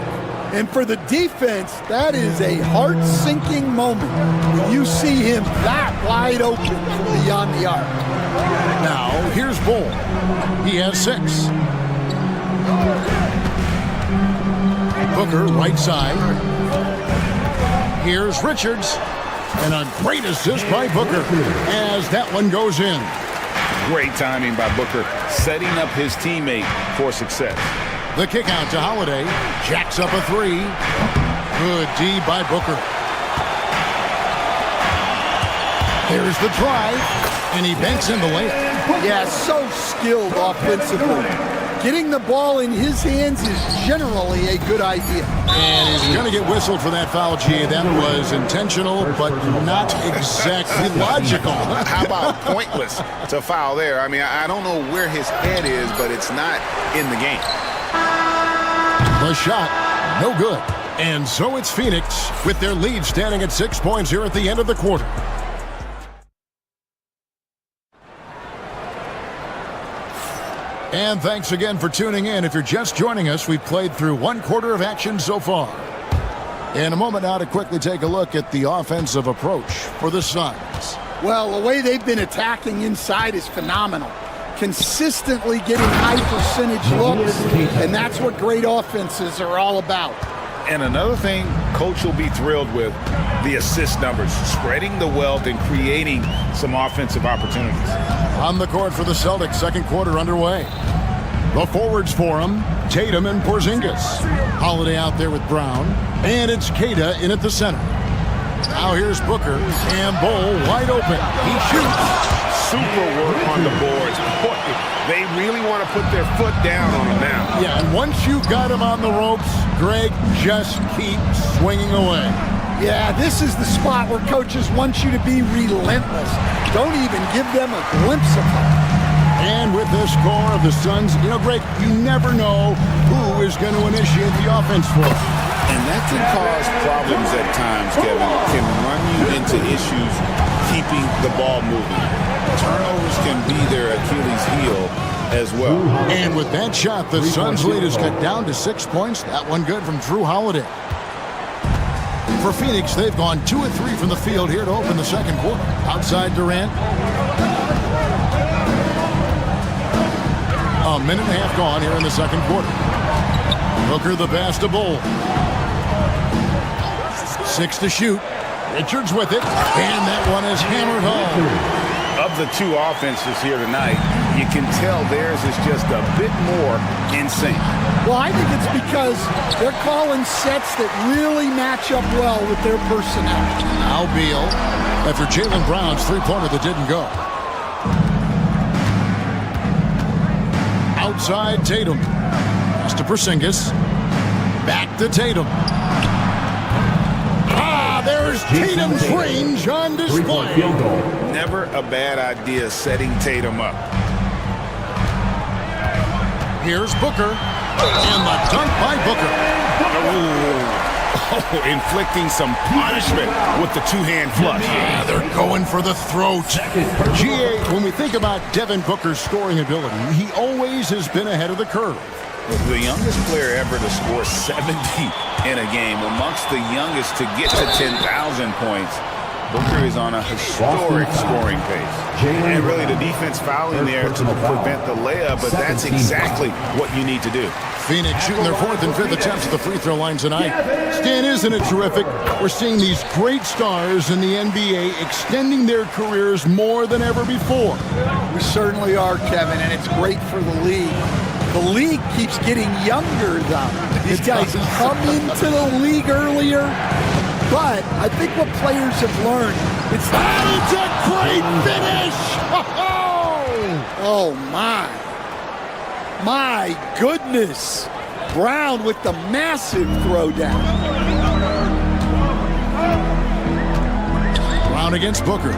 And for the defense, that is a heart-sinking moment when you see him that wide open from beyond the arc. Now, here's Bull. He has 6. Booker, right side. Here's Richards. And a great assist by Booker as that one goes in. Great timing by Booker, setting up his teammate for success. The kick out to Holiday. Jacks up a 3. Good D by Booker. There's the drive, and he banks in the layup. Yeah, so skilled offensively. Getting the ball in his hands is generally a good idea. And he's going to get whistled for that foul, G. That was intentional, but not exactly logical. How about pointless to foul there? I mean, I don't know where his head is, but it's not in the game. The shot, no good. And so it's Phoenix with their lead standing at 6 points here at the end of the quarter. And thanks again for tuning in. If you're just joining us, we've played through 1 quarter of action so far. In a moment now to quickly take a look at the offensive approach for the Suns. Well, the way they've been attacking inside is phenomenal. Consistently getting high percentage looks, and that's what great offenses are all about. And another thing Coach will be thrilled with, the assist numbers, spreading the wealth and creating some offensive opportunities. On the court for the Celtics, second quarter underway. The forwards for him, Tatum and Porzingis. Holiday out there with Brown, and it's Queta in at the center. Now here's Booker, and Bull wide open. He shoots. Super work on the boards. Boy, they really want to put their foot down on him now. Yeah, and once you've got him on the ropes, Greg, just keep swinging away. Yeah, this is the spot where coaches want you to be relentless. Don't even give them a glimpse of it. And with this score of the Suns, Greg, you never know who is going to initiate the offense for them. And that can cause problems at times, Kevin. Can run you into issues keeping the ball moving. Turnovers can be their Achilles heel as well. And with that shot, the Suns' lead is cut down to 6 points. That one good from Drew Holiday. For Phoenix, they've gone 2 of 3 from the field here to open the second quarter. Outside Durant. A minute and a half gone here in the second quarter. Booker the pass to Bull. 6 to shoot. Richards with it, and that one is hammered home. Of the 2 offenses here tonight, you can tell theirs is just a bit more in sync. Well, I think it's because they're calling sets that really match up well with their personnel. Now Beal, after Jaylen Brown's three-pointer that didn't go. Outside Tatum. Pass to Porzingis. Back to Tatum. There's Tatum's range on display. Never a bad idea setting Tatum up. Here's Booker. And the dunk by Booker. Oh, inflicting some punishment with the two-hand flush. Yeah, they're going for the throat. GA, when we think about Devin Booker's scoring ability, he always has been ahead of the curve. The youngest player ever to score 70 in a game, amongst the youngest to get to 10,000 points. Booker is on a historic scoring pace. And really the defense fouling there to prevent the layup, but that's exactly what you need to do. Phoenix shooting their 4th and 5th attempts at the free throw line tonight. Stan, isn't it terrific? We're seeing these great stars in the NBA extending their careers more than ever before. We certainly are, Kevin, and it's great for the league. The league keeps getting younger, though. These guys come into the league earlier, but I think what players have learned, it's a great finish! Oh, my. My goodness. Brown with the massive throwdown. Brown against Booker.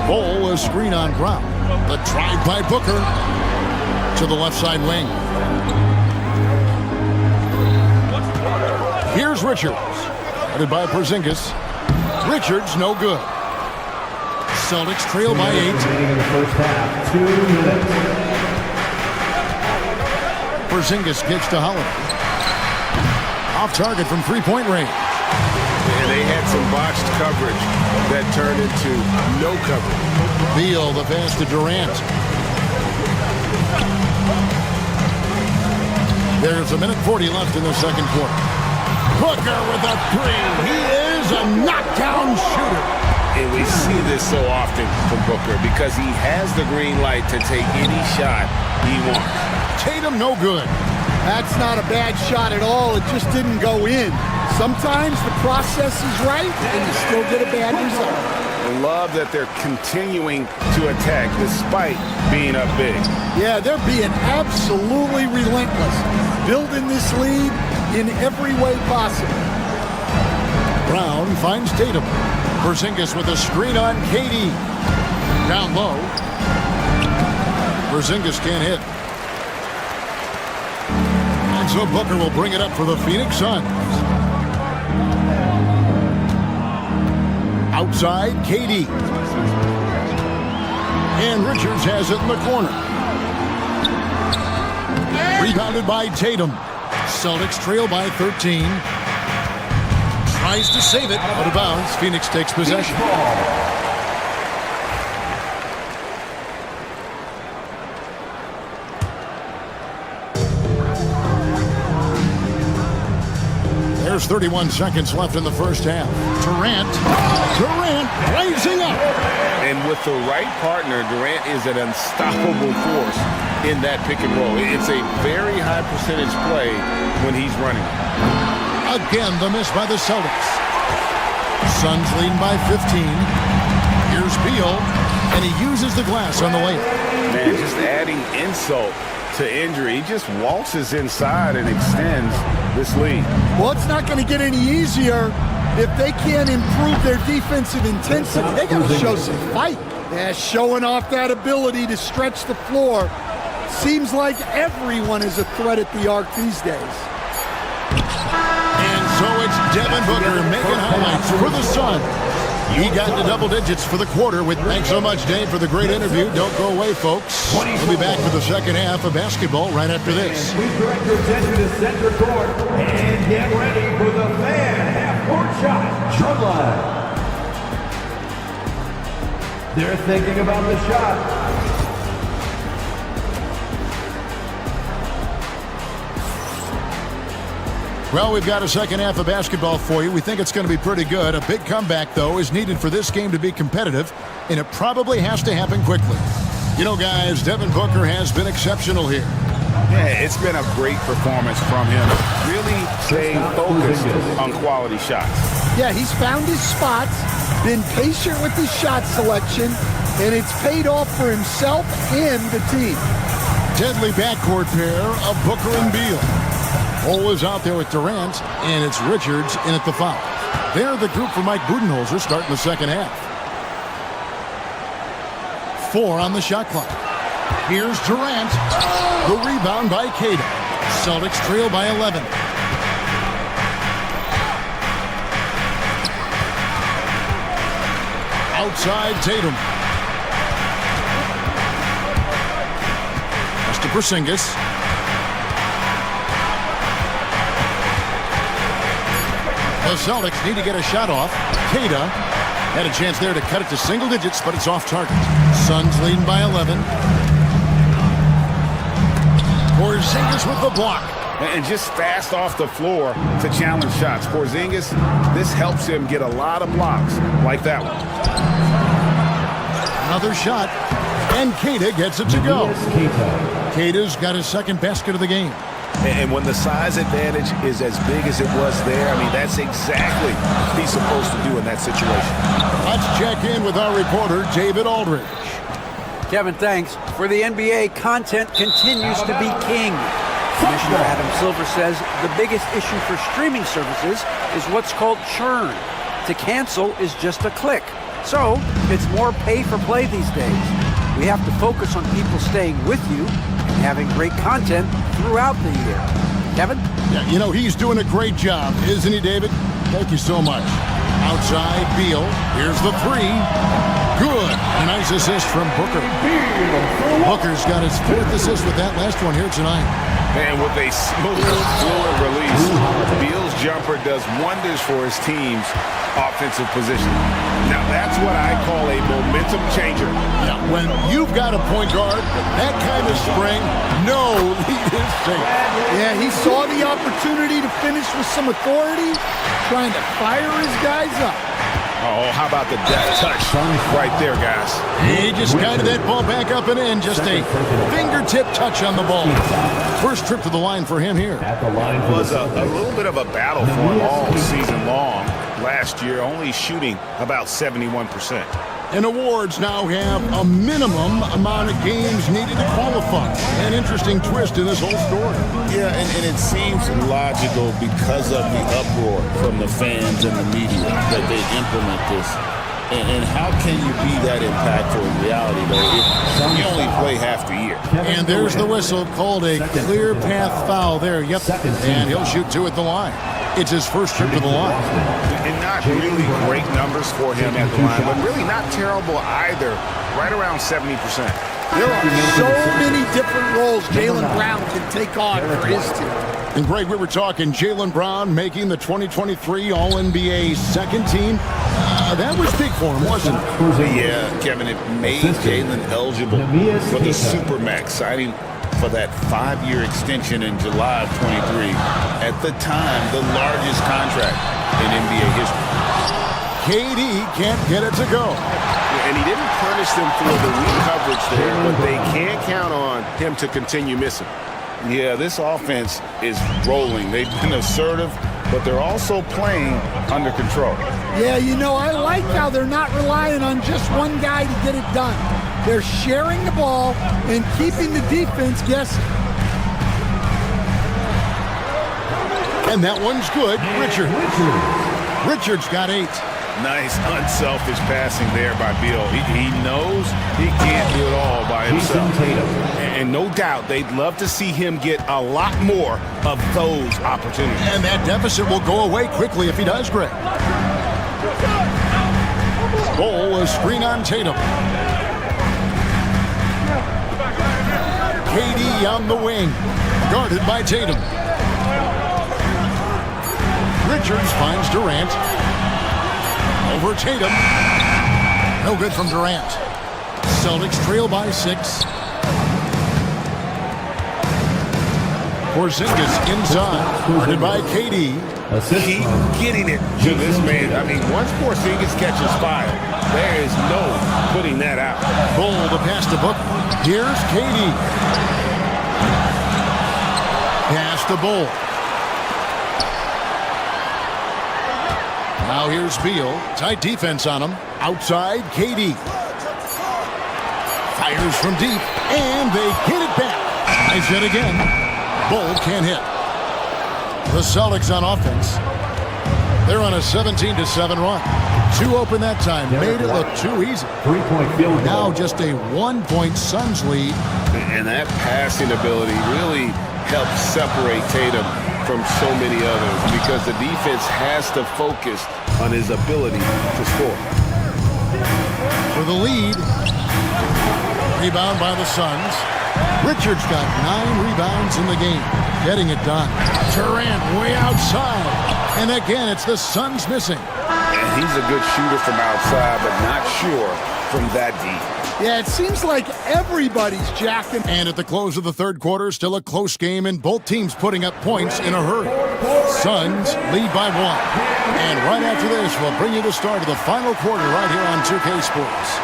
Bull, a screen on Brown. The drive by Booker to the left side wing. Here's Richards. Headed by Porzingis. Richards, no good. Celtics trail by 8. In the first half, 2 minutes. Porzingis gets to Holiday. Off target from three-point range. And they had some botched coverage that turned into no coverage. Beal, the pass to Durant. There's 1:40 left in the second quarter. Booker with a three. He is a knockdown shooter. And we see this so often from Booker because he has the green light to take any shot he wants. Tatum, no good. That's not a bad shot at all. It just didn't go in. Sometimes the process is right, and you still get a bad result. I love that they're continuing to attack despite being up big. Yeah, they're being absolutely relentless, building this lead in every way possible. Brown finds Tatum. Porzingis with a screen on KD. Down low. Porzingis can't hit. And so Booker will bring it up for the Phoenix Suns. Outside, KD. And Richards has it in the corner. Rebounded by Tatum. Celtics trail by 13. Tries to save it, out of bounds. Phoenix takes possession. There's 31 seconds left in the first half. Durant blazing up. And with the right partner, Durant is an unstoppable force in that pick and roll. It's a very high percentage play when he's running. Again, the miss by the Celtics. Suns lead by 15. Here's Beal, and he uses the glass on the layup. Man, just adding insult to injury. He just waltzes inside and extends this lead. Well, it's not going to get any easier if they can't improve their defensive intensity. They got to show some fight. Yeah, showing off that ability to stretch the floor. Seems like everyone is a threat at the arc these days. And so it's Devin Booker making highlights for the Suns. He got into double digits for the quarter. Thanks so much, Dave, for the great interview. Don't go away, folks. We'll be back for the second half of basketball right after this. We direct your attention to center court and get ready for the fan half-court shot. Drum line. They're thinking about the shot. Well, we've got a second half of basketball for you. We think it's going to be pretty good. A big comeback, though, is needed for this game to be competitive, and it probably has to happen quickly. You know, guys, Devin Booker has been exceptional here. Yeah, it's been a great performance from him. Really staying focused on quality shots. Yeah, he's found his spots, been patient with his shot selection, and it's paid off for himself and the team. Deadly backcourt pair of Booker and Beal. Cole is out there with Durant, and it's Richards in at the foul. They're the group for Mike Budenholzer starting the second half. 4 on the shot clock. Here's Durant. The rebound by Cada. Celtics trail by 11. Outside Tatum. Pass to Porzingis. The Celtics need to get a shot off. Cada had a chance there to cut it to single digits, but it's off target. Suns leading by 11. Porzingis with the block. And just fast off the floor to challenge shots. Porzingis, this helps him get a lot of blocks like that one. Another shot, and Cada gets it to go. Cada's got his second basket of the game. And when the size advantage is as big as it was there, I mean, that's exactly what he's supposed to do in that situation. Let's check in with our reporter, David Aldridge. Kevin, thanks. For the NBA, content continues to be king. Commissioner Adam Silver says the biggest issue for streaming services is what's called churn. To cancel is just a click. So, it's more pay for play these days. We have to focus on people staying with you and having great content throughout the year. Kevin? Yeah, you know, he's doing a great job, isn't he, David? Thank you so much. Outside, Beal. Here's the three. Good. A nice assist from Booker. Booker's got his 4th assist with that last one here tonight. And with a smooth, fluid release, Beal's jumper does wonders for his team's offensive position. Now, that's what I call a momentum changer. Yeah, when you've got a point guard, that kind of spring, no lead is safe. Yeah, he saw the opportunity to finish with some authority, trying to fire his guys up. Oh, how about the deft touch right there, guys? He just guided that ball back up and in. Just a fingertip touch on the ball. First trip to the line for him here. It was a little bit of a battle for him all season long. Last year, only shooting about 71%. And awards now have a minimum amount of games needed to qualify. An interesting twist in this whole story. Yeah, and it seems logical because of the uproar from the fans and the media that they implement this. And how can you be that impactful in reality, though, if you only play half the year? And there's the whistle called a clear path foul there. Yep, and he'll shoot 2 at the line. It's his first trip to the line. And not really great numbers for him at the line, but really not terrible either. Right around 70%. There are so many different roles Jaylen Brown can take on for his team. And Greg, we were talking Jaylen Brown making the 2023 All-NBA second team. That was big for him, wasn't it? Yeah, Kevin, it made Jaylen eligible for the Supermax, signing for that 5-year extension in July of 23. At the time, the largest contract in NBA history. KD can't get it to go. And he didn't punish them for the weak coverage there, but they can't count on him to continue missing. Yeah, this offense is rolling. They've been assertive, but they're also playing under control. Yeah, you know, I like how they're not relying on just one guy to get it done. They're sharing the ball and keeping the defense guessing. And that one's good. Richard's got 8. Nice, unselfish passing there by Beal. He knows he can't do it all by himself. And no doubt they'd love to see him get a lot more of those opportunities. And that deficit will go away quickly if he does, Greg. Goal, a screen on Tatum. KD on the wing, guarded by Tatum. Richards finds Durant. Over Tatum. No good from Durant. Celtics trail by 6. Porzingis inside, guarded by KD. Keep getting it to this man. I mean, once Porzingis catches fire, there is no putting that out. Bull to pass to Booker. Here's KD. Pass to Bull. Now here's Beal. Tight defense on him. Outside, KD. Fires from deep, and they get it back. Nice hit again. Bull can't hit. The Celtics on offense. They're on a 17-7 run. 2 open that time. Made it look too easy. 3-point field goal. Now just a 1-point Suns lead. And that passing ability really helps separate Tatum from so many others because the defense has to focus on his ability to score. For the lead. Rebound by the Suns. Richards got 9 rebounds in the game. Getting it done. Durant way outside. And again, it's the Suns missing. And he's a good shooter from outside, but not sure from that deep. Yeah, it seems like everybody's jacking. And at the close of the third quarter, still a close game, and both teams putting up points in a hurry. Suns lead by 1. And right after this, we'll bring you the start of the final quarter right here on 2K Sports.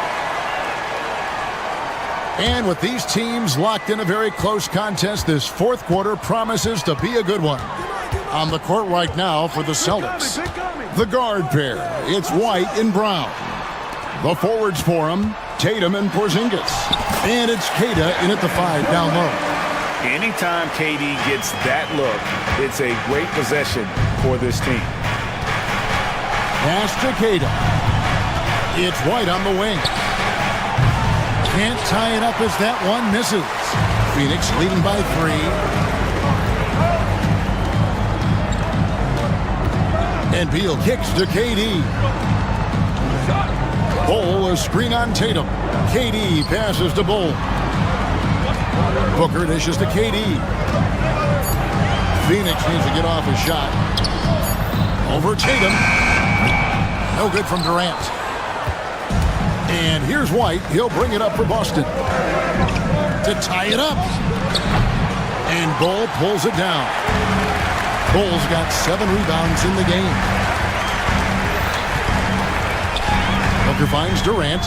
And with these teams locked in a very close contest, this fourth quarter promises to be a good one. On the court right now for the Celtics, the guard pair, it's White and Brown. The forwards for them, Tatum and Porzingis. And it's Keita in at the 5 down low. Anytime KD gets that look, it's a great possession for this team. Pass to Keita. It's White on the wing. Can't tie it up as that one misses. Phoenix leading by 3. And Beal kicks to KD. Bol, a screen on Tatum. KD passes to Bol. Booker dishes to KD. Phoenix needs to get off his shot. Over Tatum. No good from Durant. And here's White. He'll bring it up for Boston to tie it up. And Bol pulls it down. Bol's got 7 rebounds in the game. Booker finds Durant.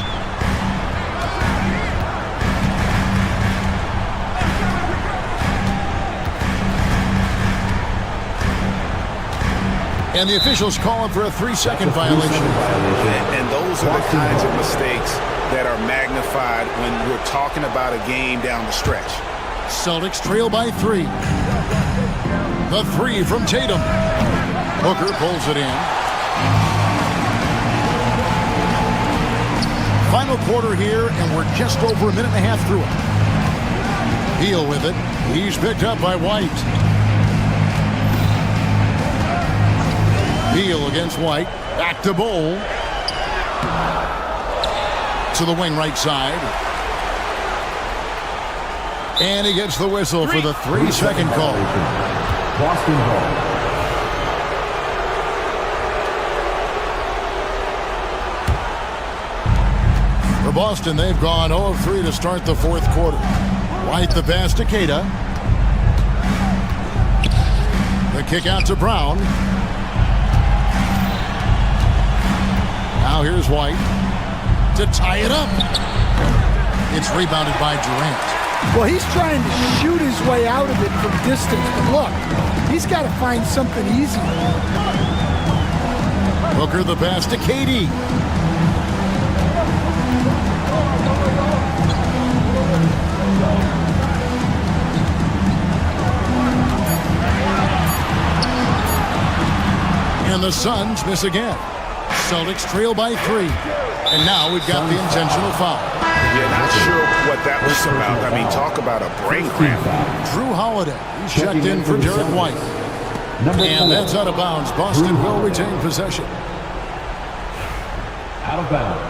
And the officials calling for a 3-second violation. And those are the kinds of mistakes that are magnified when we're talking about a game down the stretch. Celtics trail by 3. The 3 from Tatum. Booker pulls it in. Final quarter here, and we're just over a minute and a half through it. Beal with it. He's picked up by White. Beal against White. Back to Bol. To the wing right side. And he gets the whistle for the 3-second call. Boston ball. For Boston, they've gone 0 of 3 to start the 4th quarter. White the pass to Queta. The kick out to Brown. Now here's White to tie it up. It's rebounded by Durant. Well, he's trying to shoot his way out of it from distance. But look, he's got to find something easy. Booker the pass to KD. And the Suns miss again. Celtics trail by 3. And now we've got the intentional foul. Yeah, not sure what that was about. I mean, talk about a brain cramp. Drew Holiday, he's checked in for Derek White. And that's out of bounds. Boston will retain possession. Out of bounds.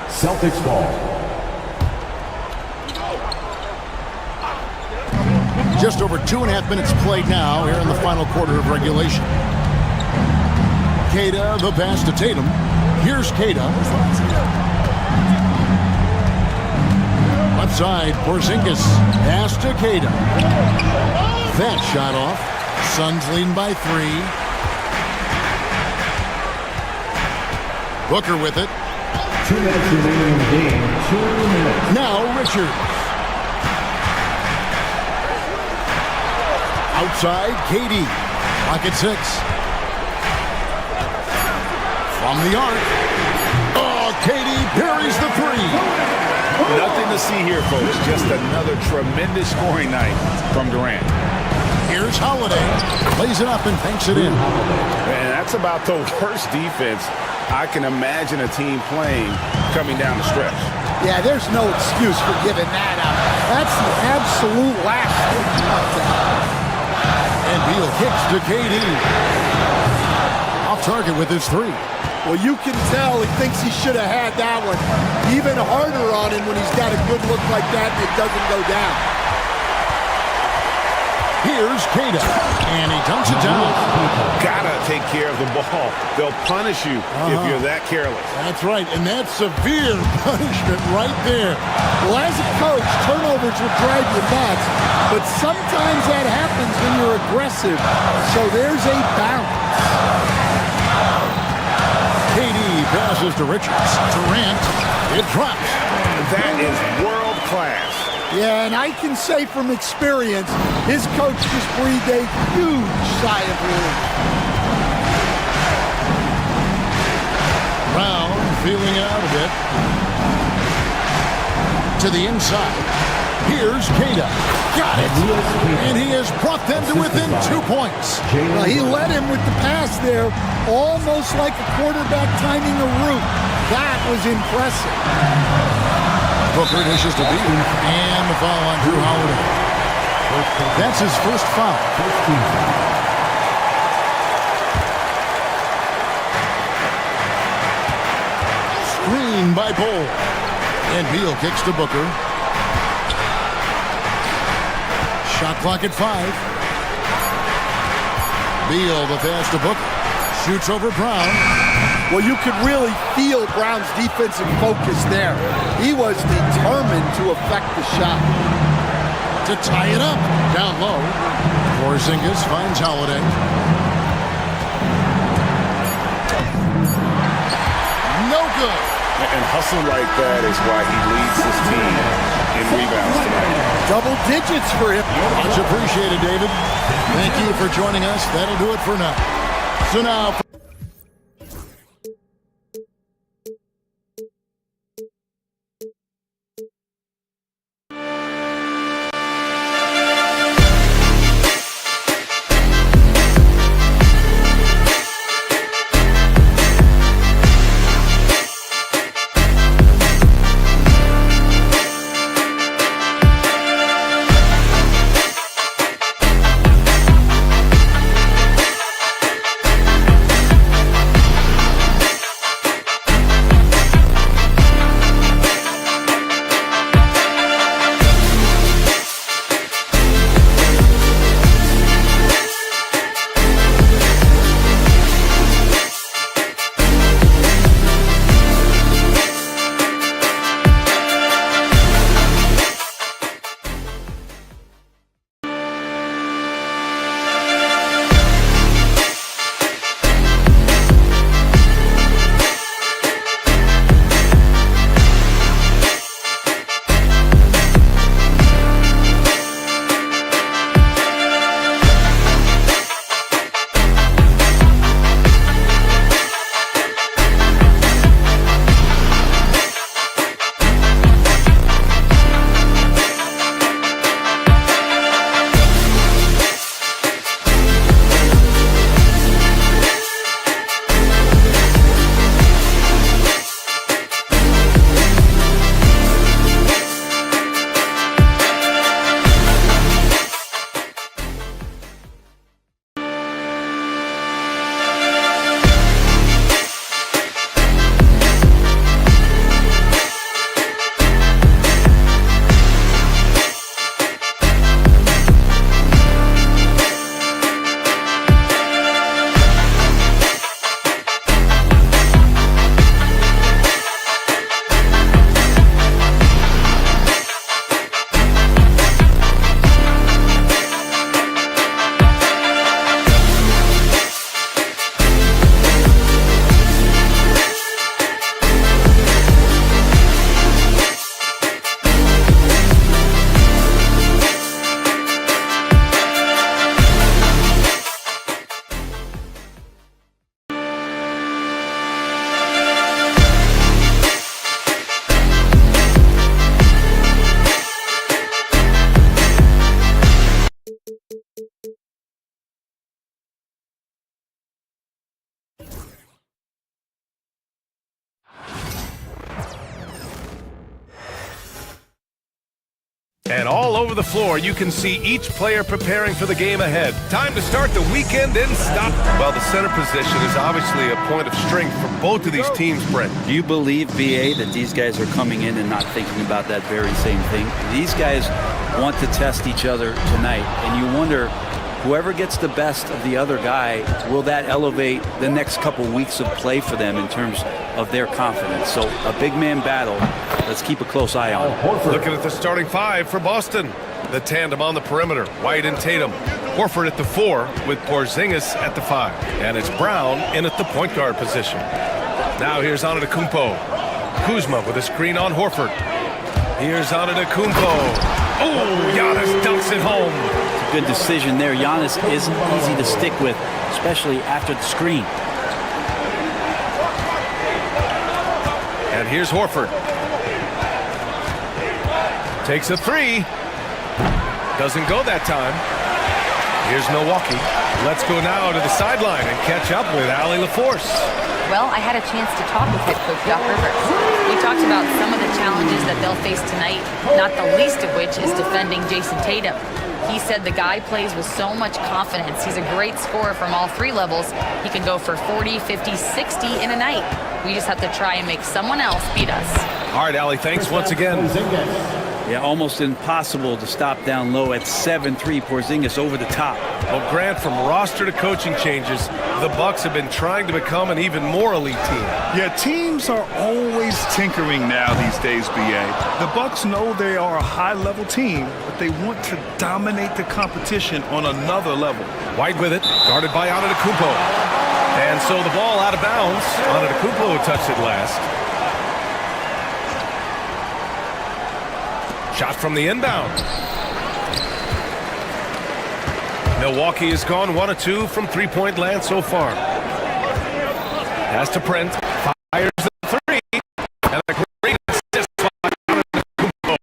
Celtics ball. Just over 2.5 minutes played now here in the final quarter of regulation. Queta, the pass to Tatum. Here's Queta. Left side, Porzingis. Pass to Queta. That shot off. Suns leading by 3. Booker with it. 2 minutes remaining in the game. 2 minutes. Now Richards. Outside, KD. Pocket 6. From the arc. Oh, KD parries the 3. Nothing to see here, folks. Just another tremendous scoring night from Durant. Here's Holiday. Plays it up and banks it in. Man, that's about the worst defense I can imagine a team playing coming down the stretch. Yeah, there's no excuse for giving that up. That's the absolute last thing. And Beal kicks to KD. Off target with his 3. Well, you can tell he thinks he should have had that one. Even harder on him when he's got a good look like that and it doesn't go down. Here's Queta, and he dunks it down. Gotta take care of the ball. They'll punish you if you're that careless. That's right, and that's severe punishment right there. Well, as a coach, turnovers will drive you nuts, but sometimes that happens when you're aggressive. So there's a bounce. KD passes to Richards. Durant, it drops. That is world class. Yeah, and I can say from experience, his coach just breathed a huge sigh of relief. Brown feeling out a bit. To the inside. Here's Queta. Got it. And he has brought them to within 2 points. Well, he led him with the pass there, almost like a quarterback timing a route. That was impressive. Booker dishes to Beal. And the foul on Drew Holiday. That's his first foul. screen by Poole. And Beal kicks to Booker. Shot clock at 5. Beal, the pass to Booker. Shoots over Brown. Well, you could really feel Brown's defensive focus there. He was determined to affect the shot. To tie it up. Down low. Porzingis finds Holiday. No good. And hustle like that is why he leads his team in rebounds tonight. Double digits for him. Much appreciated, David. Thank you for joining us. That'll do it for now. So now... And all over the floor, you can see each player preparing for the game ahead. Time to start the weekend in stop. Well, the center position is obviously a point of strength for both of these teams, Brent. Do you believe, BA, that these guys are coming in and not thinking about that very same thing? These guys want to test each other tonight, and you wonder, whoever gets the best of the other guy, will that elevate the next couple weeks of play for them in terms of their confidence? So a big man battle. Let's keep a close eye on it. Looking at the starting five for Boston. The tandem on the perimeter, White and Tatum. Horford at the 4 with Porzingis at the 5. And it's Brown in at the point guard position. Now here's Antetokounmpo. Kuzma with a screen on Horford. Here's Antetokounmpo. Oh, Giannis dunks it home. Good decision there. Giannis isn't easy to stick with, especially after the screen. And here's Horford. Takes a 3. Doesn't go that time. Here's Milwaukee. Let's go now to the sideline and catch up with Allie LaForce. Well, I had a chance to talk with head coach Doc Rivers. We talked about some of the challenges that they'll face tonight, not the least of which is defending Jason Tatum. He said the guy plays with so much confidence. He's a great scorer from all three levels. He can go for 40, 50, 60 in a night. We just have to try and make someone else beat us. All right, Allie, thanks once again. Yeah, almost impossible to stop down low at 7-3. Porzingis over the top. Well, Grant, from roster to coaching changes, the Bucks have been trying to become an even more elite team. Yeah, teams are always tinkering now these days, BA. The Bucks know they are a high-level team, but they want to dominate the competition on another level. White with it, guarded by Antetokounmpo. And so the ball out of bounds. Antetokounmpo who touched it last. Shot from the inbound. Milwaukee has gone 1 of 2 from three-point land so far. Pass to Brent. Fires the three. And a great assist by Antetokounmpo.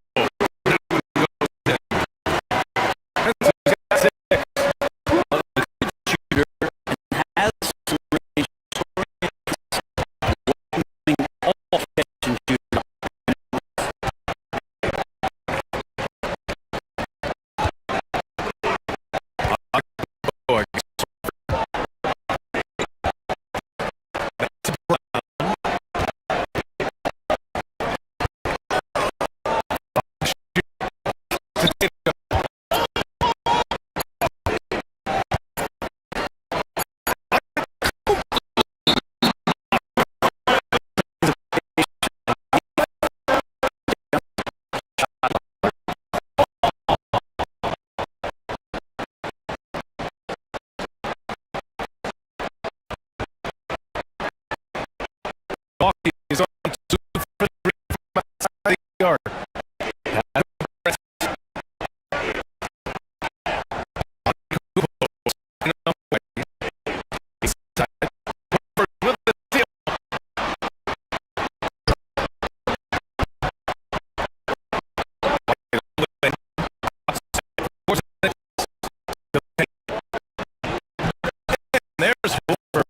Milwaukee is on 2 for 3 from outside the arc. There's hope for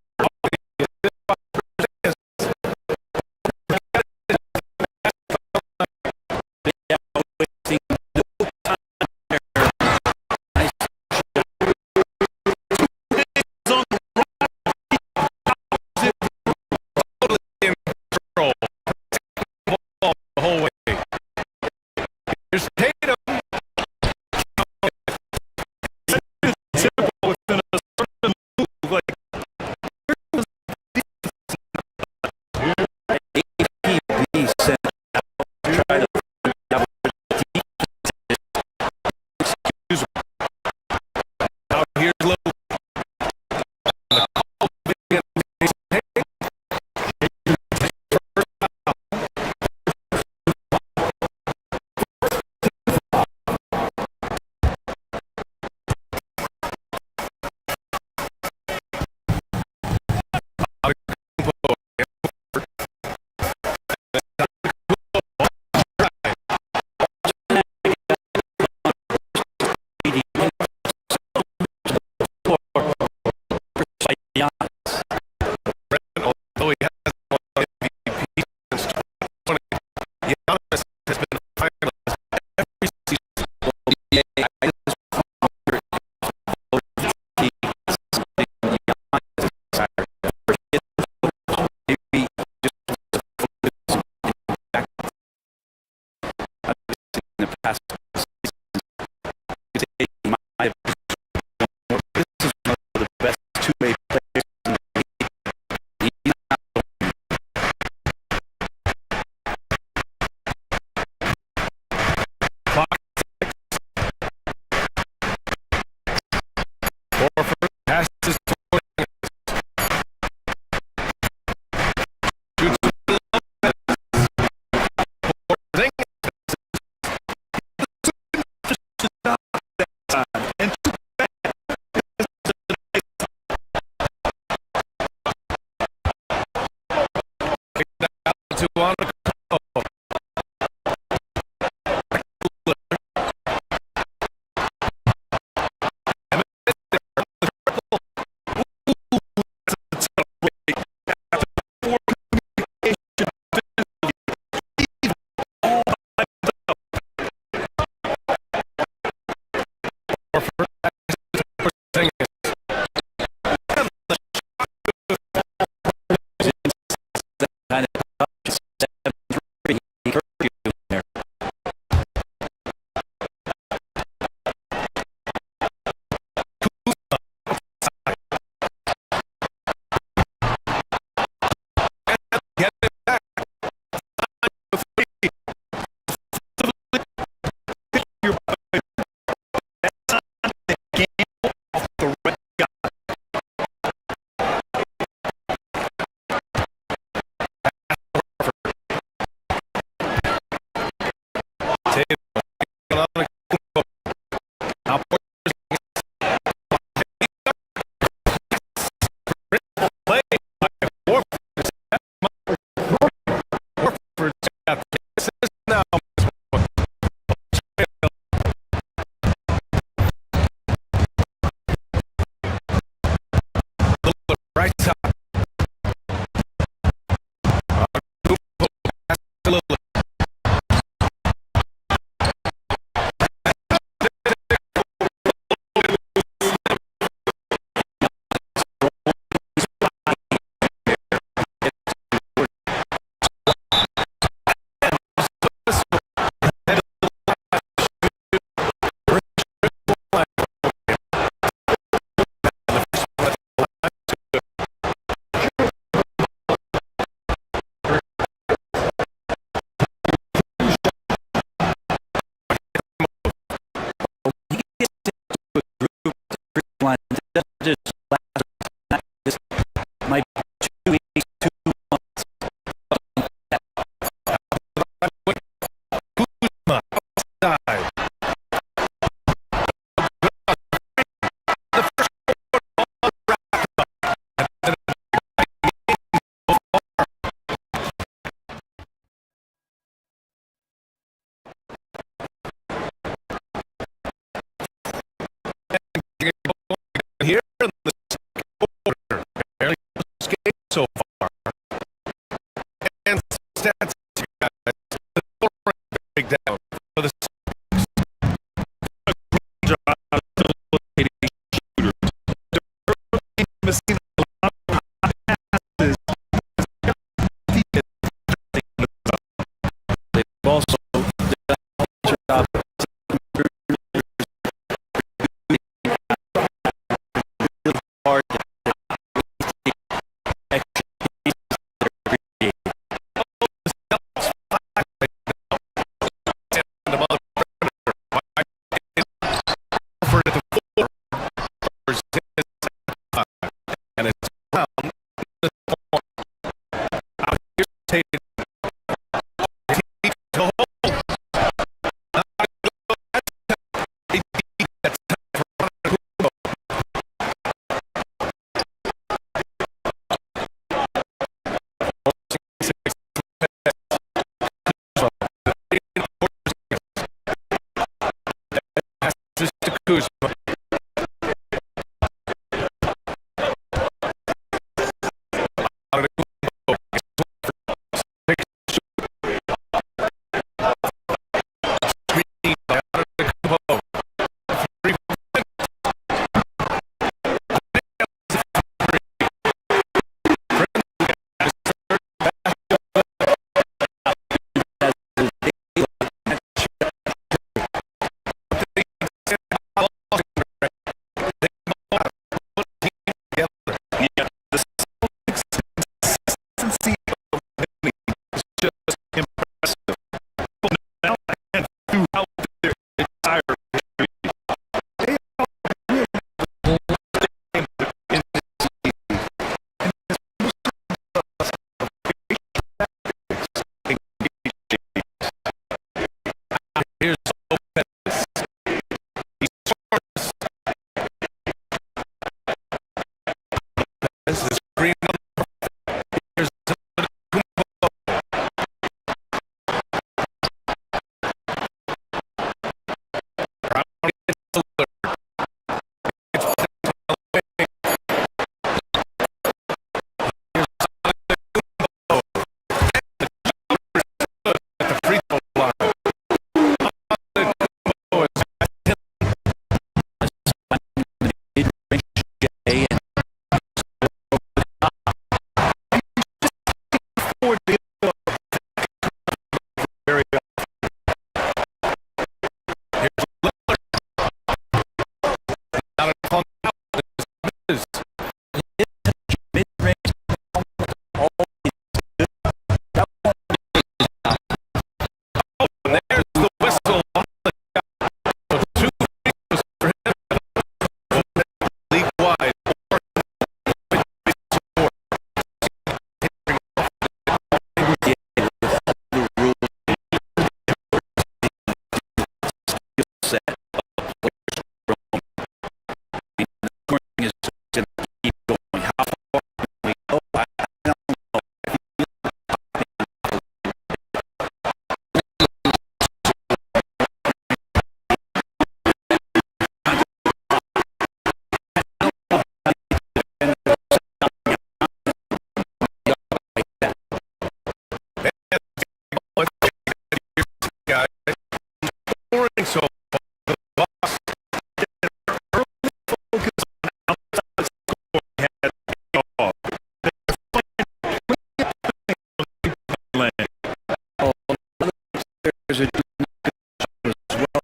Might be 2 weeks, 2 months. Here in the quarter, barely escaped so far. And stats break down for the Messina. They've also done a job. Hard and it's around the corner. Out here, taking Kuzma. land. There's a as well.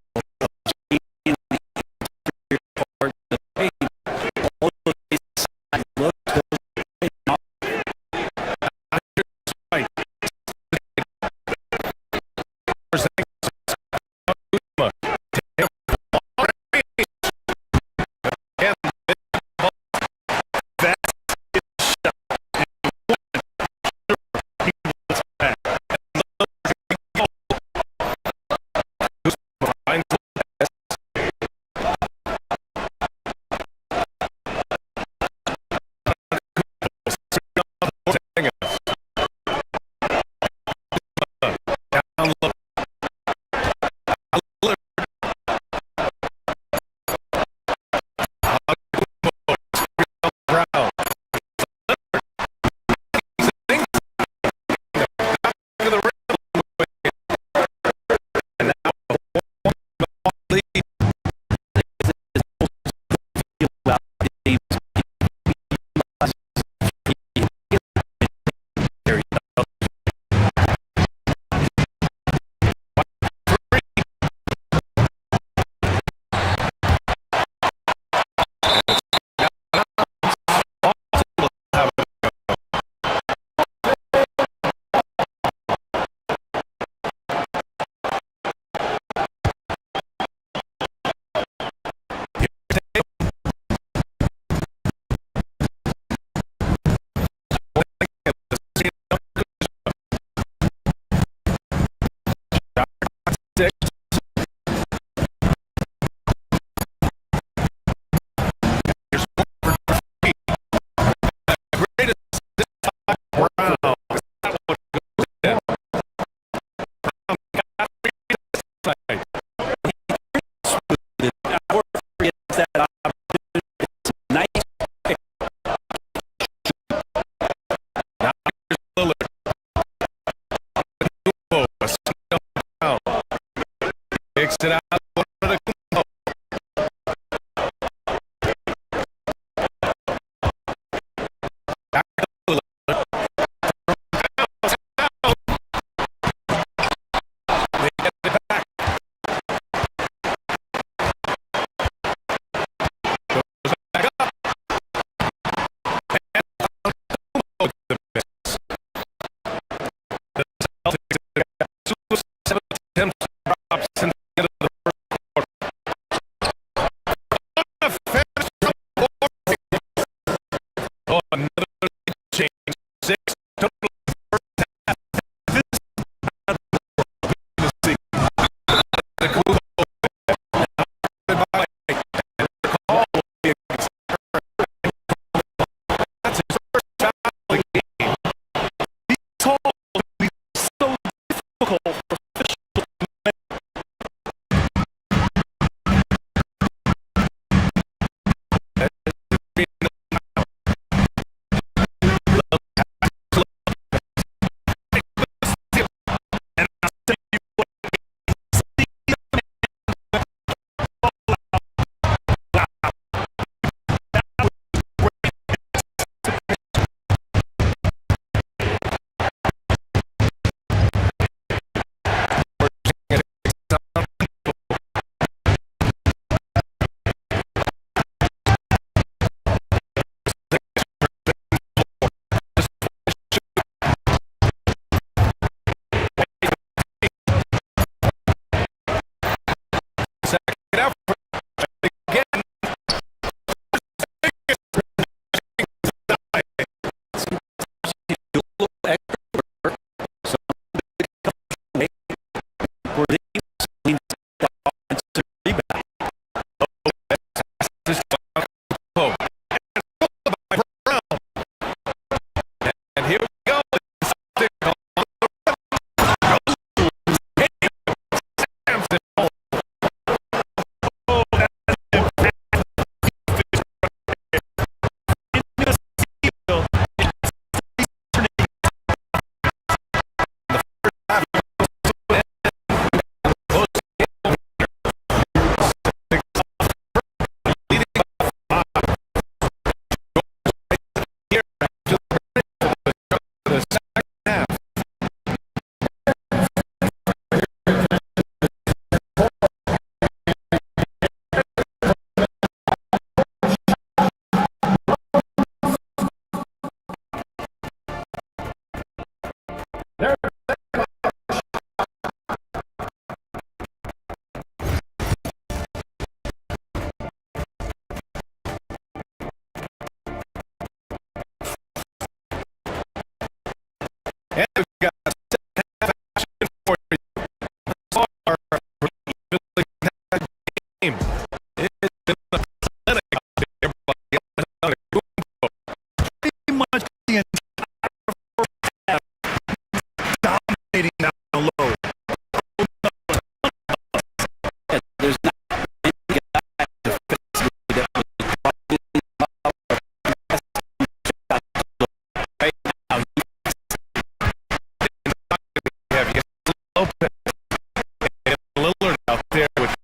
And we've got a second half action for you. Thus far, evenly tied game. It's been athletic out there, but Pretty much the entire first half dominating down low. There's not any guy defensively that was probably right now. we have Lopez and Lillard out there with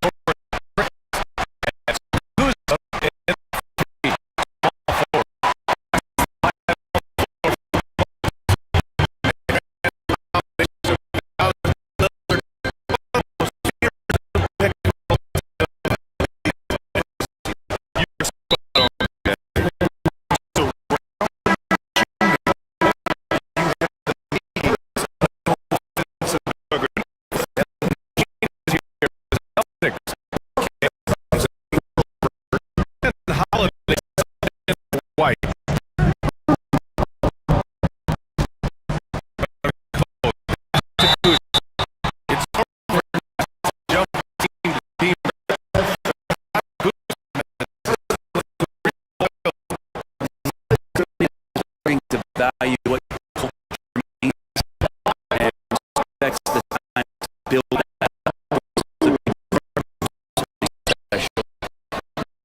Holiday White. It's over. Jump team to team. To value what culture means and respects the time to build that to be special.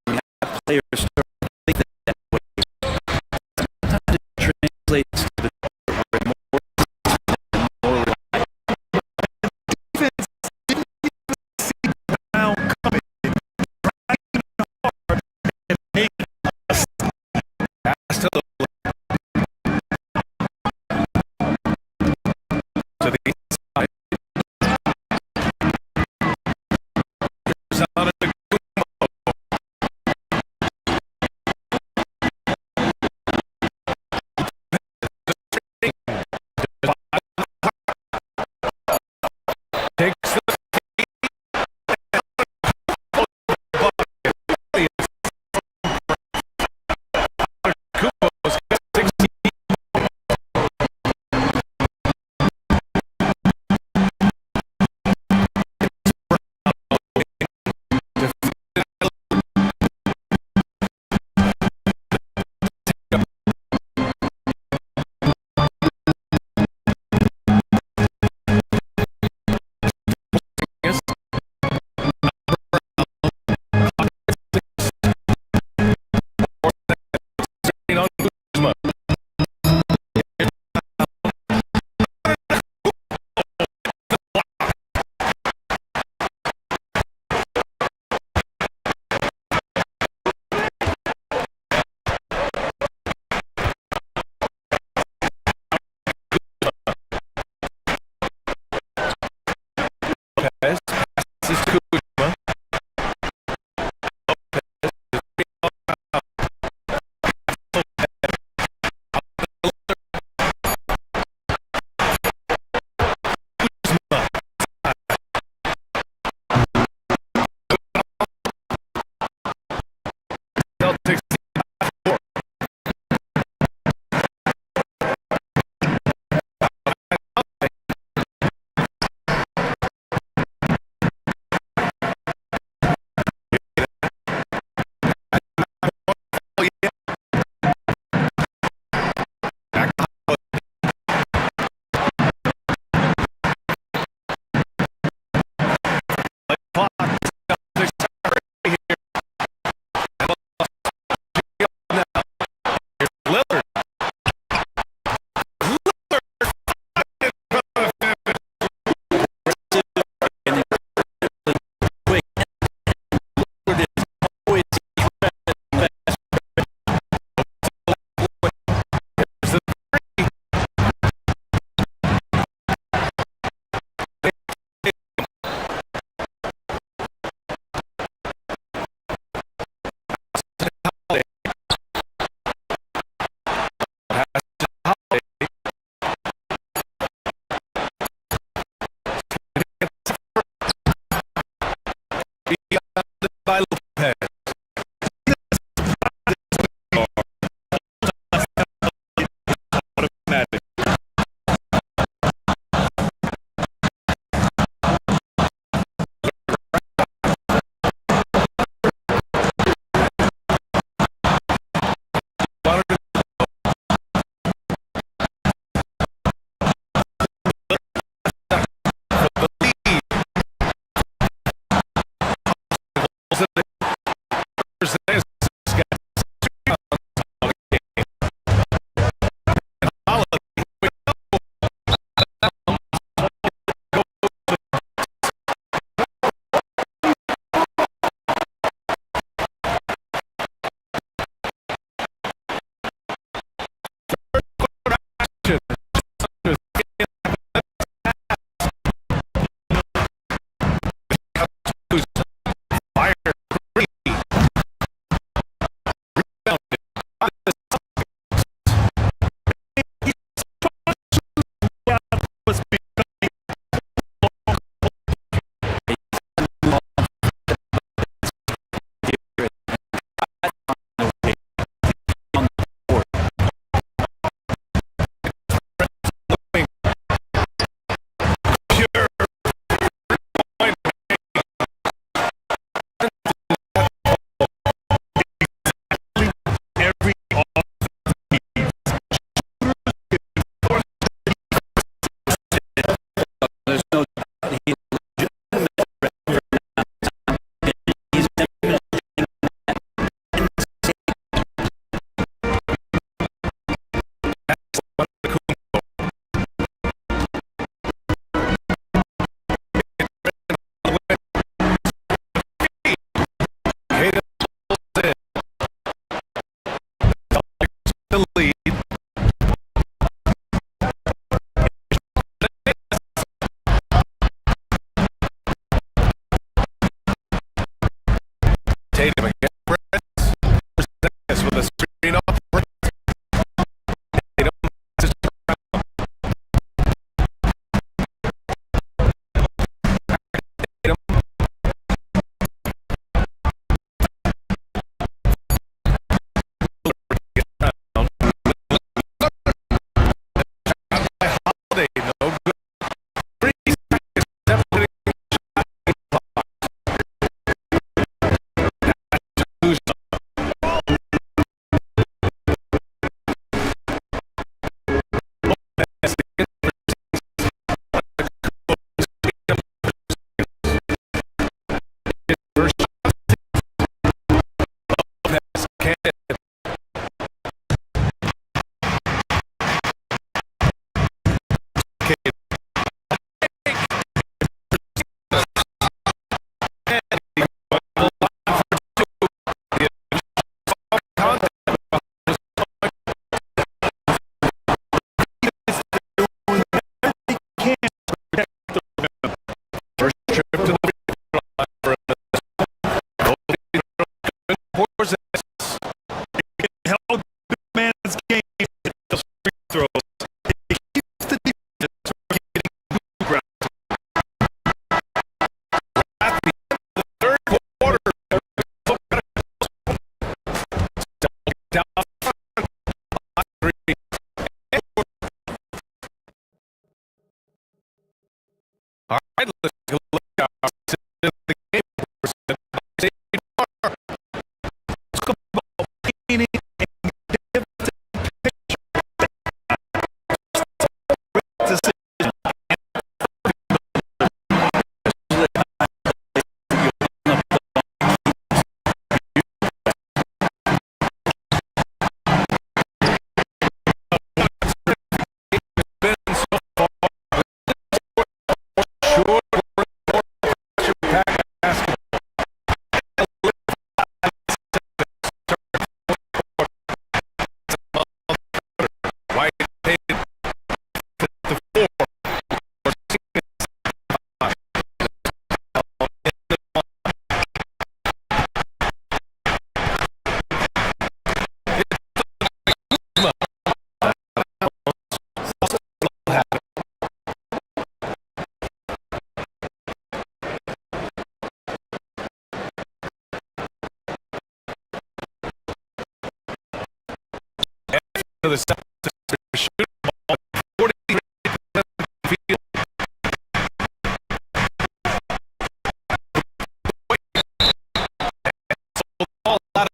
We have players start to think that way. Sometimes it translates to the where more and more reliable. Defense didn't even see Brown coming. Trying hard and making us Pass to the inside. Here's out of the takes the Kubo's got 16. Tatum again. This with a screen off. Tatum. All right, let's go look at the game. To the south, shoot ball 43% field. All out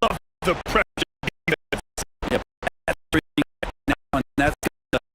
of the pressure. Yep. And that's some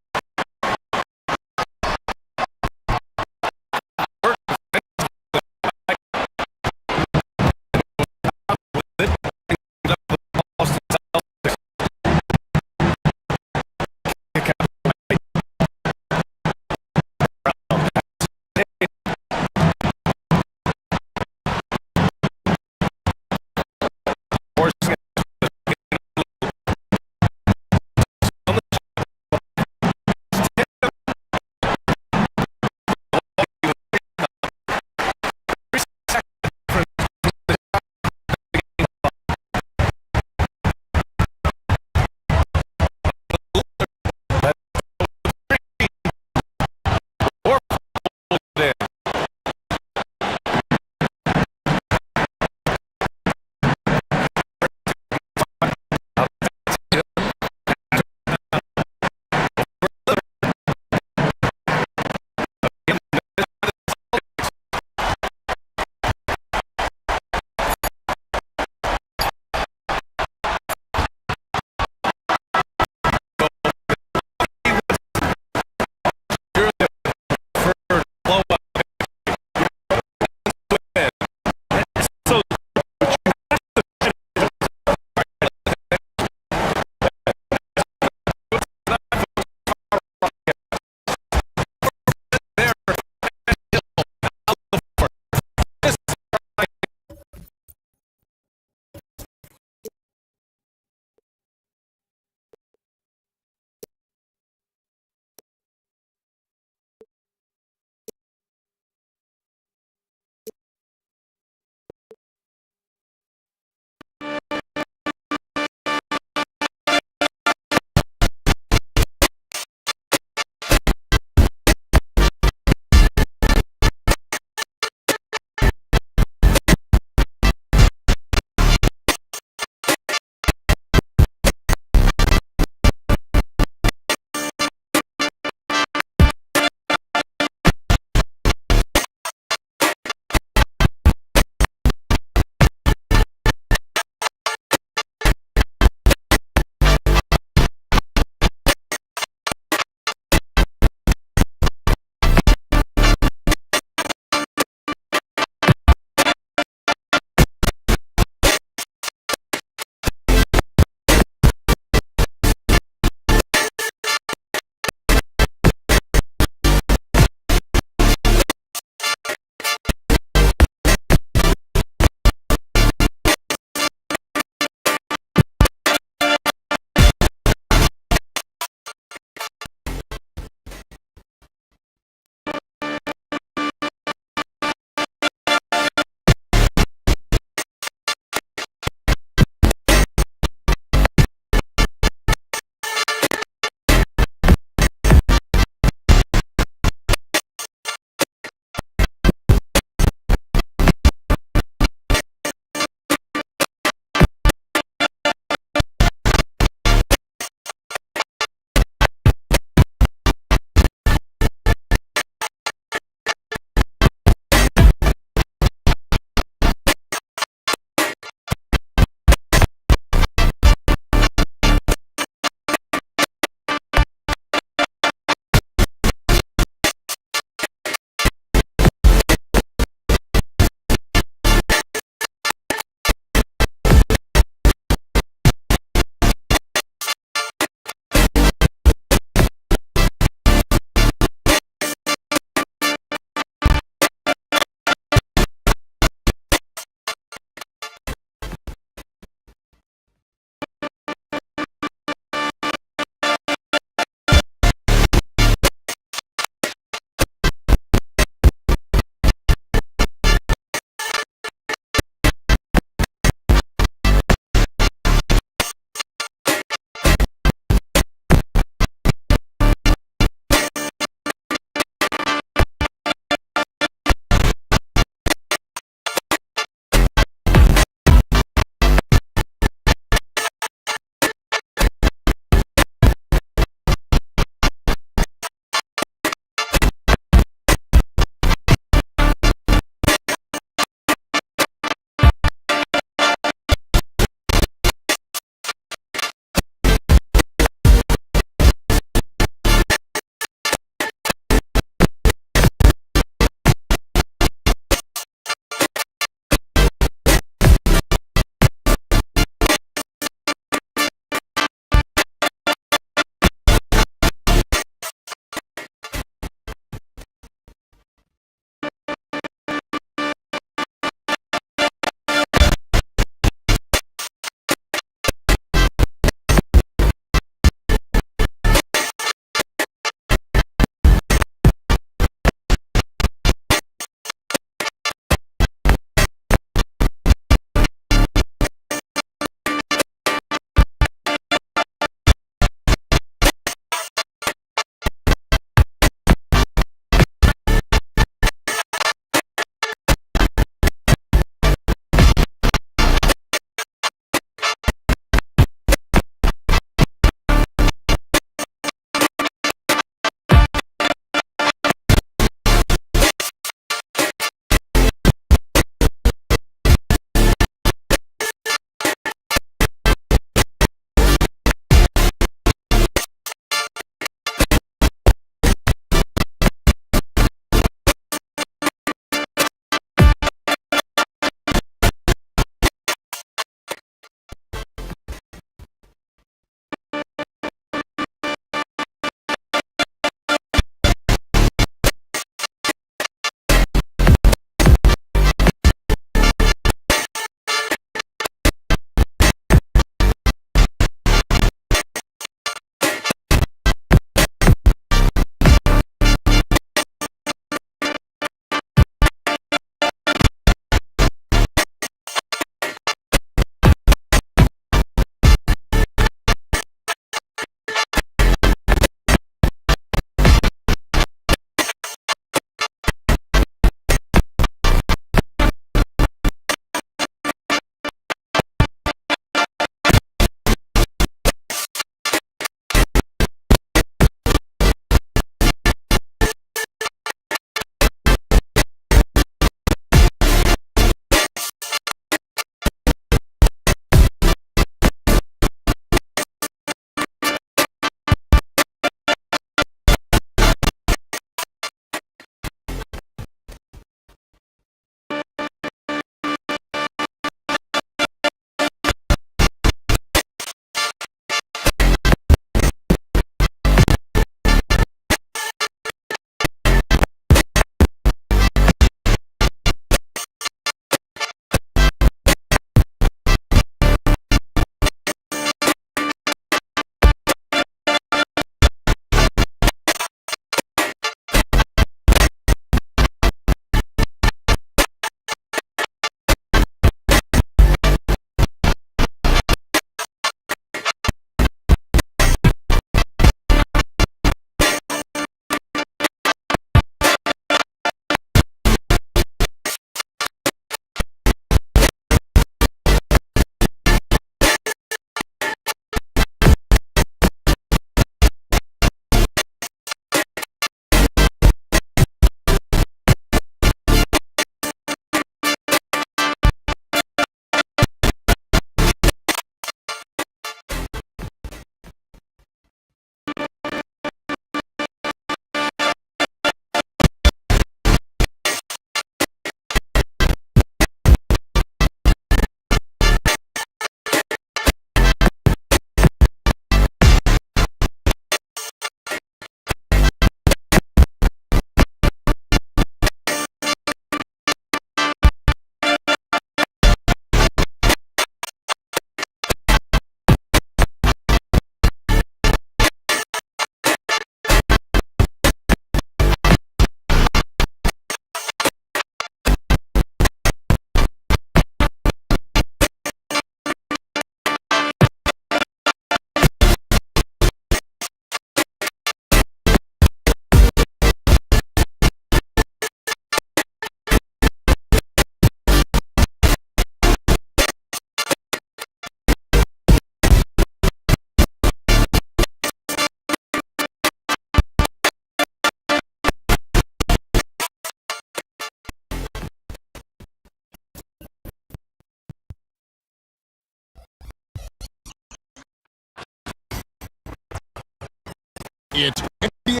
It's NBA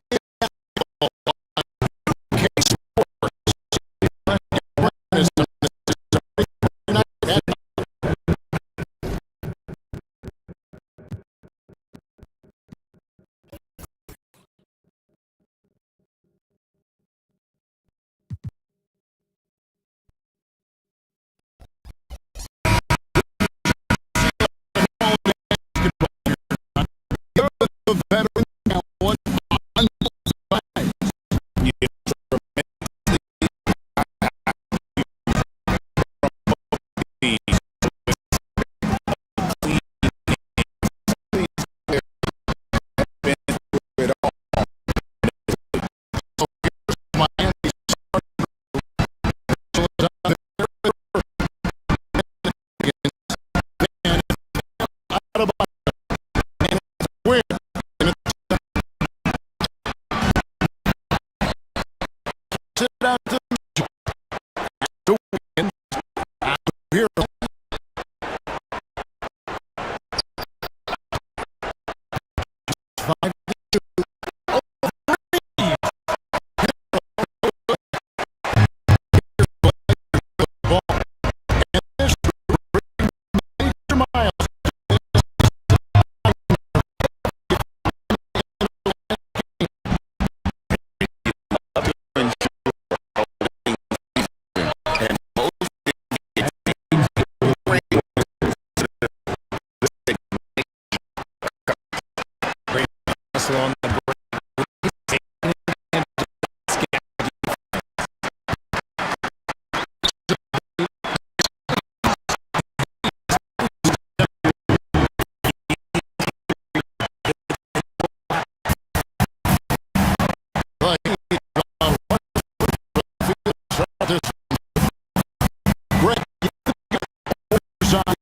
veteran talent on both sides.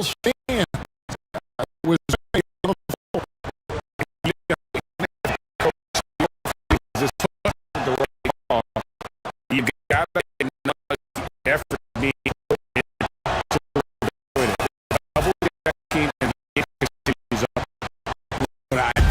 stand was you got to effort being double team and what I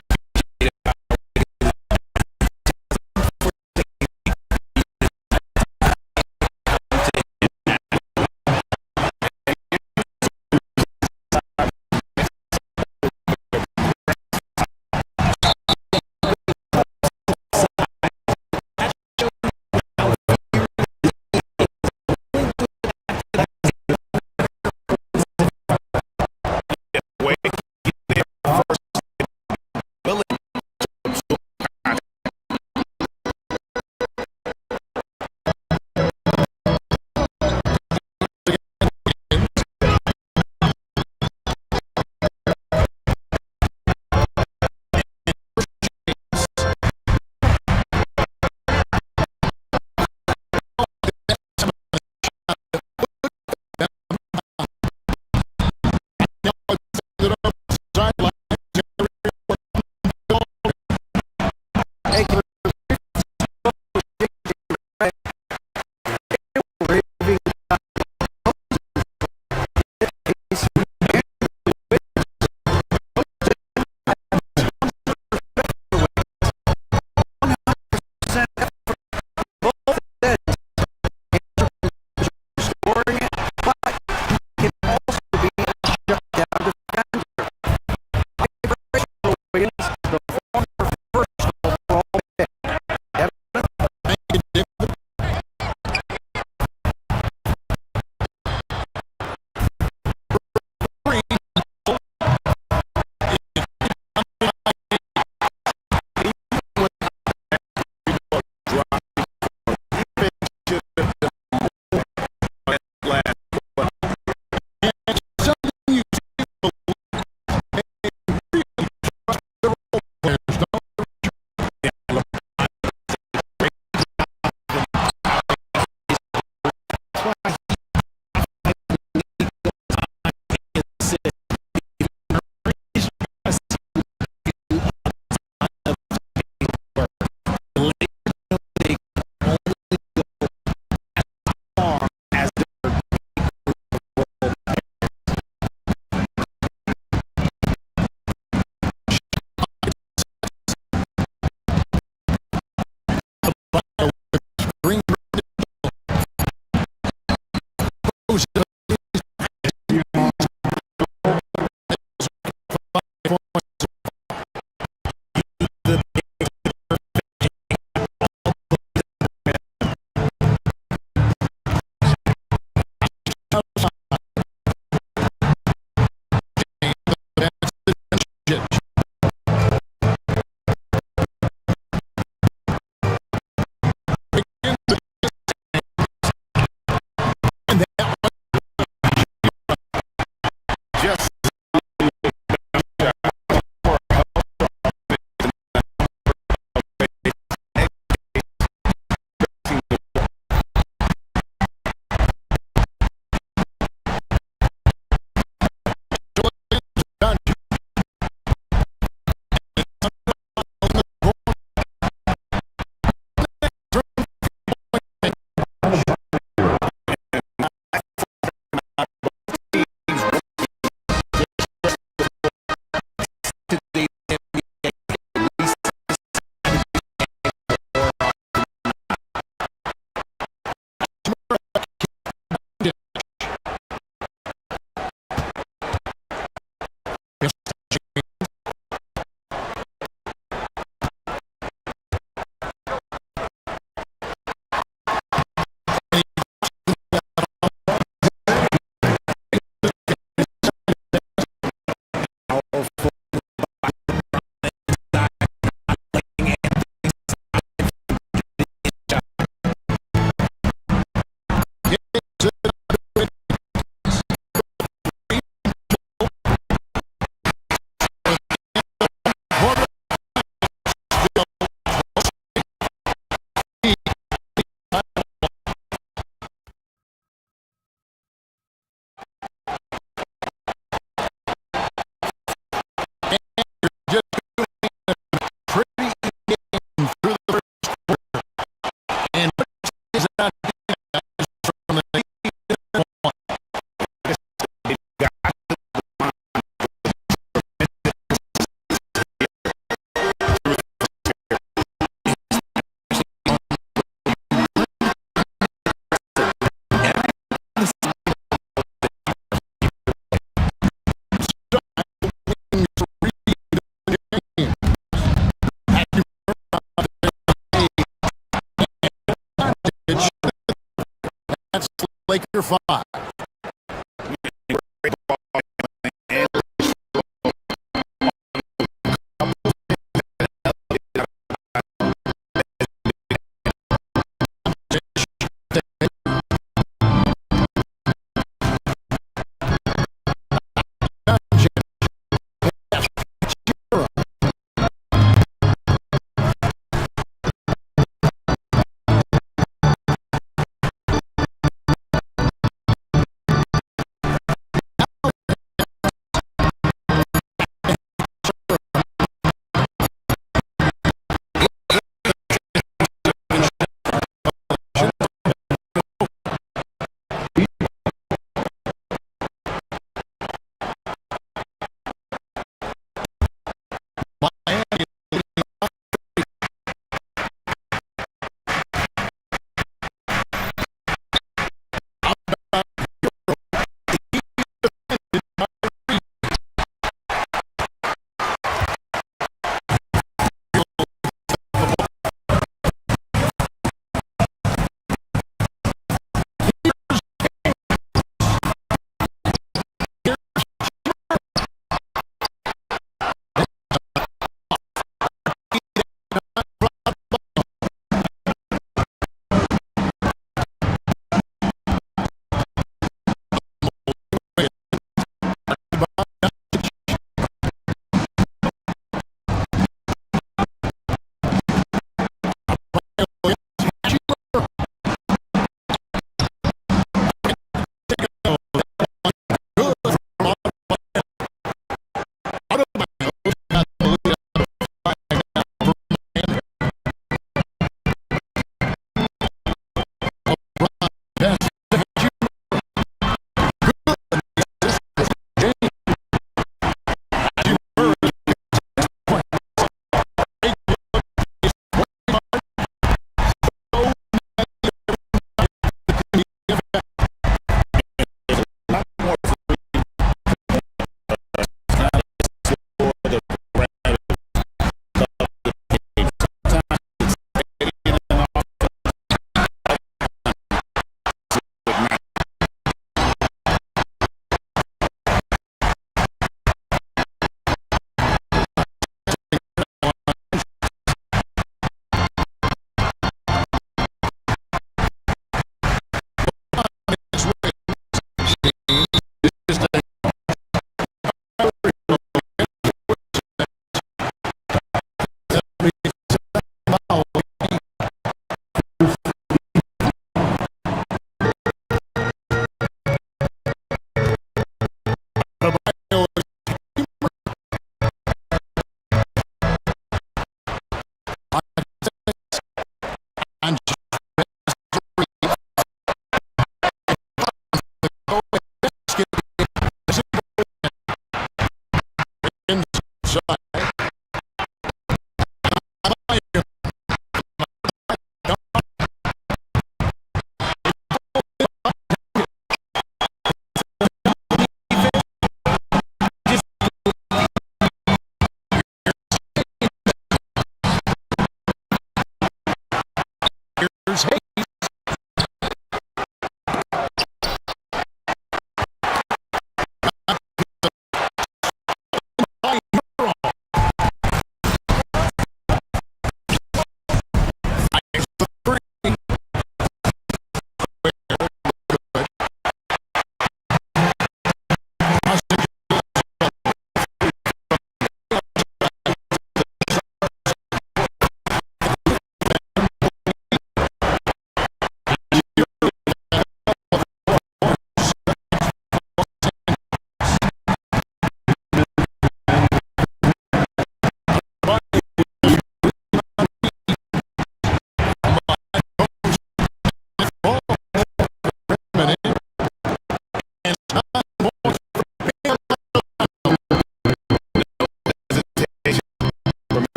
Laker 5.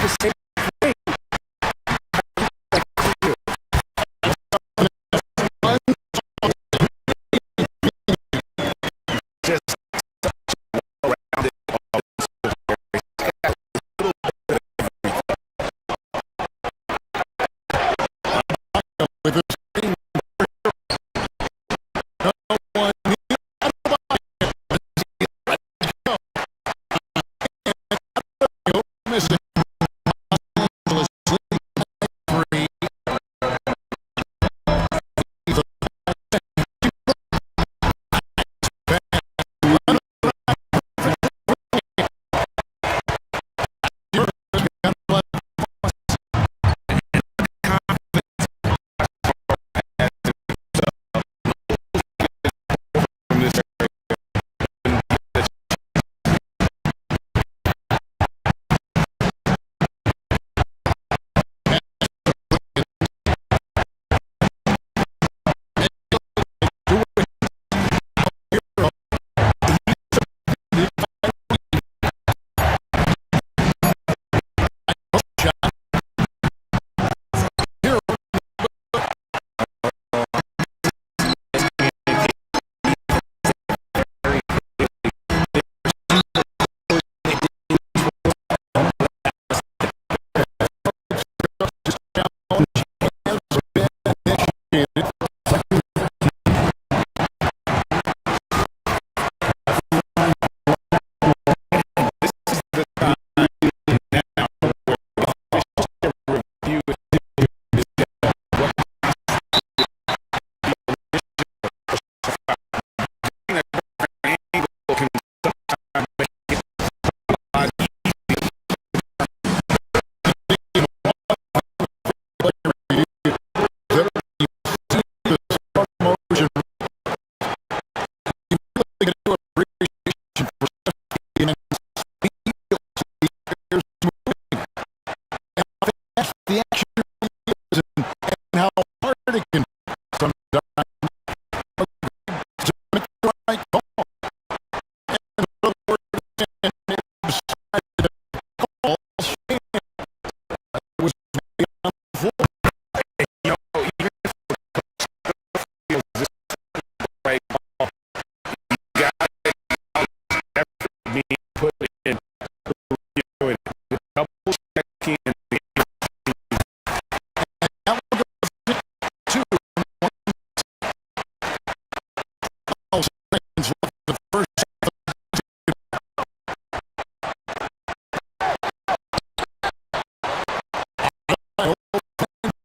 the same thing. With this game, no one missing. The action is and how hard it can sometimes make the right call. And in other words, and it decided to call stand. It was made on the floor. You know, even if the feels this right call, you got effort being put in. You know, a couple seconds in.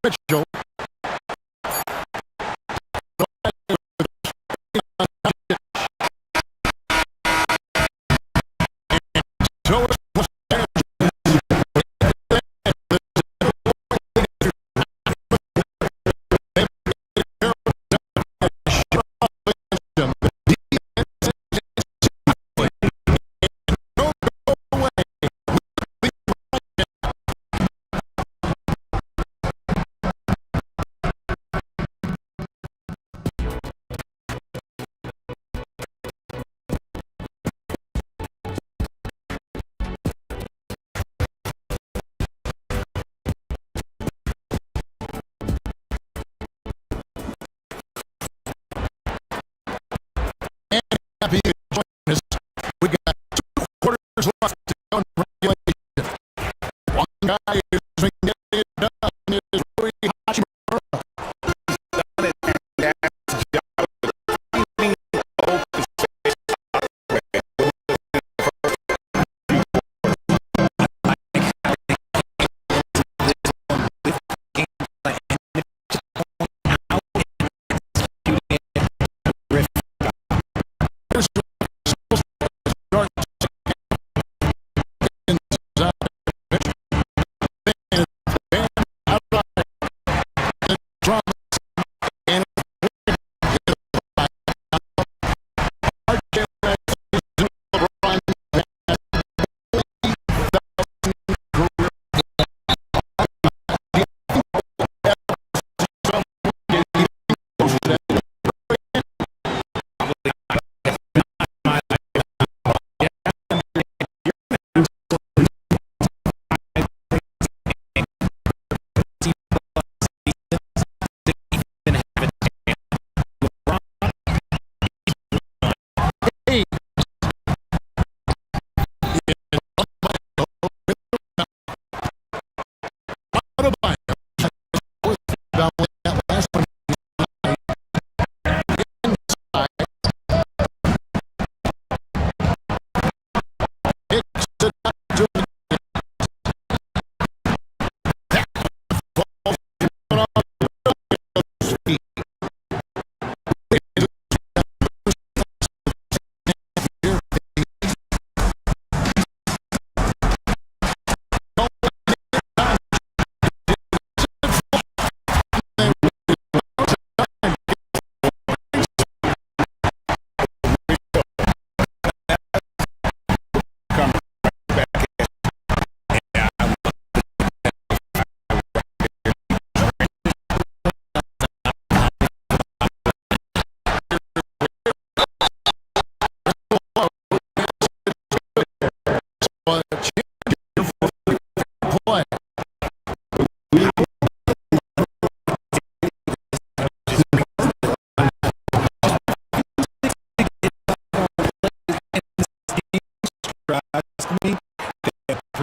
Mitchell. And happy to join us. We got 2 quarters left to go in regulation. One guy is getting it done is Rui Hachimura.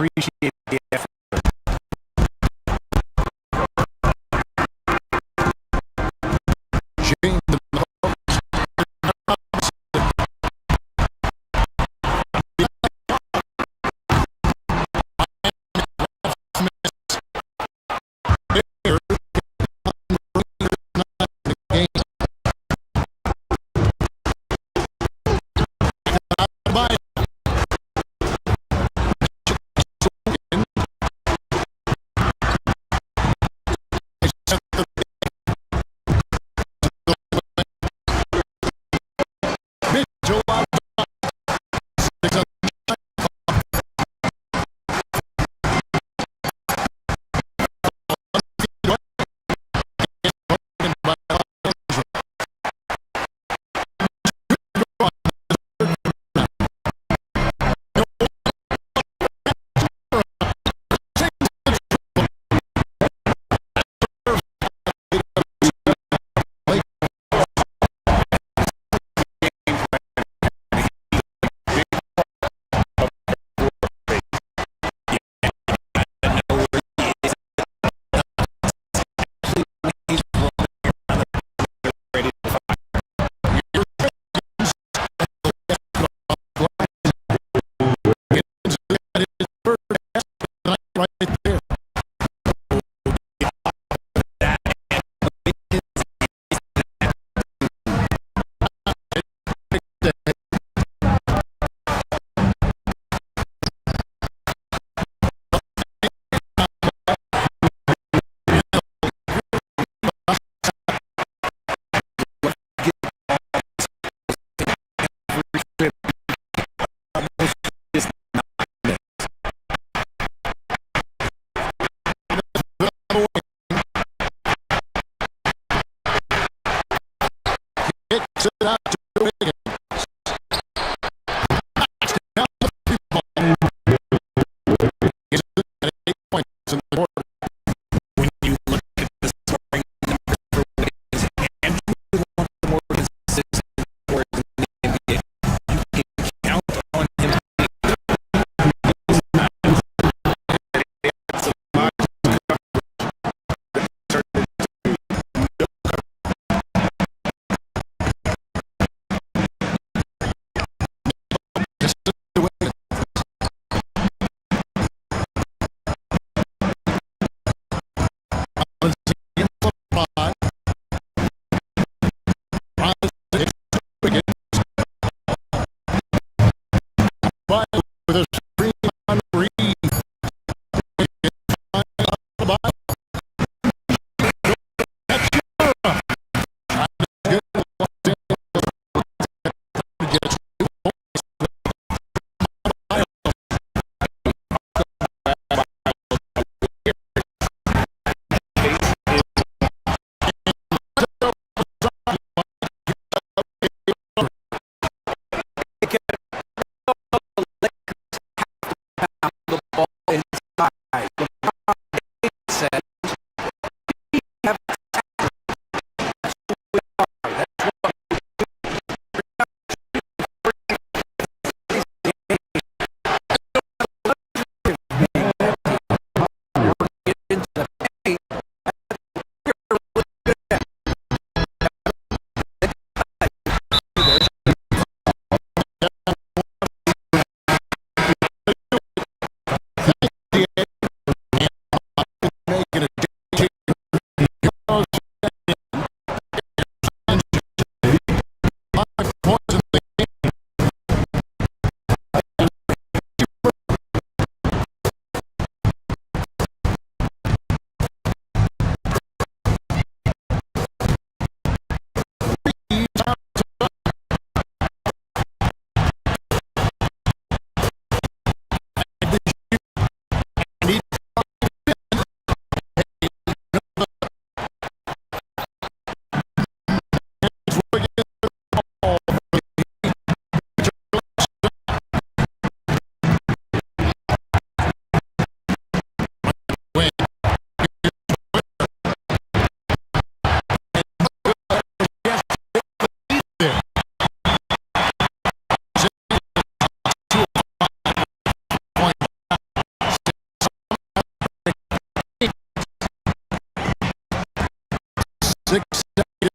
appreciate the effort. 6 game.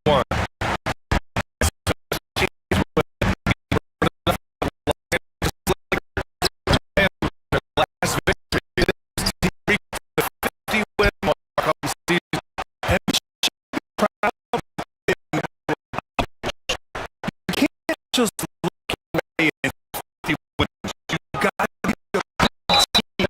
one. Last victory, this team reached the 50-win mark on the season, and we should be proud of it. You can't just look away and 50 wins. You got to be a team.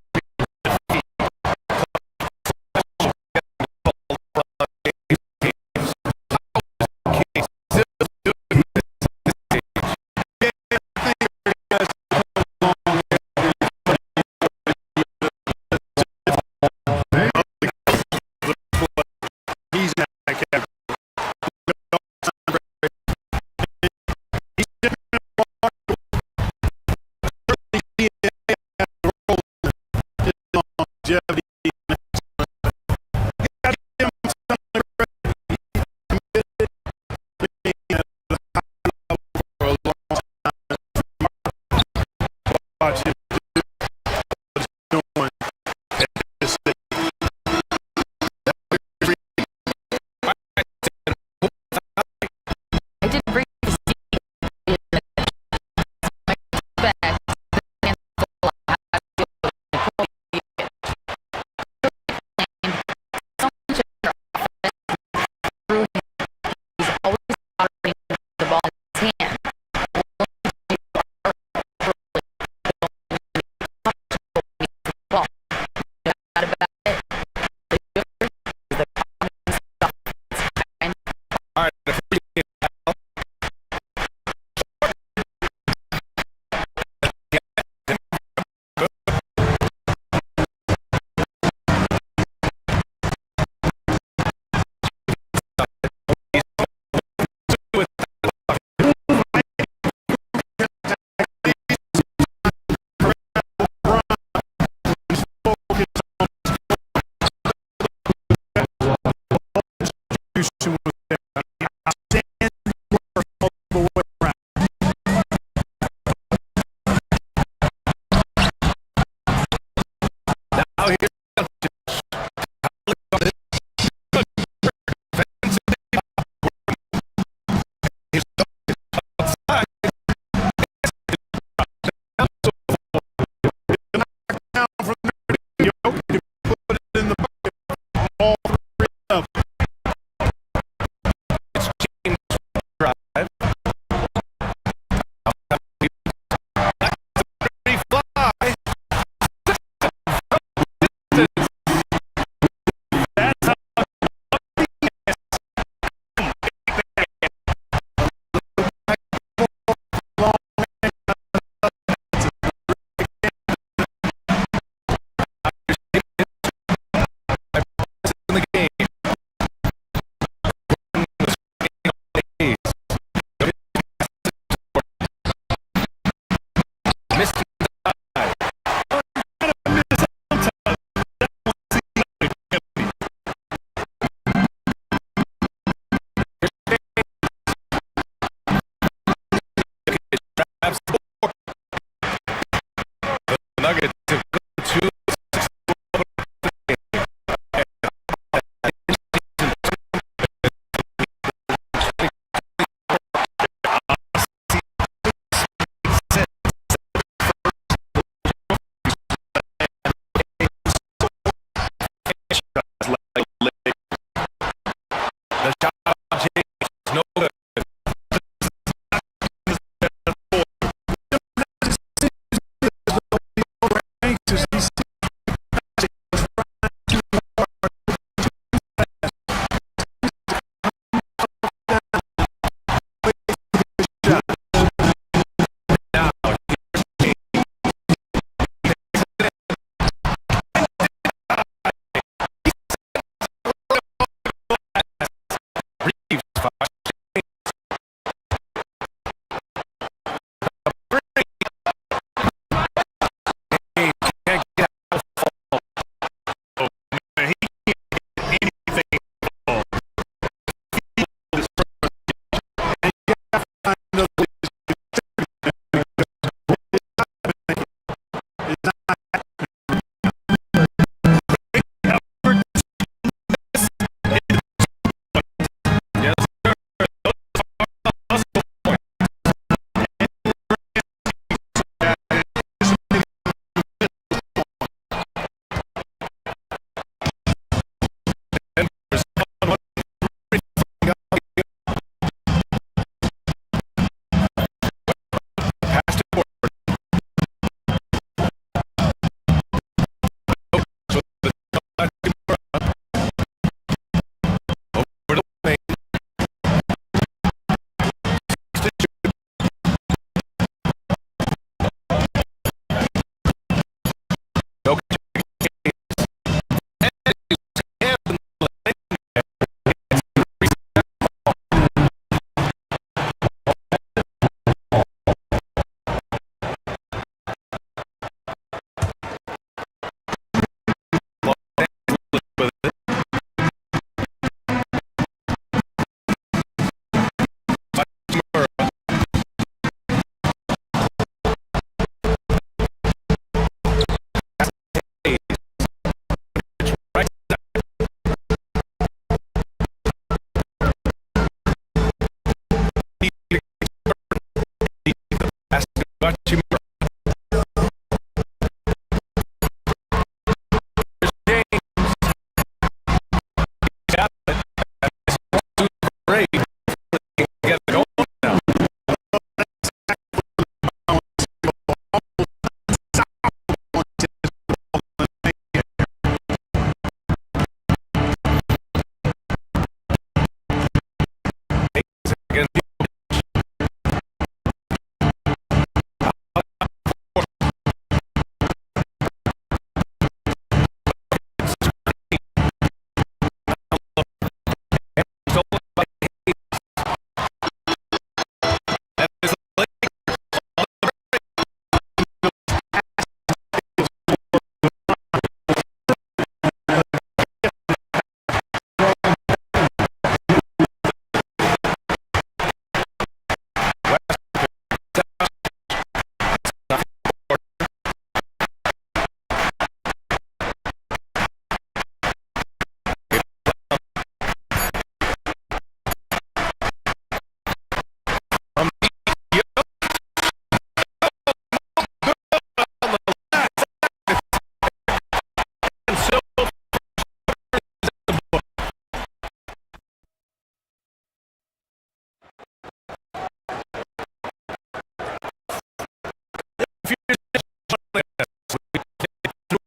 great. Get it going now.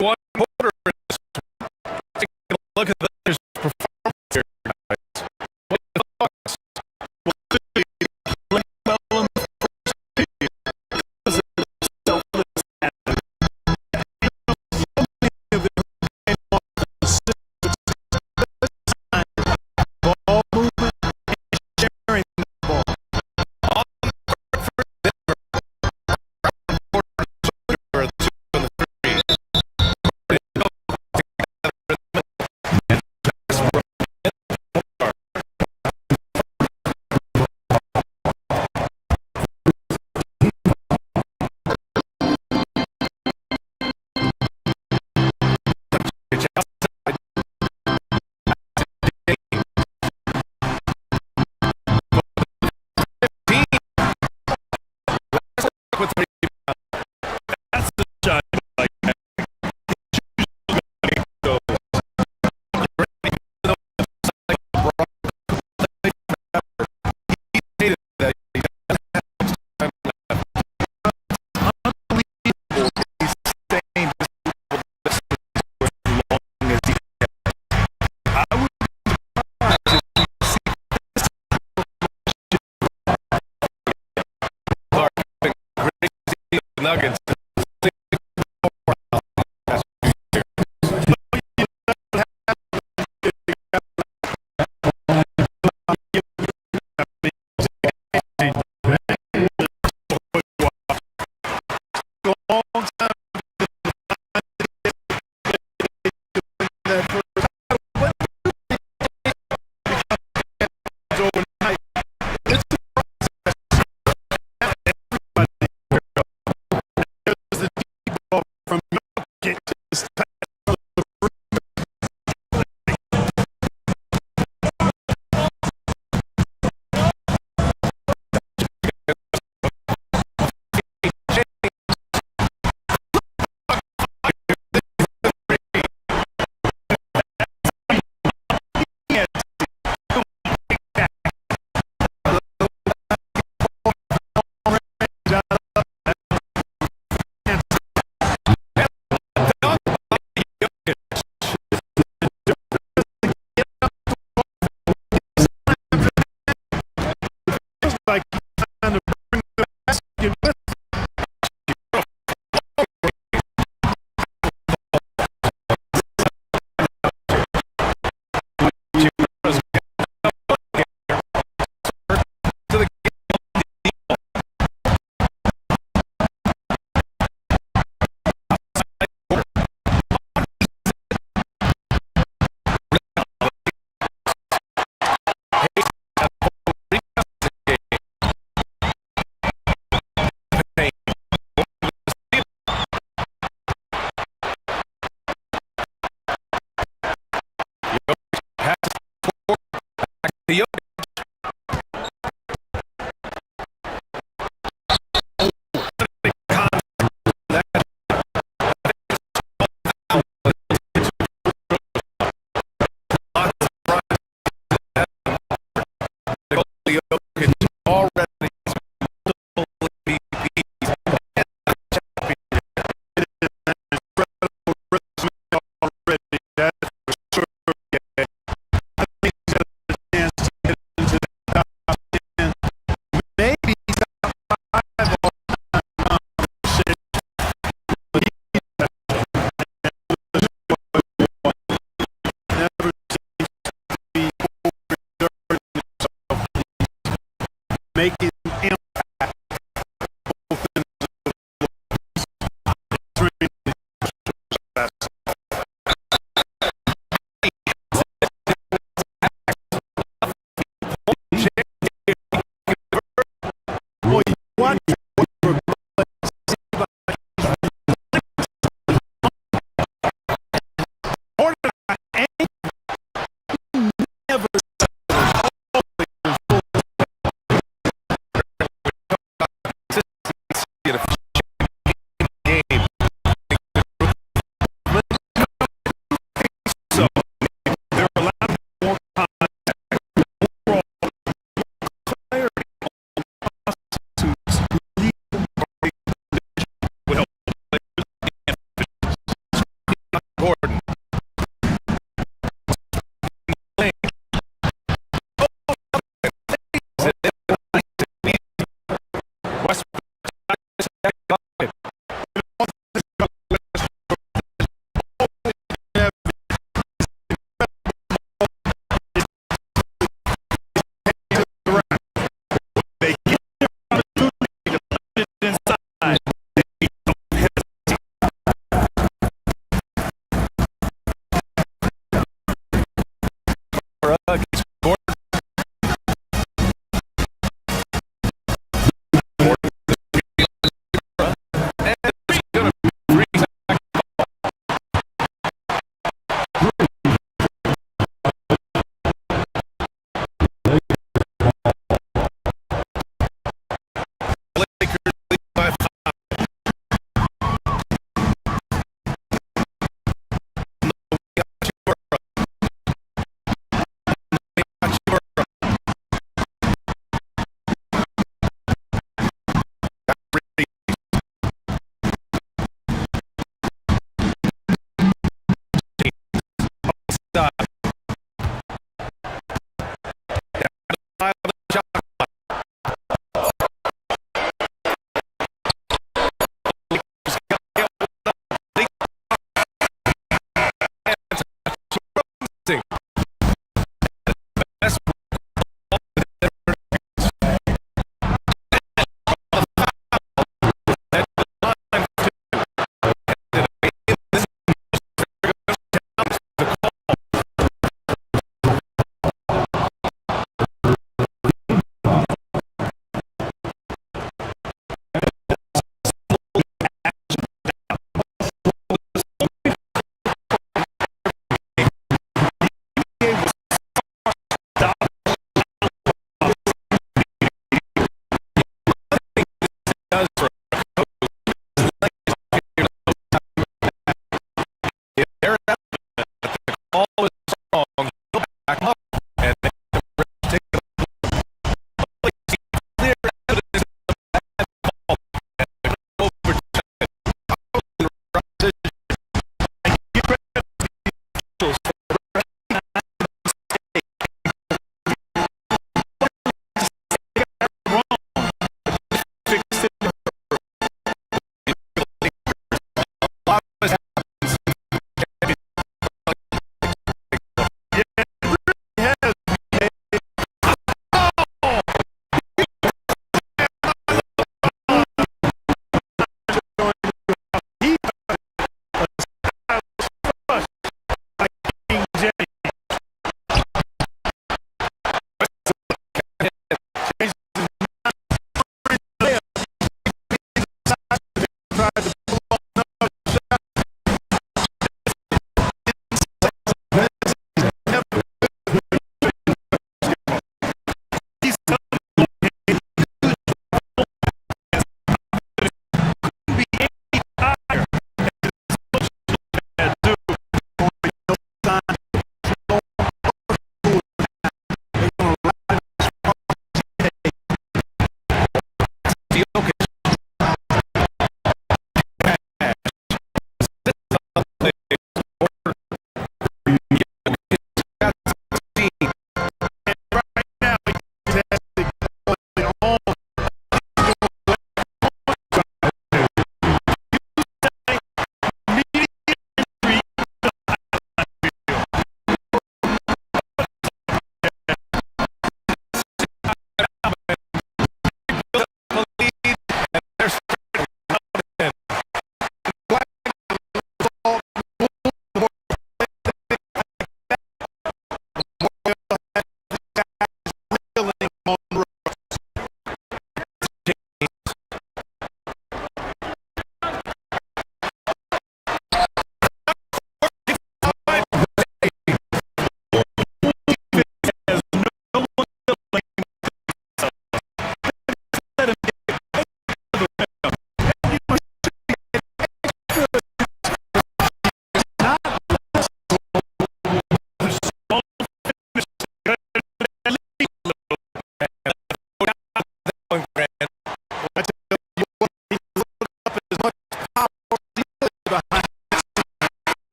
One quarter. Take a look at this performance here, guys. What the thoughts? Ball movement and sharing the ball. making impact both in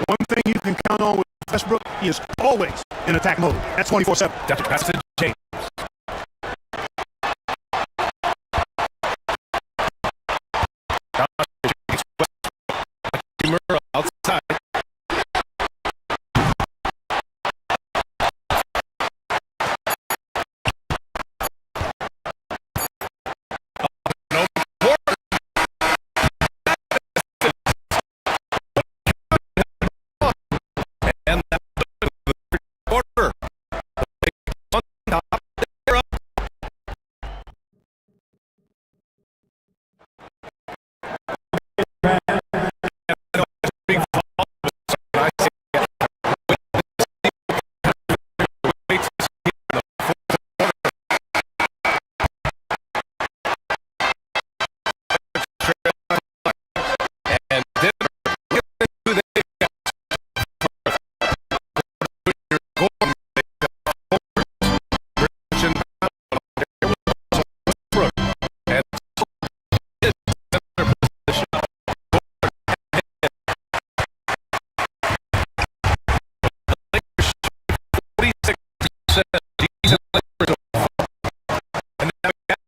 One thing you can count on with Westbrook, he is always in attack mode. That's 24/7. That's to James. Outside. No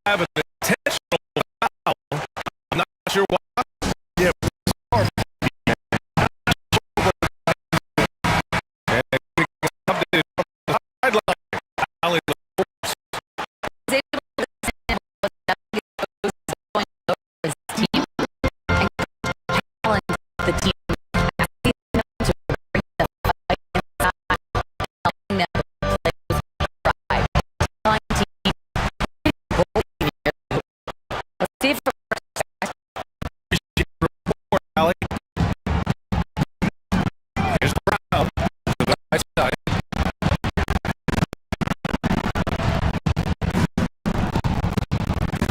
have an intentional foul. I'm not sure why. Yeah. The team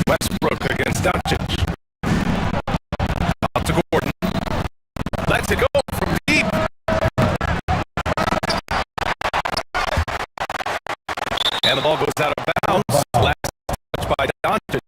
Westbrook against Doncic. Out to Gordon. Lets it go from deep. And the ball goes out of bounds. Last touch by Doncic.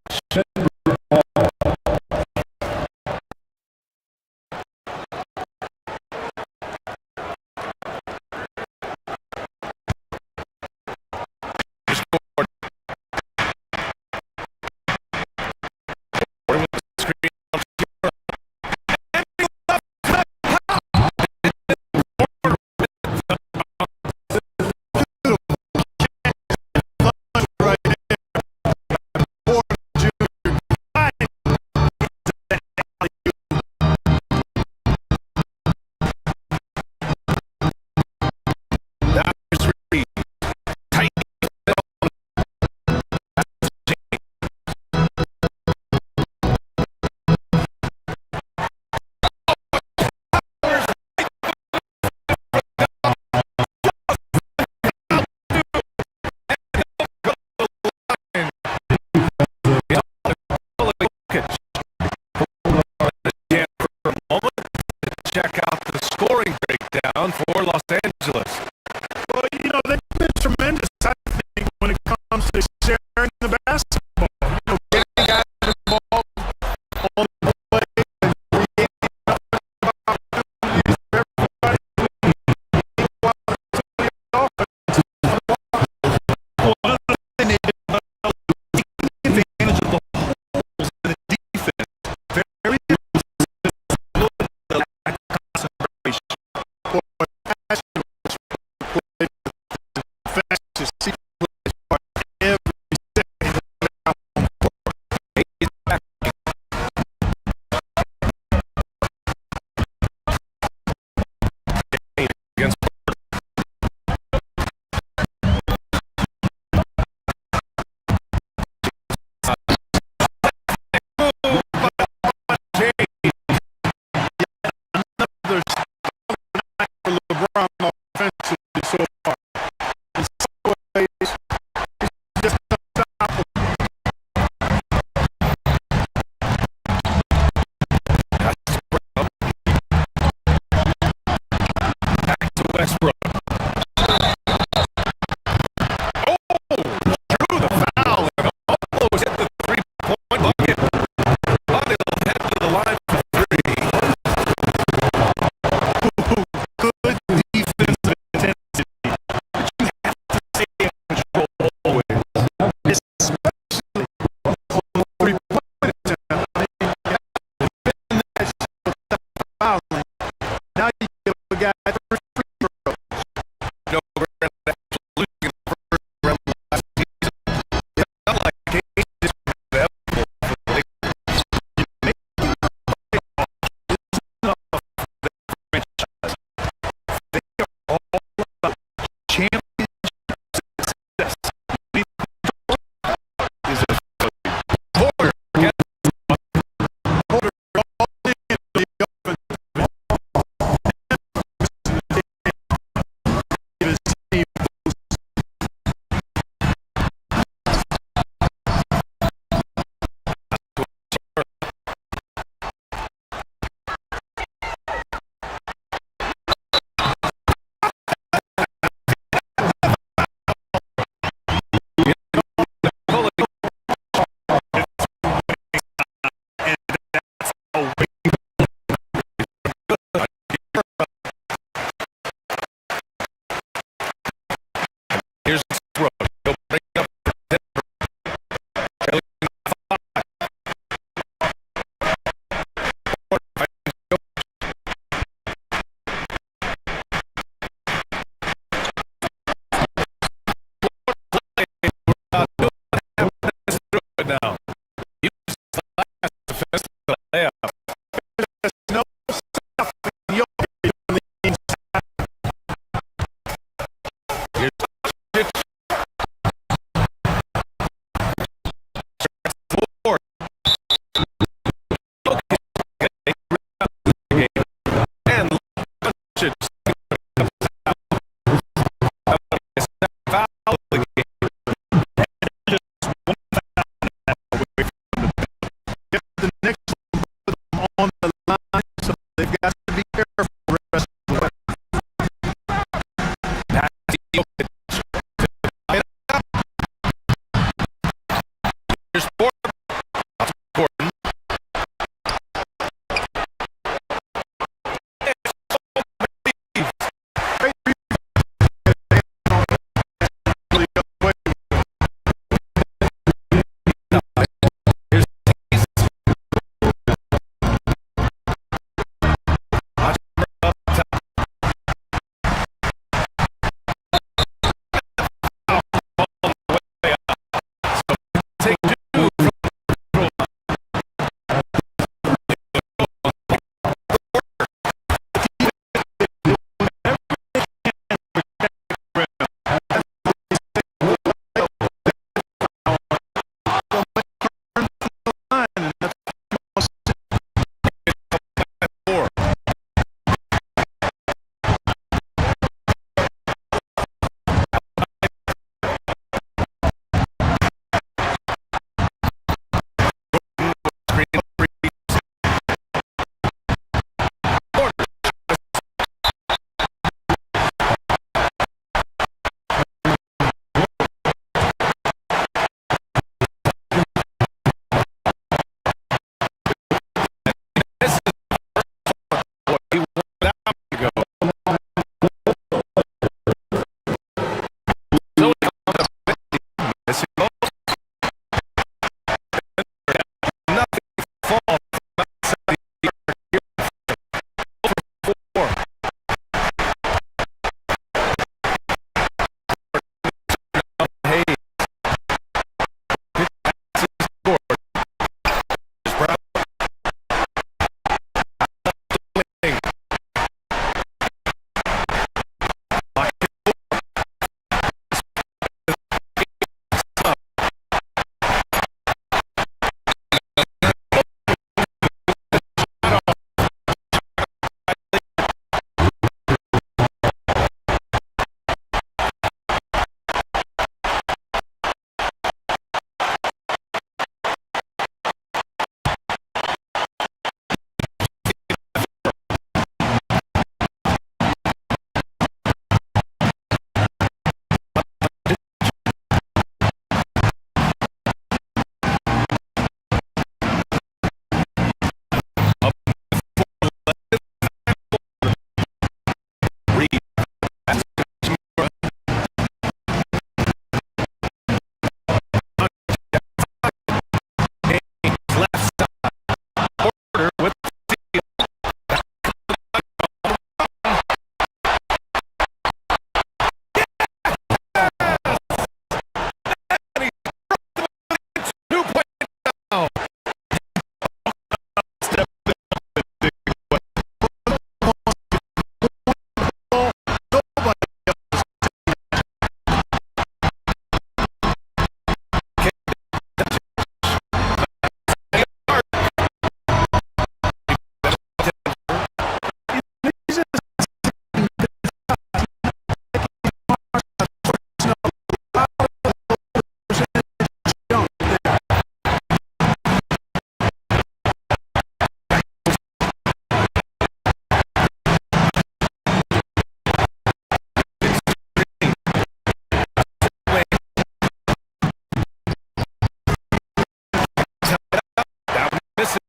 misses.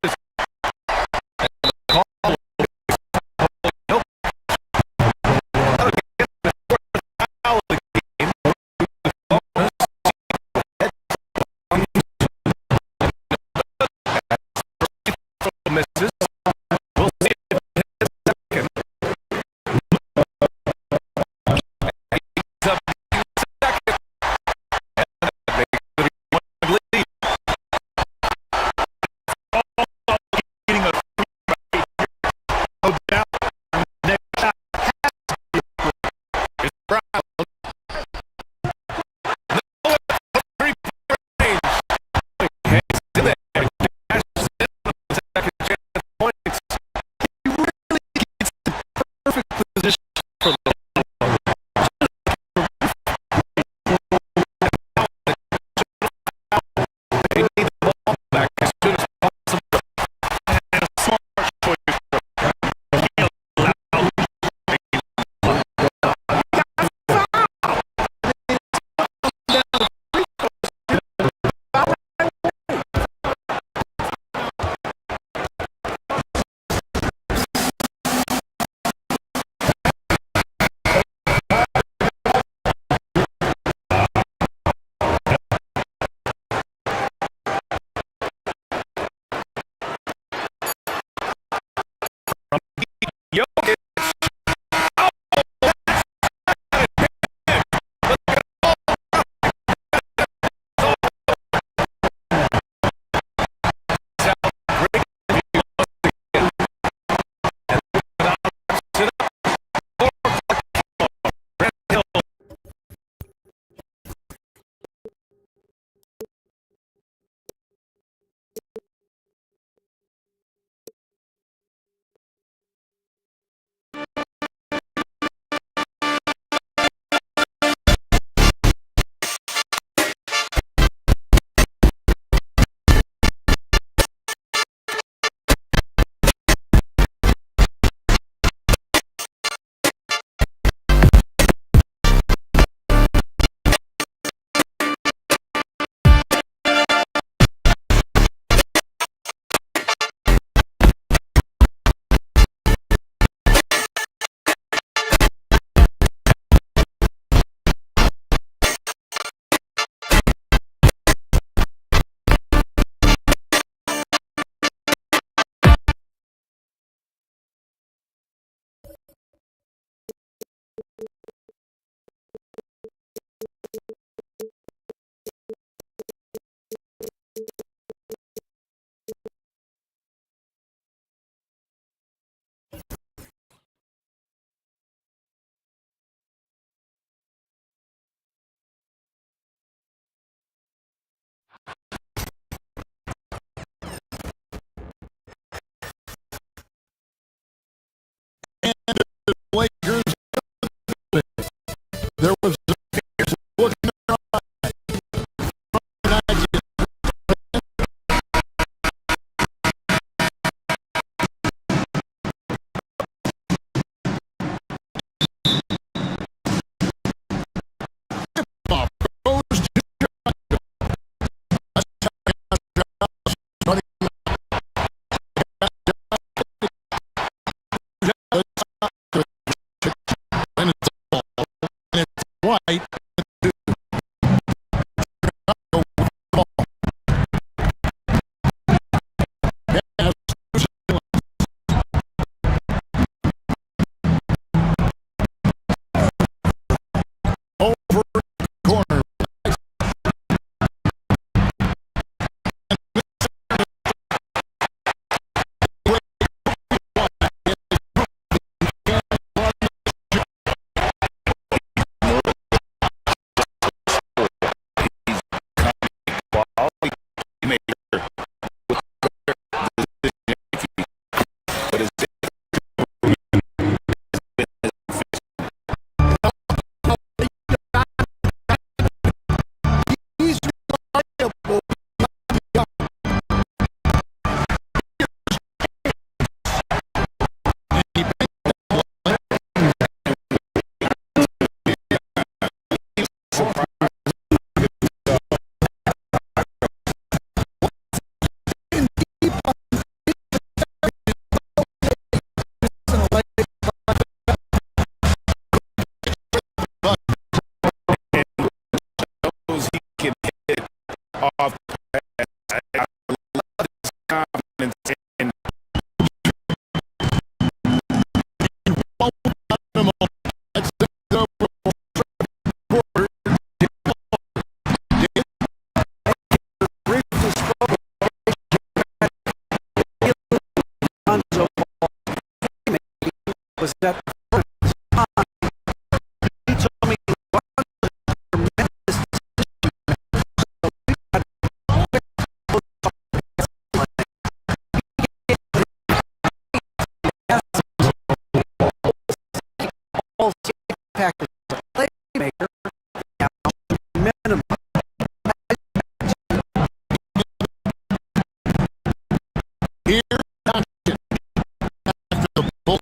Call. Nope. Foul of the game. Misses. We'll see if it hits second. He's up second. And that makes it a 1 lead. was at the front of his mind. He told me he was a tremendous decision. So we got all package playmaker minimum. Here, after the bull.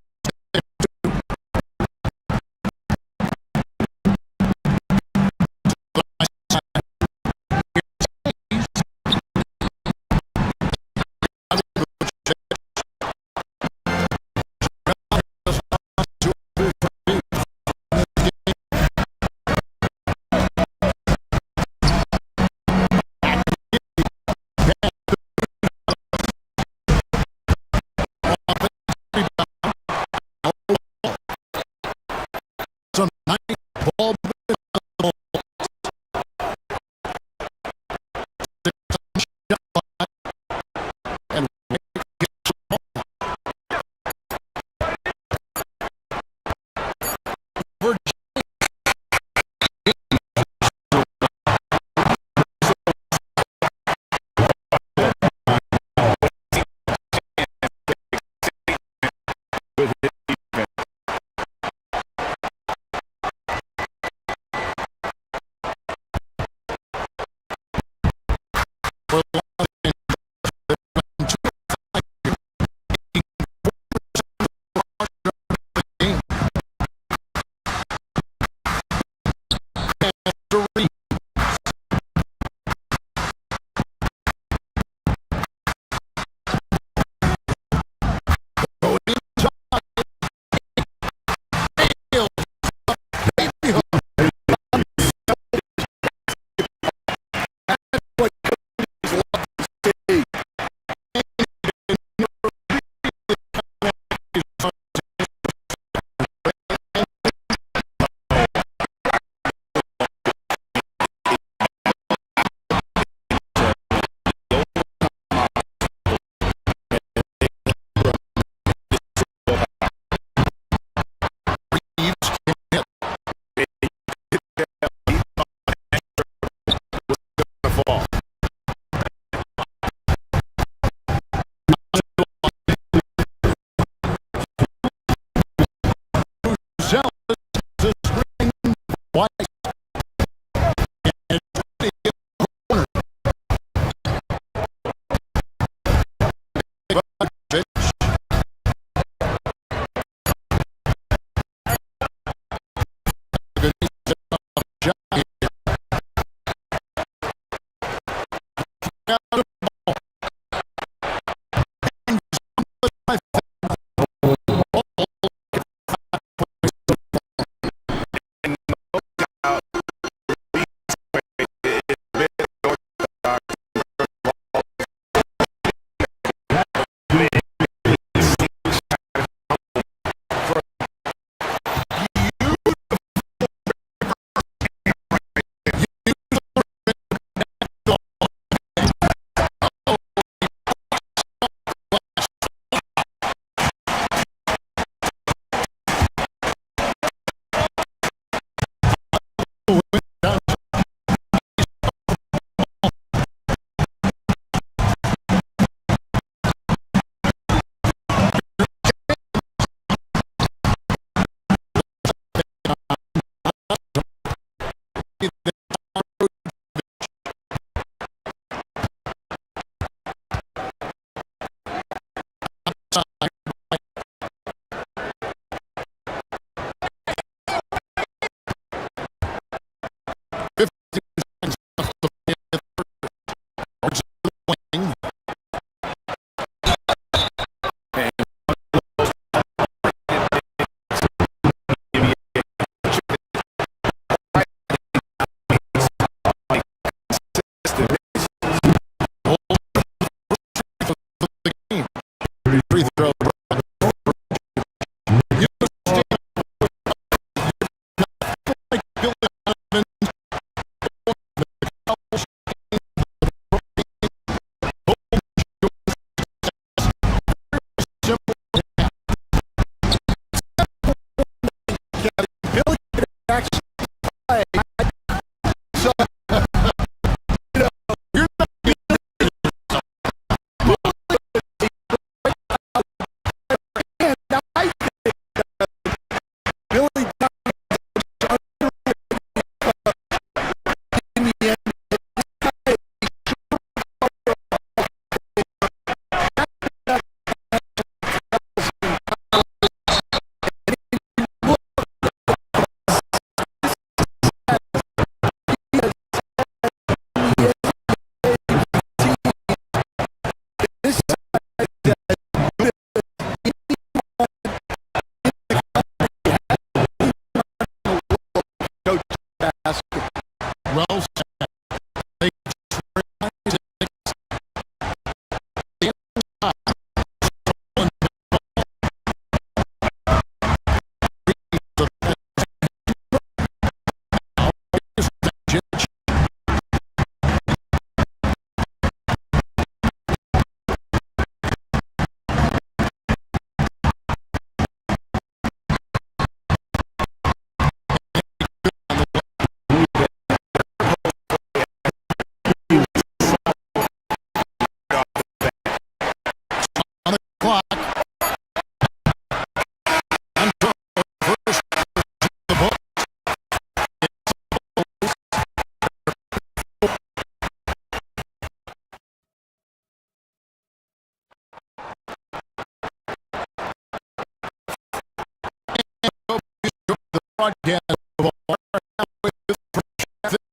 broadcast of our halfway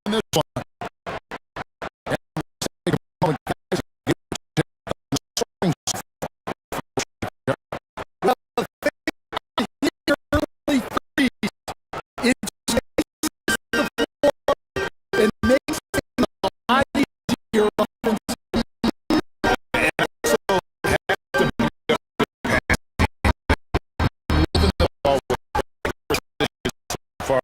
in this one. And let's take a moment, guys, to get the swing. Well, the early threes, it chases the floor and makes it a lot easier offensively. Far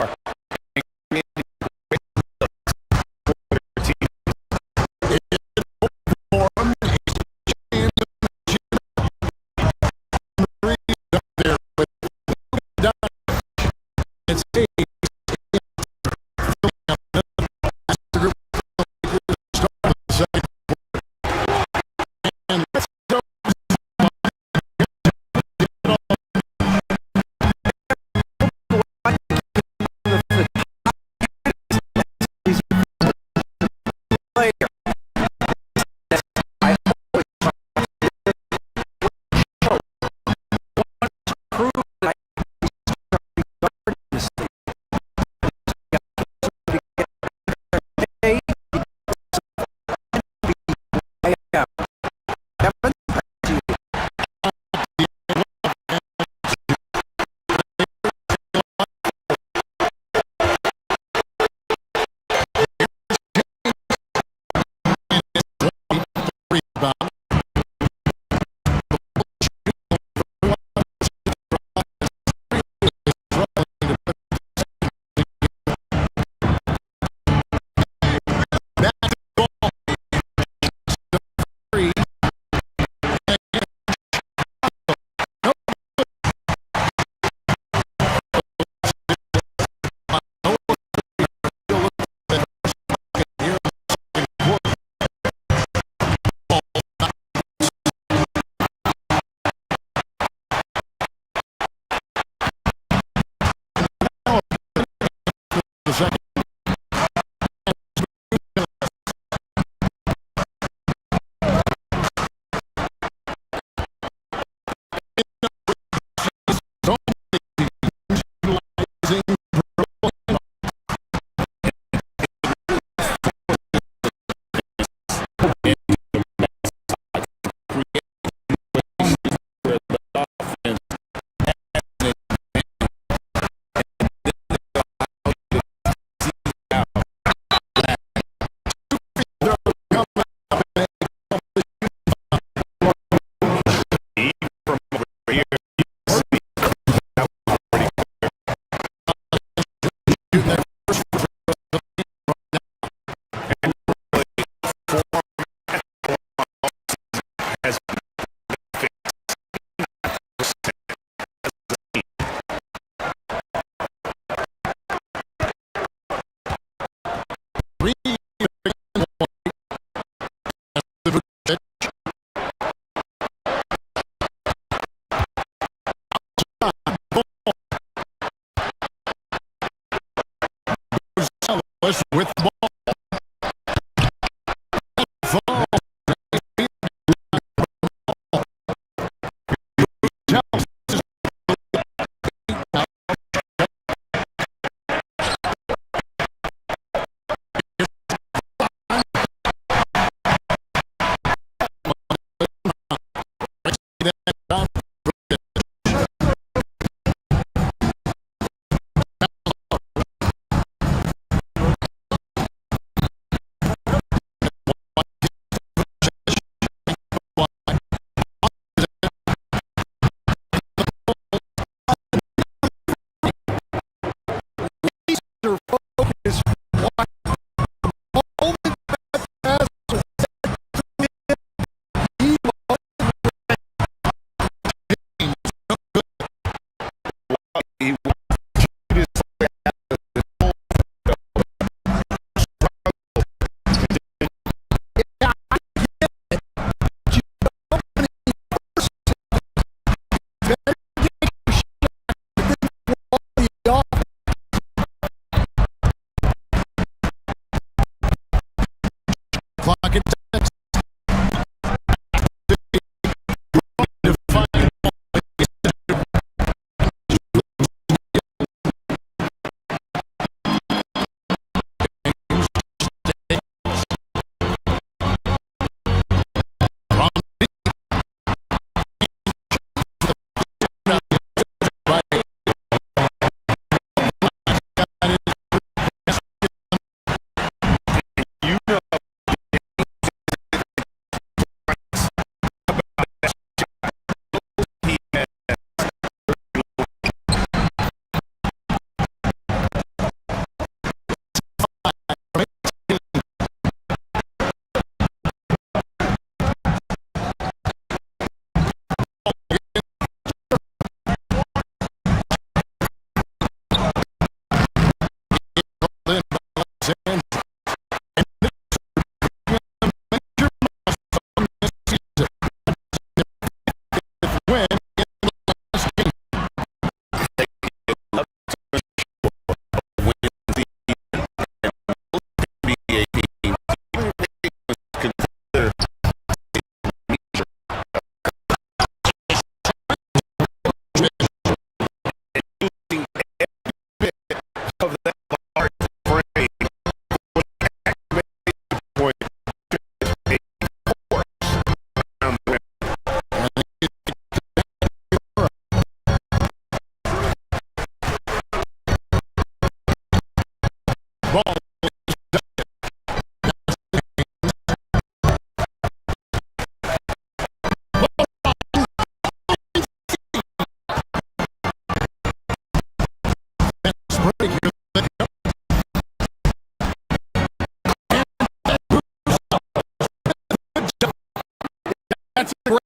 That's a great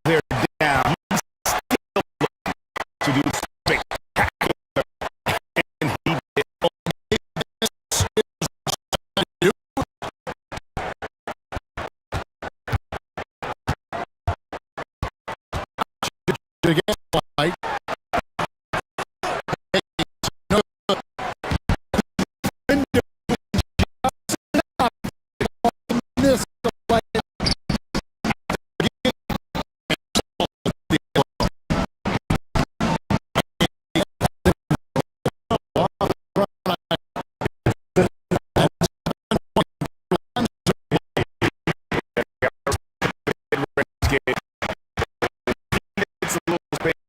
They're down. To do spectacular. And he did. again, like, miss the play. It's a little space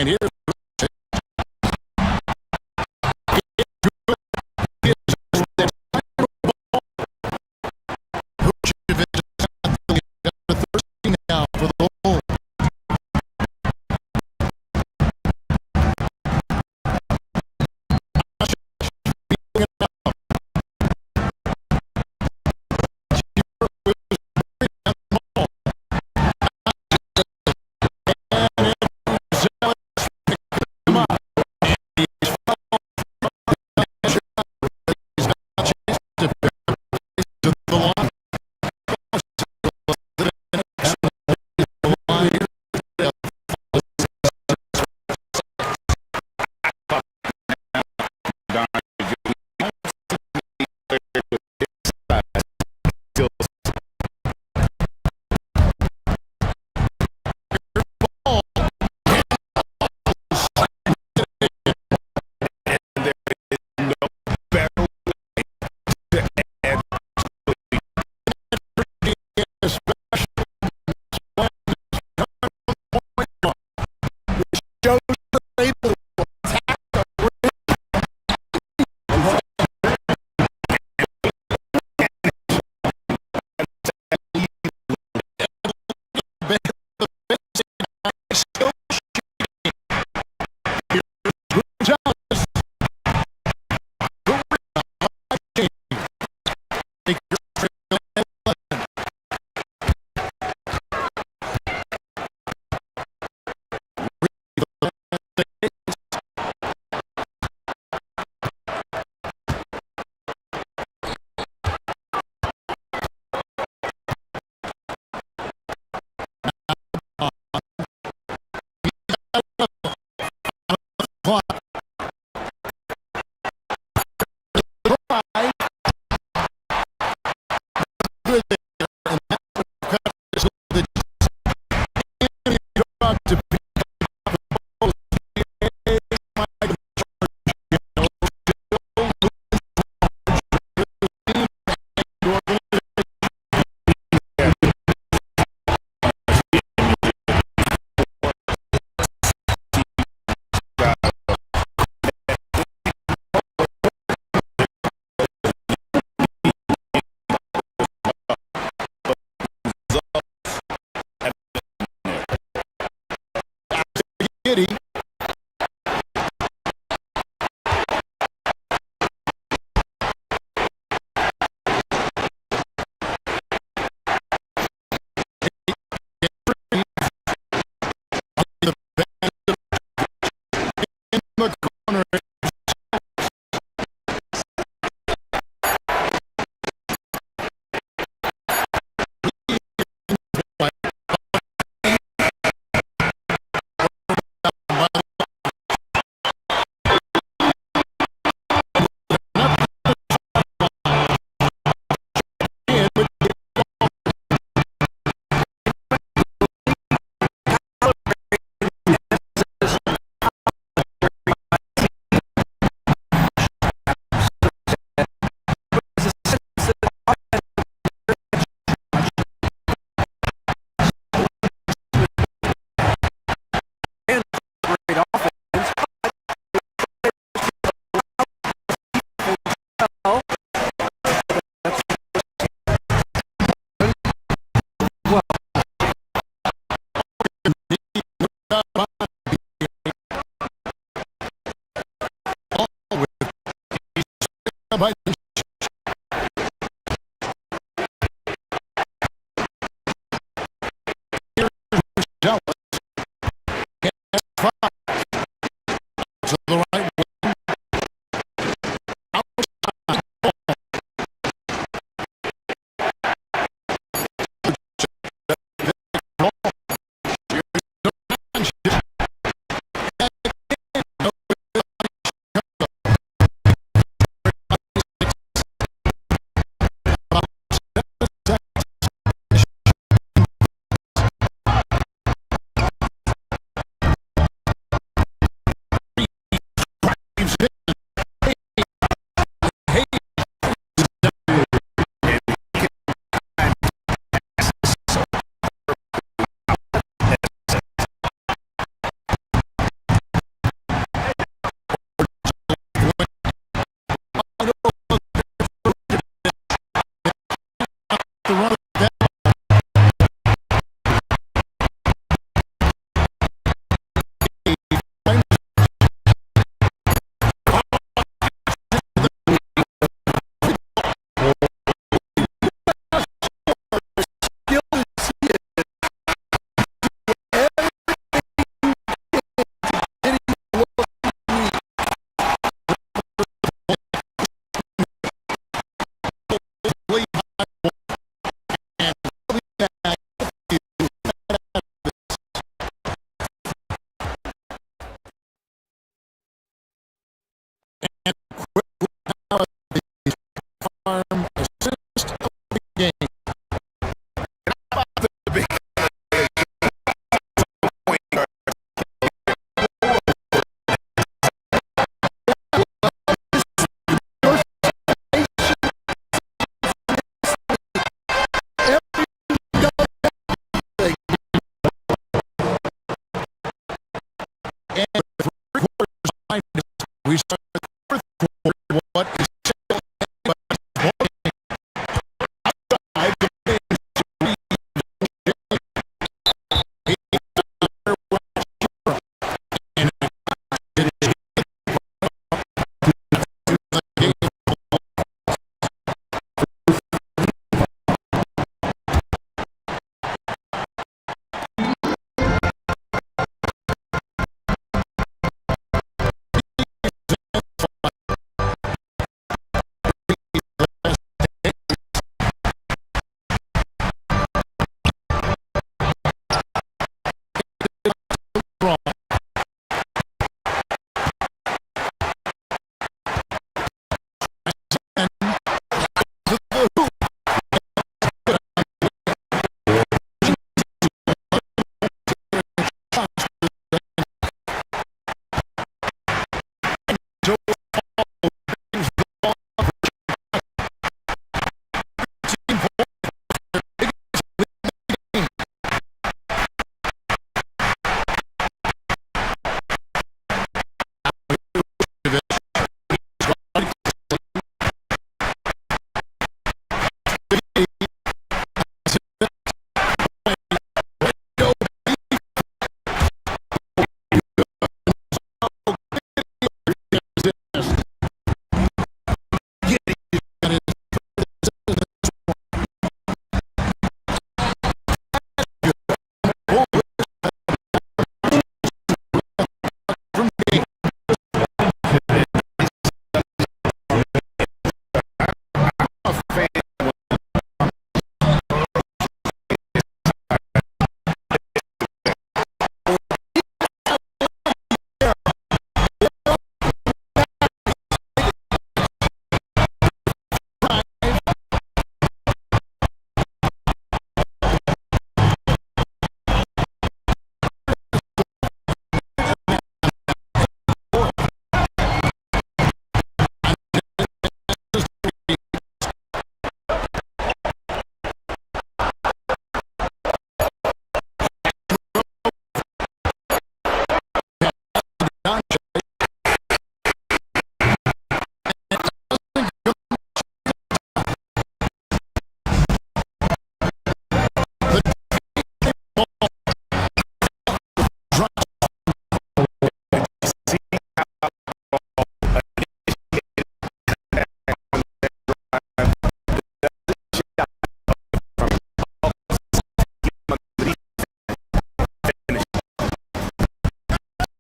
And here now for the hole.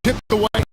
Tipped away.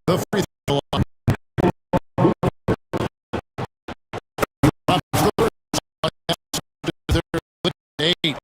the free throw line. Eight.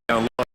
down low.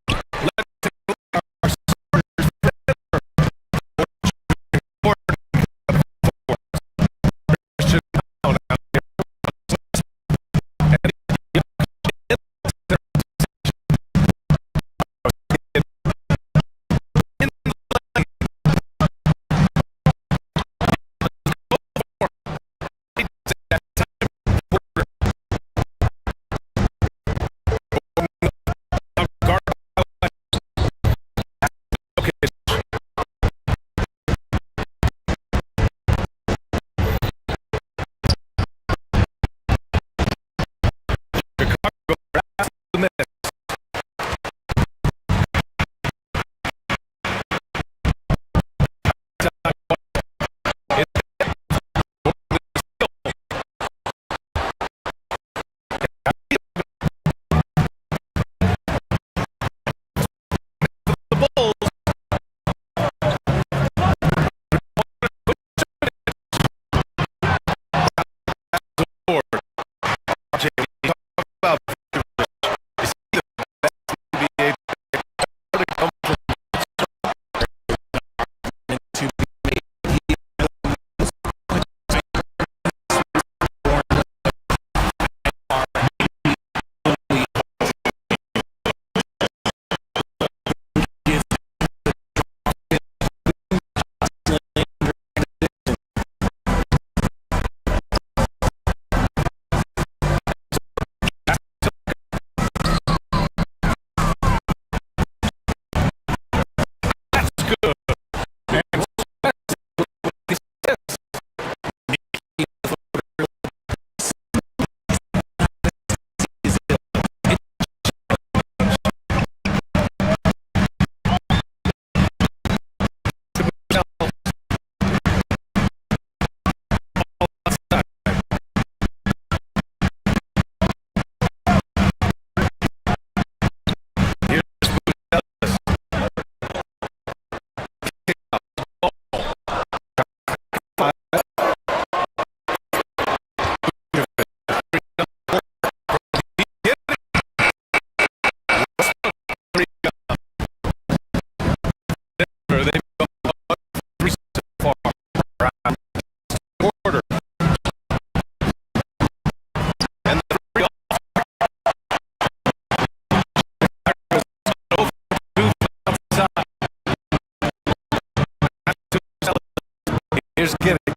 Here's Giddy.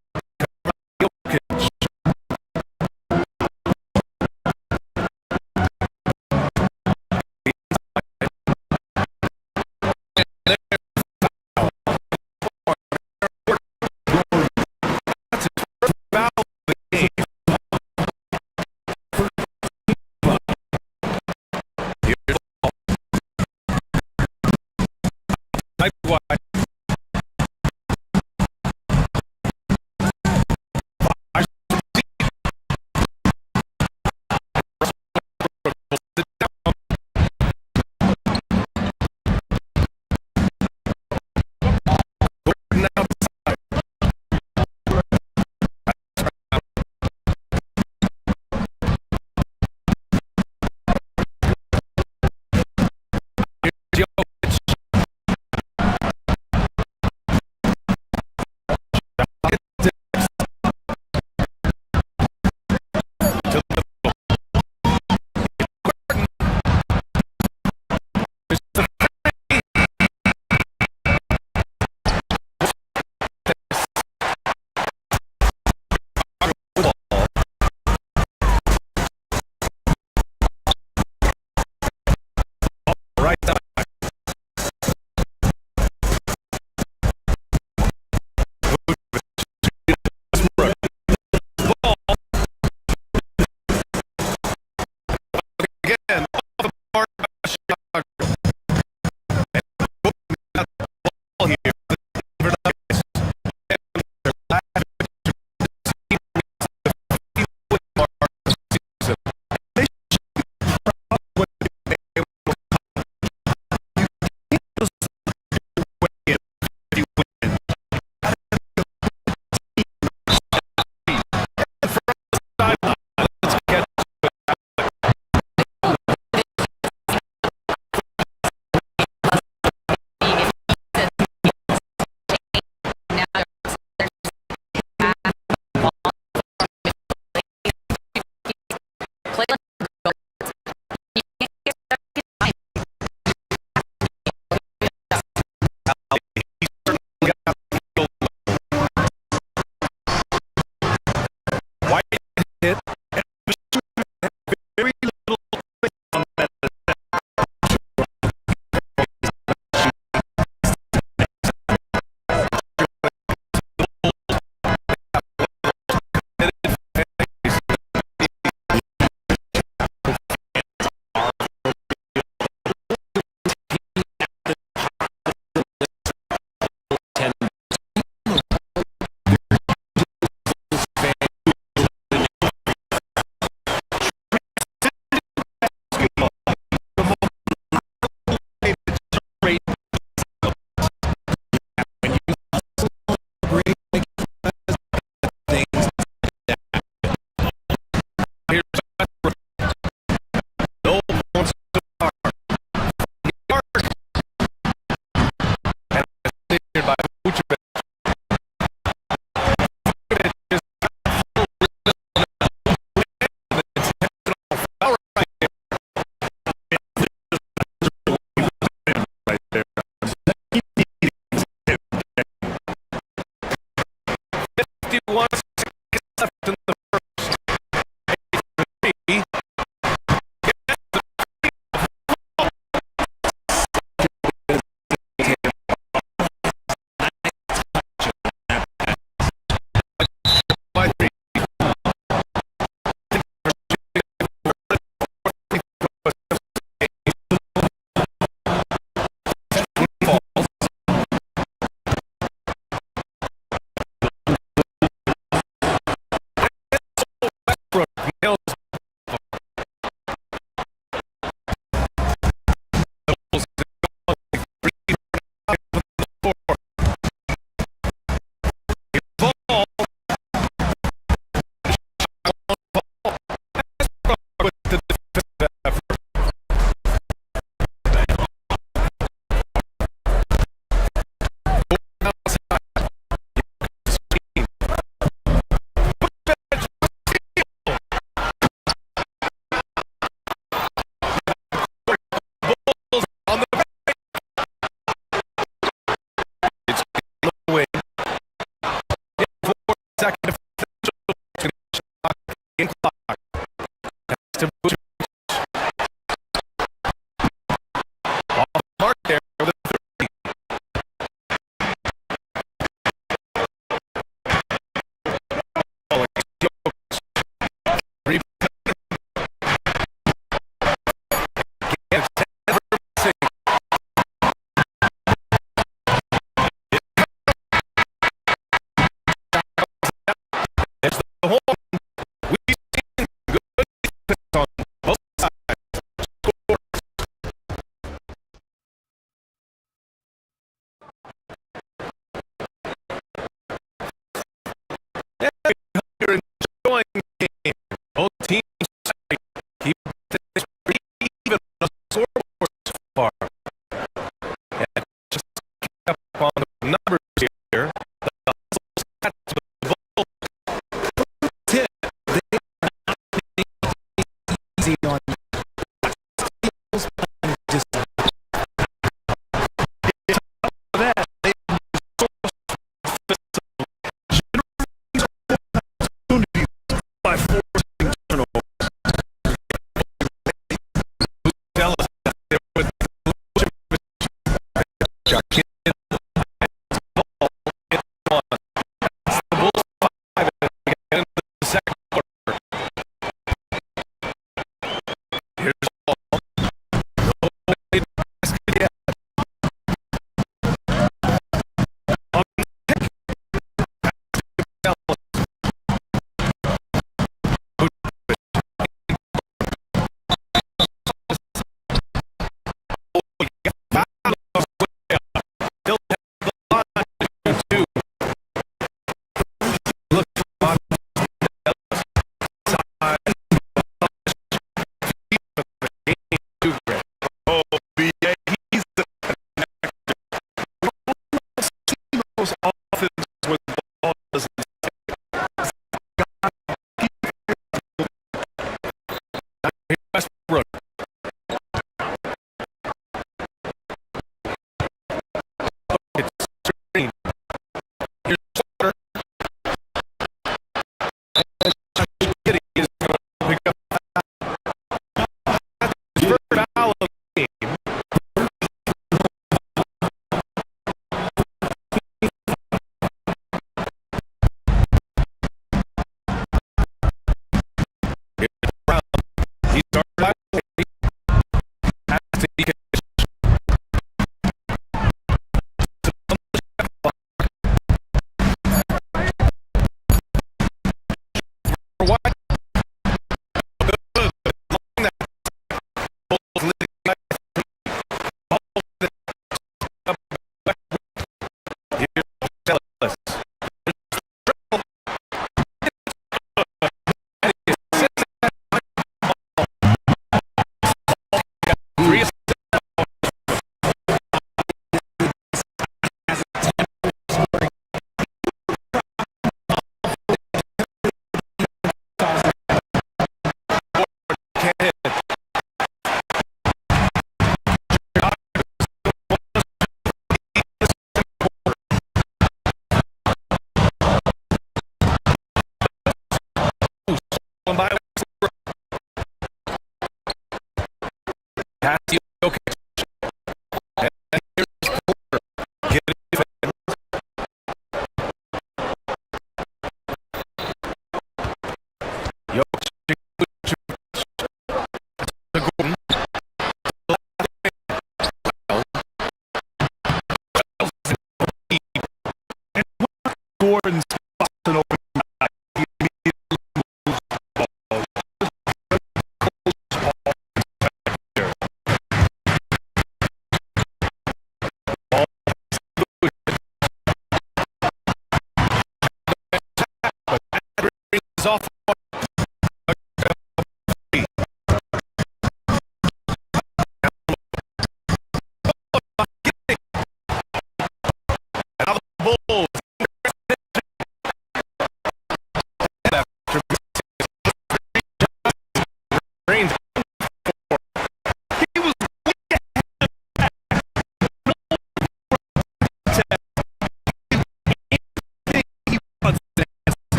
by pass the okay. And here's Porter getting Gordon's Boston open. off